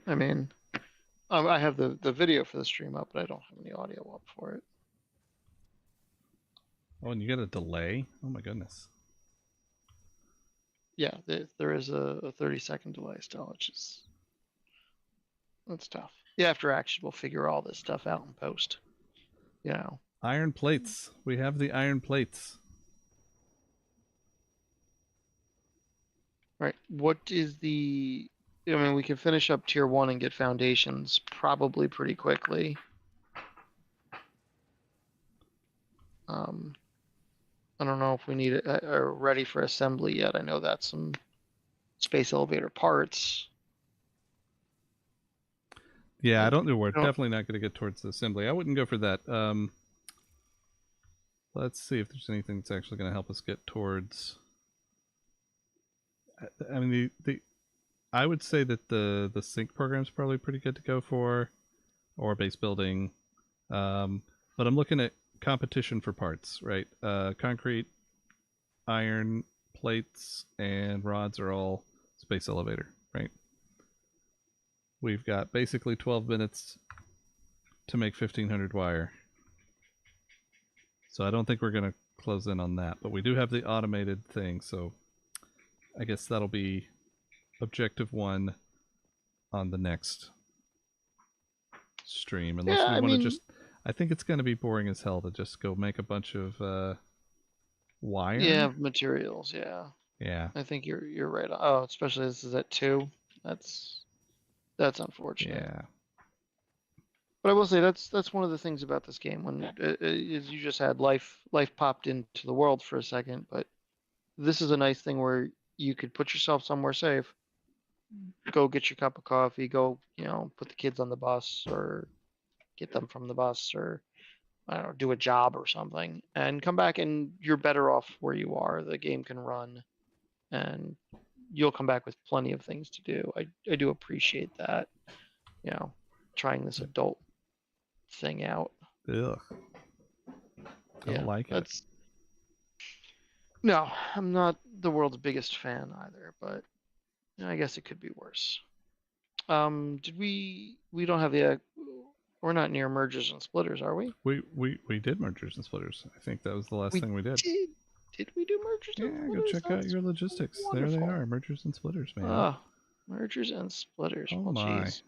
[SPEAKER 2] I mean, I have the video for the stream up, but I don't have any audio up for it.
[SPEAKER 1] Oh, and you got a delay? Oh my goodness.
[SPEAKER 2] Yeah, there is a 30-second delay still, which is that's tough. The after action will figure all this stuff out in post. You know.
[SPEAKER 1] Iron plates. We have the iron plates.
[SPEAKER 2] Right. What is the? I mean, we can finish up tier 1 and get foundations probably pretty quickly. I don't know if we need are ready for assembly yet. I know that's some space elevator parts.
[SPEAKER 1] Yeah, I don't know. We're definitely not going to get towards the assembly. I wouldn't go for that. Let's see if there's anything that's actually going to help us get towards. I mean, I would say that the sync program is probably pretty good to go for, or base building. But I'm looking at competition for parts, right? Concrete, iron, plates, and rods are all space elevator, right? We've got basically 12 minutes to make 1500 wire. So I don't think we're going to close in on that, but we do have the automated thing, so I guess that'll be objective 1 on the next stream, unless we want to just... I think it's going to be boring as hell to just go make a bunch of wire.
[SPEAKER 2] Yeah, materials. Yeah.
[SPEAKER 1] Yeah.
[SPEAKER 2] I think you're right. Oh, especially this is at 2. That's unfortunate.
[SPEAKER 1] Yeah.
[SPEAKER 2] But I will say that's one of the things about this game when is you just had life popped into the world for a second, but this is a nice thing where you could put yourself somewhere safe, go get your cup of coffee, go, put the kids on the bus or get them from the bus, or I don't know, do a job or something, and come back and you're better off where you are. The game can run and you'll come back with plenty of things to do. I do appreciate that, trying this adult thing out.
[SPEAKER 1] Ugh. I don't like it.
[SPEAKER 2] No, I'm not the world's biggest fan either, but I guess it could be worse. We don't have we're not near mergers and splitters, are we?
[SPEAKER 1] We did mergers and splitters. I think that was the last thing we did.
[SPEAKER 2] Did we do mergers and splitters?
[SPEAKER 1] Yeah, go check out your logistics. Wonderful. There they are, mergers and splitters, man.
[SPEAKER 2] Oh, mergers and splitters.
[SPEAKER 1] Oh
[SPEAKER 2] well,
[SPEAKER 1] my.
[SPEAKER 2] Geez.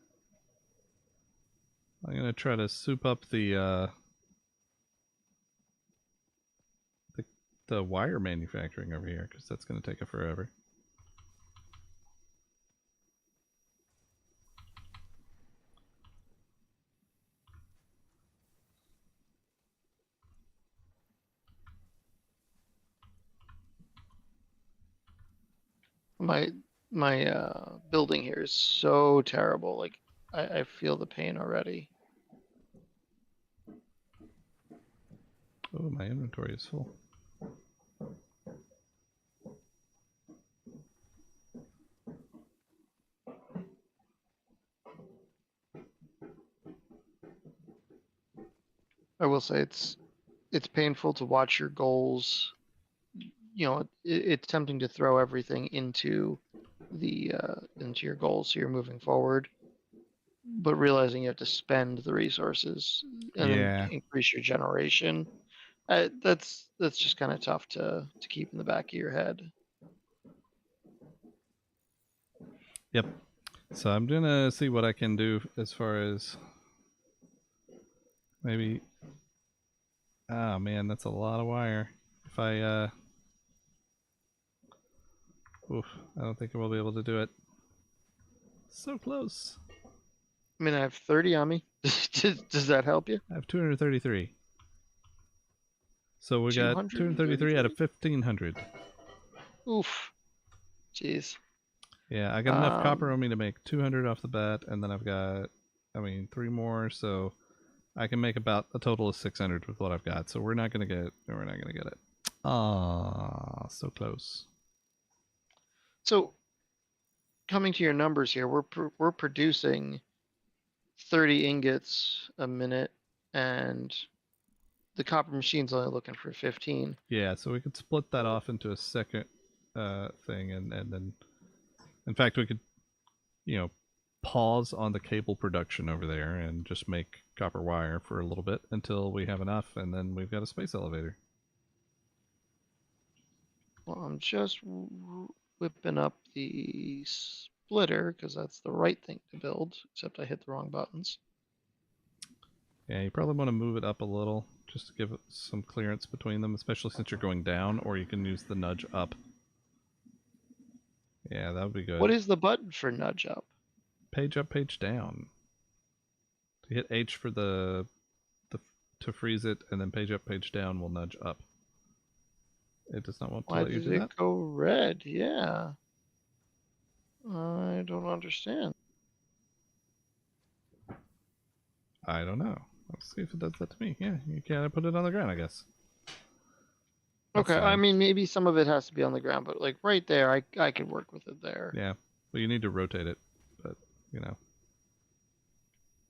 [SPEAKER 1] I'm gonna try to soup up the wire manufacturing over here, because that's gonna take it forever.
[SPEAKER 2] My building here is so terrible. Like I feel the pain already.
[SPEAKER 1] Oh, my inventory is full.
[SPEAKER 2] I will say it's painful to watch your goals. It's tempting to throw everything into your goals so you're moving forward, but realizing you have to spend the resources and then increase your generation, that's just kind of tough to keep in the back of your head.
[SPEAKER 1] Yep. So I'm gonna see what I can do as far as maybe. Oh man, that's a lot of wire. If I oof, I don't think I will be able to do it. So close.
[SPEAKER 2] I mean, I have 30 on me. Does that help you?
[SPEAKER 1] I have 233. So we got 233 out of 1500.
[SPEAKER 2] Oof. Jeez.
[SPEAKER 1] Yeah, I got enough copper on me to make 200 off the bat, and then I've got, 3 more, so I can make about a total of 600 with what I've got. So we're not gonna get it. Ah, so close.
[SPEAKER 2] So coming to your numbers here, we're producing 30 ingots a minute, and the copper machine's only looking for 15.
[SPEAKER 1] Yeah, so we could split that off into a second thing, and then, in fact, we could, pause on the cable production over there and just make copper wire for a little bit until we have enough, and then we've got a space elevator.
[SPEAKER 2] Well, I'm just whipping up the splitter because that's the right thing to build, except I hit the wrong buttons.
[SPEAKER 1] Yeah, you probably want to move it up a little just to give it some clearance between them, especially since you're going down, or you can use the nudge up. Yeah, that would be good.
[SPEAKER 2] What is the button for nudge up?
[SPEAKER 1] Page up, page down. To hit H for the to freeze it, and then page up, page down will nudge up. It does not want to
[SPEAKER 2] Why
[SPEAKER 1] let you
[SPEAKER 2] did
[SPEAKER 1] do
[SPEAKER 2] it
[SPEAKER 1] that.
[SPEAKER 2] go red? Yeah. I don't understand.
[SPEAKER 1] I don't know. Let's see if it does that to me. Yeah, you can't put it on the ground, I guess. That's
[SPEAKER 2] Okay, I
[SPEAKER 1] fine.
[SPEAKER 2] mean, maybe some of it has to be on the ground, but like right there, I could work with it there.
[SPEAKER 1] Yeah, but you need to rotate it. But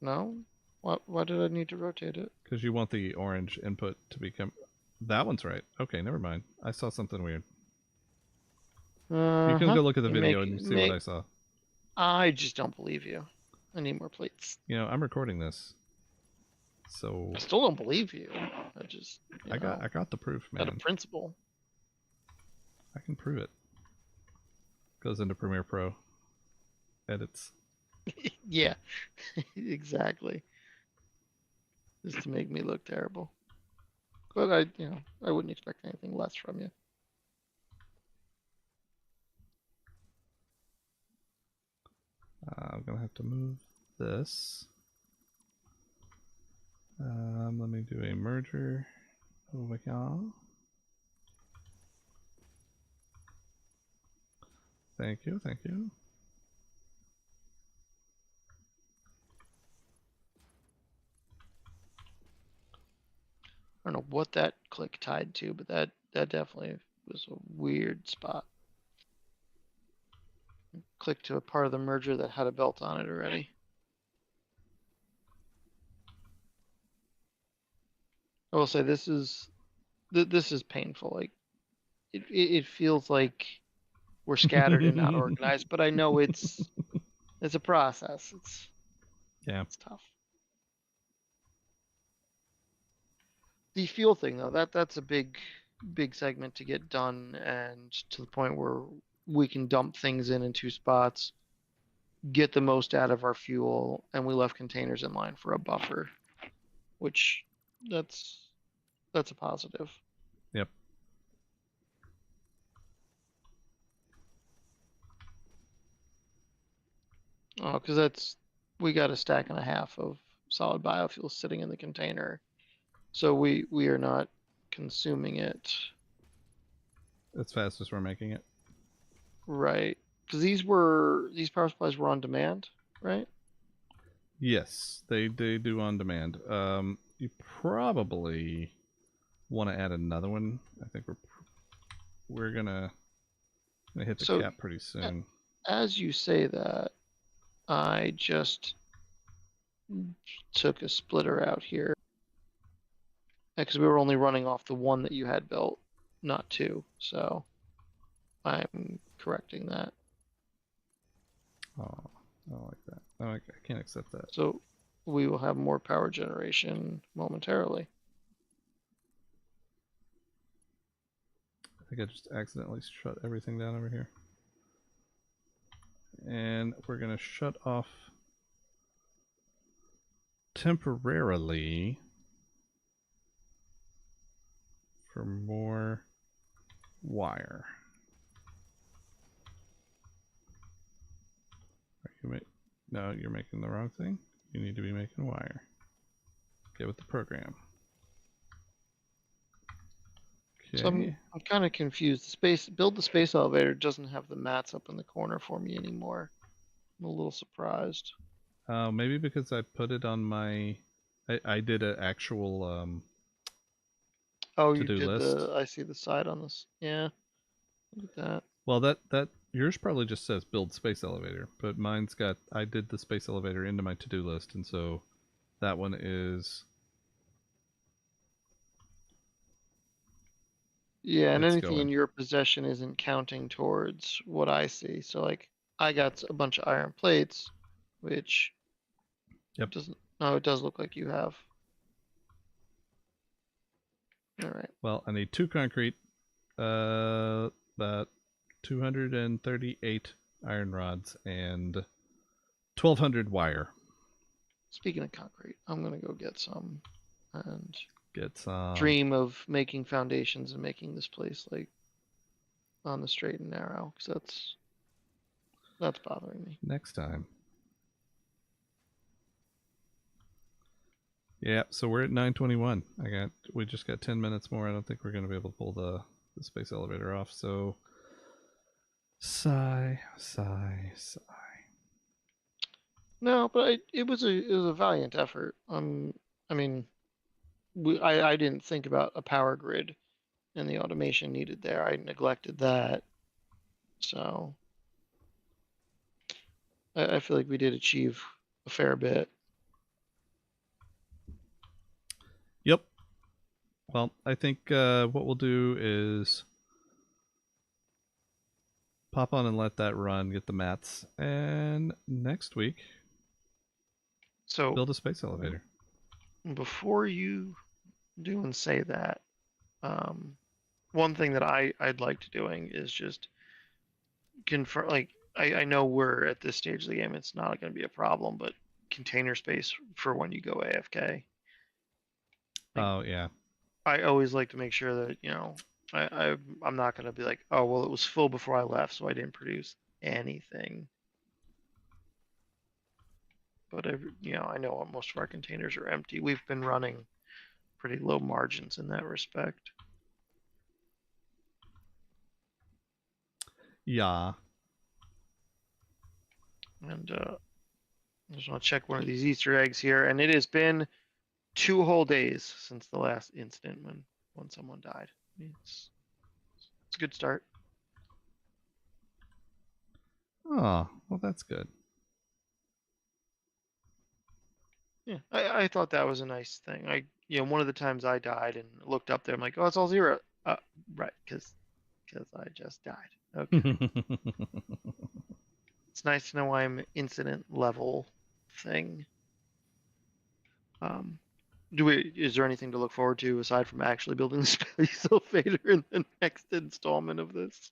[SPEAKER 2] No? Why did I need to rotate it?
[SPEAKER 1] because you want the orange input to become. That one's right. Okay, never mind. I saw something weird. You can go look at the video and see what I saw.
[SPEAKER 2] I just don't believe you. I need more plates.
[SPEAKER 1] I'm recording this, so
[SPEAKER 2] I still don't believe you. I just
[SPEAKER 1] I got the proof,
[SPEAKER 2] out
[SPEAKER 1] man.
[SPEAKER 2] of principle.
[SPEAKER 1] I can prove it. Goes into Premiere Pro. Edits.
[SPEAKER 2] Yeah, exactly. Just to make me look terrible. But I wouldn't expect anything less from you.
[SPEAKER 1] I'm gonna have to move this. Let me do a merger over here. Thank you, thank you.
[SPEAKER 2] I don't know what that click tied to, but that definitely was a weird spot. Click to a part of the merger that had a belt on it already. I will say this is painful. Like it feels like we're scattered and not organized, but I know it's a process. It's tough. The fuel thing though, that's a big segment to get done, and to the point where we can dump things in 2 spots, get the most out of our fuel, and we left containers in line for a buffer, which that's a positive.
[SPEAKER 1] Yep.
[SPEAKER 2] Oh, because we got a stack and a half of solid biofuel sitting in the container, so we are not consuming it
[SPEAKER 1] as fast as we're making it.
[SPEAKER 2] Right, because these power supplies were on demand, right?
[SPEAKER 1] Yes, they do on demand. You probably want to add another one. I think we're gonna hit the cap pretty soon.
[SPEAKER 2] As you say that, I just took a splitter out here because we were only running off the one that you had built, not 2. So I'm correcting that.
[SPEAKER 1] Oh, I don't like that. No, I can't accept that.
[SPEAKER 2] So we will have more power generation momentarily.
[SPEAKER 1] I think I just accidentally shut everything down over here. And we're going to shut off temporarily for more wire. No, you're making the wrong thing. You need to be making wire. Get with the program. Okay.
[SPEAKER 2] So I'm kind of confused. Build the space elevator doesn't have the mats up in the corner for me anymore. I'm a little surprised.
[SPEAKER 1] Maybe because I put it on my. I did an actual
[SPEAKER 2] oh, you did list. I see the side on this. Yeah, look at that.
[SPEAKER 1] Well, that yours probably just says build space elevator, but mine's got, I did the space elevator into my to-do list, and so that one is,
[SPEAKER 2] Yeah, and
[SPEAKER 1] it's
[SPEAKER 2] anything in
[SPEAKER 1] going.
[SPEAKER 2] your possession isn't counting towards what I see. So like I got a bunch of iron plates, which
[SPEAKER 1] Yep.
[SPEAKER 2] doesn't. No, it does look like you have. All right.
[SPEAKER 1] Well, I need 2 concrete, about 238 iron rods, and 1,200 wire.
[SPEAKER 2] Speaking of concrete, I'm gonna go get some and
[SPEAKER 1] Get some.
[SPEAKER 2] dream of making foundations and making this place like on the straight and narrow, because that's bothering me.
[SPEAKER 1] Next time. Yeah, so we're at 9:21. We just got 10 minutes more. I don't think we're going to be able to pull the space elevator off. So sigh.
[SPEAKER 2] No, but it was a valiant effort. I mean, I didn't think about a power grid and the automation needed there. I neglected that. So I feel like we did achieve a fair bit.
[SPEAKER 1] Yep. Well, I think what we'll do is pop on and let that run, get the mats, and next week
[SPEAKER 2] So
[SPEAKER 1] build a space elevator.
[SPEAKER 2] before you do and say that, one thing that I'd like to doing is just confirm. Like I know we're at this stage of the game; it's not going to be a problem, but container space for when you go AFK.
[SPEAKER 1] Oh, yeah.
[SPEAKER 2] I always like to make sure that I'm not going to be like, oh well, it was full before I left, so I didn't produce anything. But I know most of our containers are empty. We've been running pretty low margins in that respect.
[SPEAKER 1] Yeah.
[SPEAKER 2] And I just want to check one of these Easter eggs here, and it has been 2 whole days since the last incident when someone died. It's a good start.
[SPEAKER 1] Oh, well, that's good.
[SPEAKER 2] Yeah, I thought that was a nice thing. One of the times I died and looked up there, I'm like, oh, it's all 0. Right, because I just died. Okay. It's nice to know I'm incident level thing. Is there anything to look forward to aside from actually building the space elevator in the next installment of this?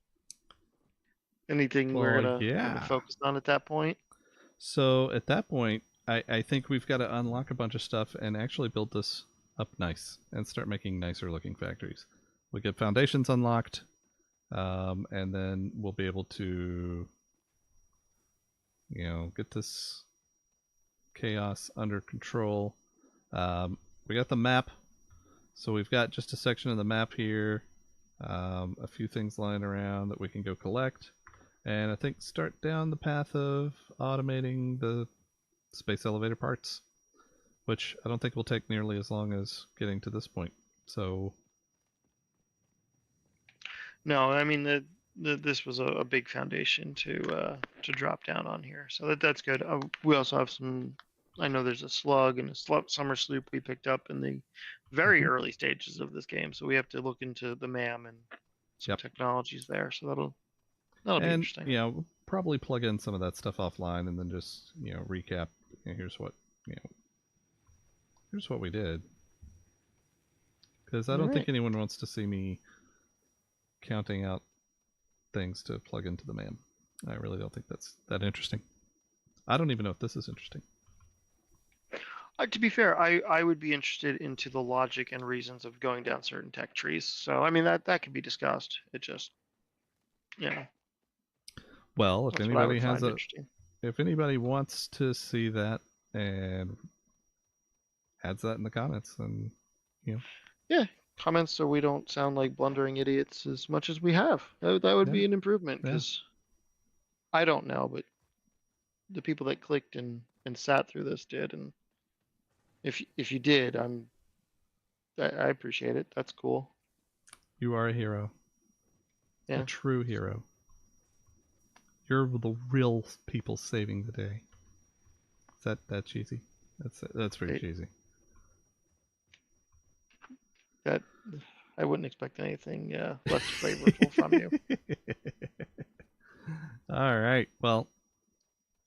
[SPEAKER 2] Anything we're gonna have it focused on at that point?
[SPEAKER 1] So at that point, I think we've got to unlock a bunch of stuff and actually build this up nice and start making nicer looking factories. We get foundations unlocked, and then we'll be able to, get this chaos under control. We got the map, so we've got just a section of the map here, a few things lying around that we can go collect, and I think start down the path of automating the space elevator parts, which I don't think will take nearly as long as getting to this point. So
[SPEAKER 2] no, I mean this was a big foundation to drop down on here, so that's good. We also have some. I know there's a slug and a summer sloop we picked up in the very early stages of this game, so we have to look into the MAM and some technologies there. So that'll be interesting.
[SPEAKER 1] Yeah, we'll probably plug in some of that stuff offline and then just recap. Here's what here's what we did, because I don't think anyone wants to see me counting out things to plug into the MAM. I really don't think that's that interesting. I don't even know if this is interesting.
[SPEAKER 2] To be fair, I would be interested into the logic and reasons of going down certain tech trees. So I mean that could be discussed. It just
[SPEAKER 1] Well, if anybody if anybody wants to see that and adds that in the comments, then
[SPEAKER 2] yeah, comments so we don't sound like blundering idiots as much as we have. That would be an improvement, because I don't know, but the people that clicked and sat through this did, and if you did, I appreciate it. That's cool.
[SPEAKER 1] You are a hero.
[SPEAKER 2] Yeah.
[SPEAKER 1] A true hero. you're the real people saving the day. Is that cheesy? That's pretty
[SPEAKER 2] Right.
[SPEAKER 1] cheesy.
[SPEAKER 2] That I wouldn't expect anything less flavorful from you.
[SPEAKER 1] All right. Well,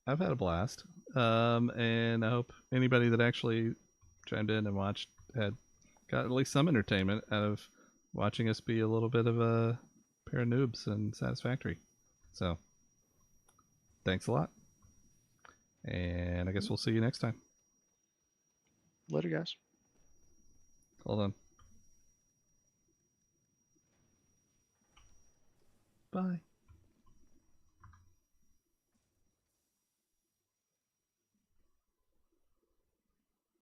[SPEAKER 1] I've had a blast. And I hope anybody that actually chimed in and watched got at least some entertainment out of watching us be a little bit of a pair of noobs and Satisfactory. So, thanks a lot. And I guess we'll see you next time.
[SPEAKER 2] Later, guys.
[SPEAKER 1] Hold on. Bye.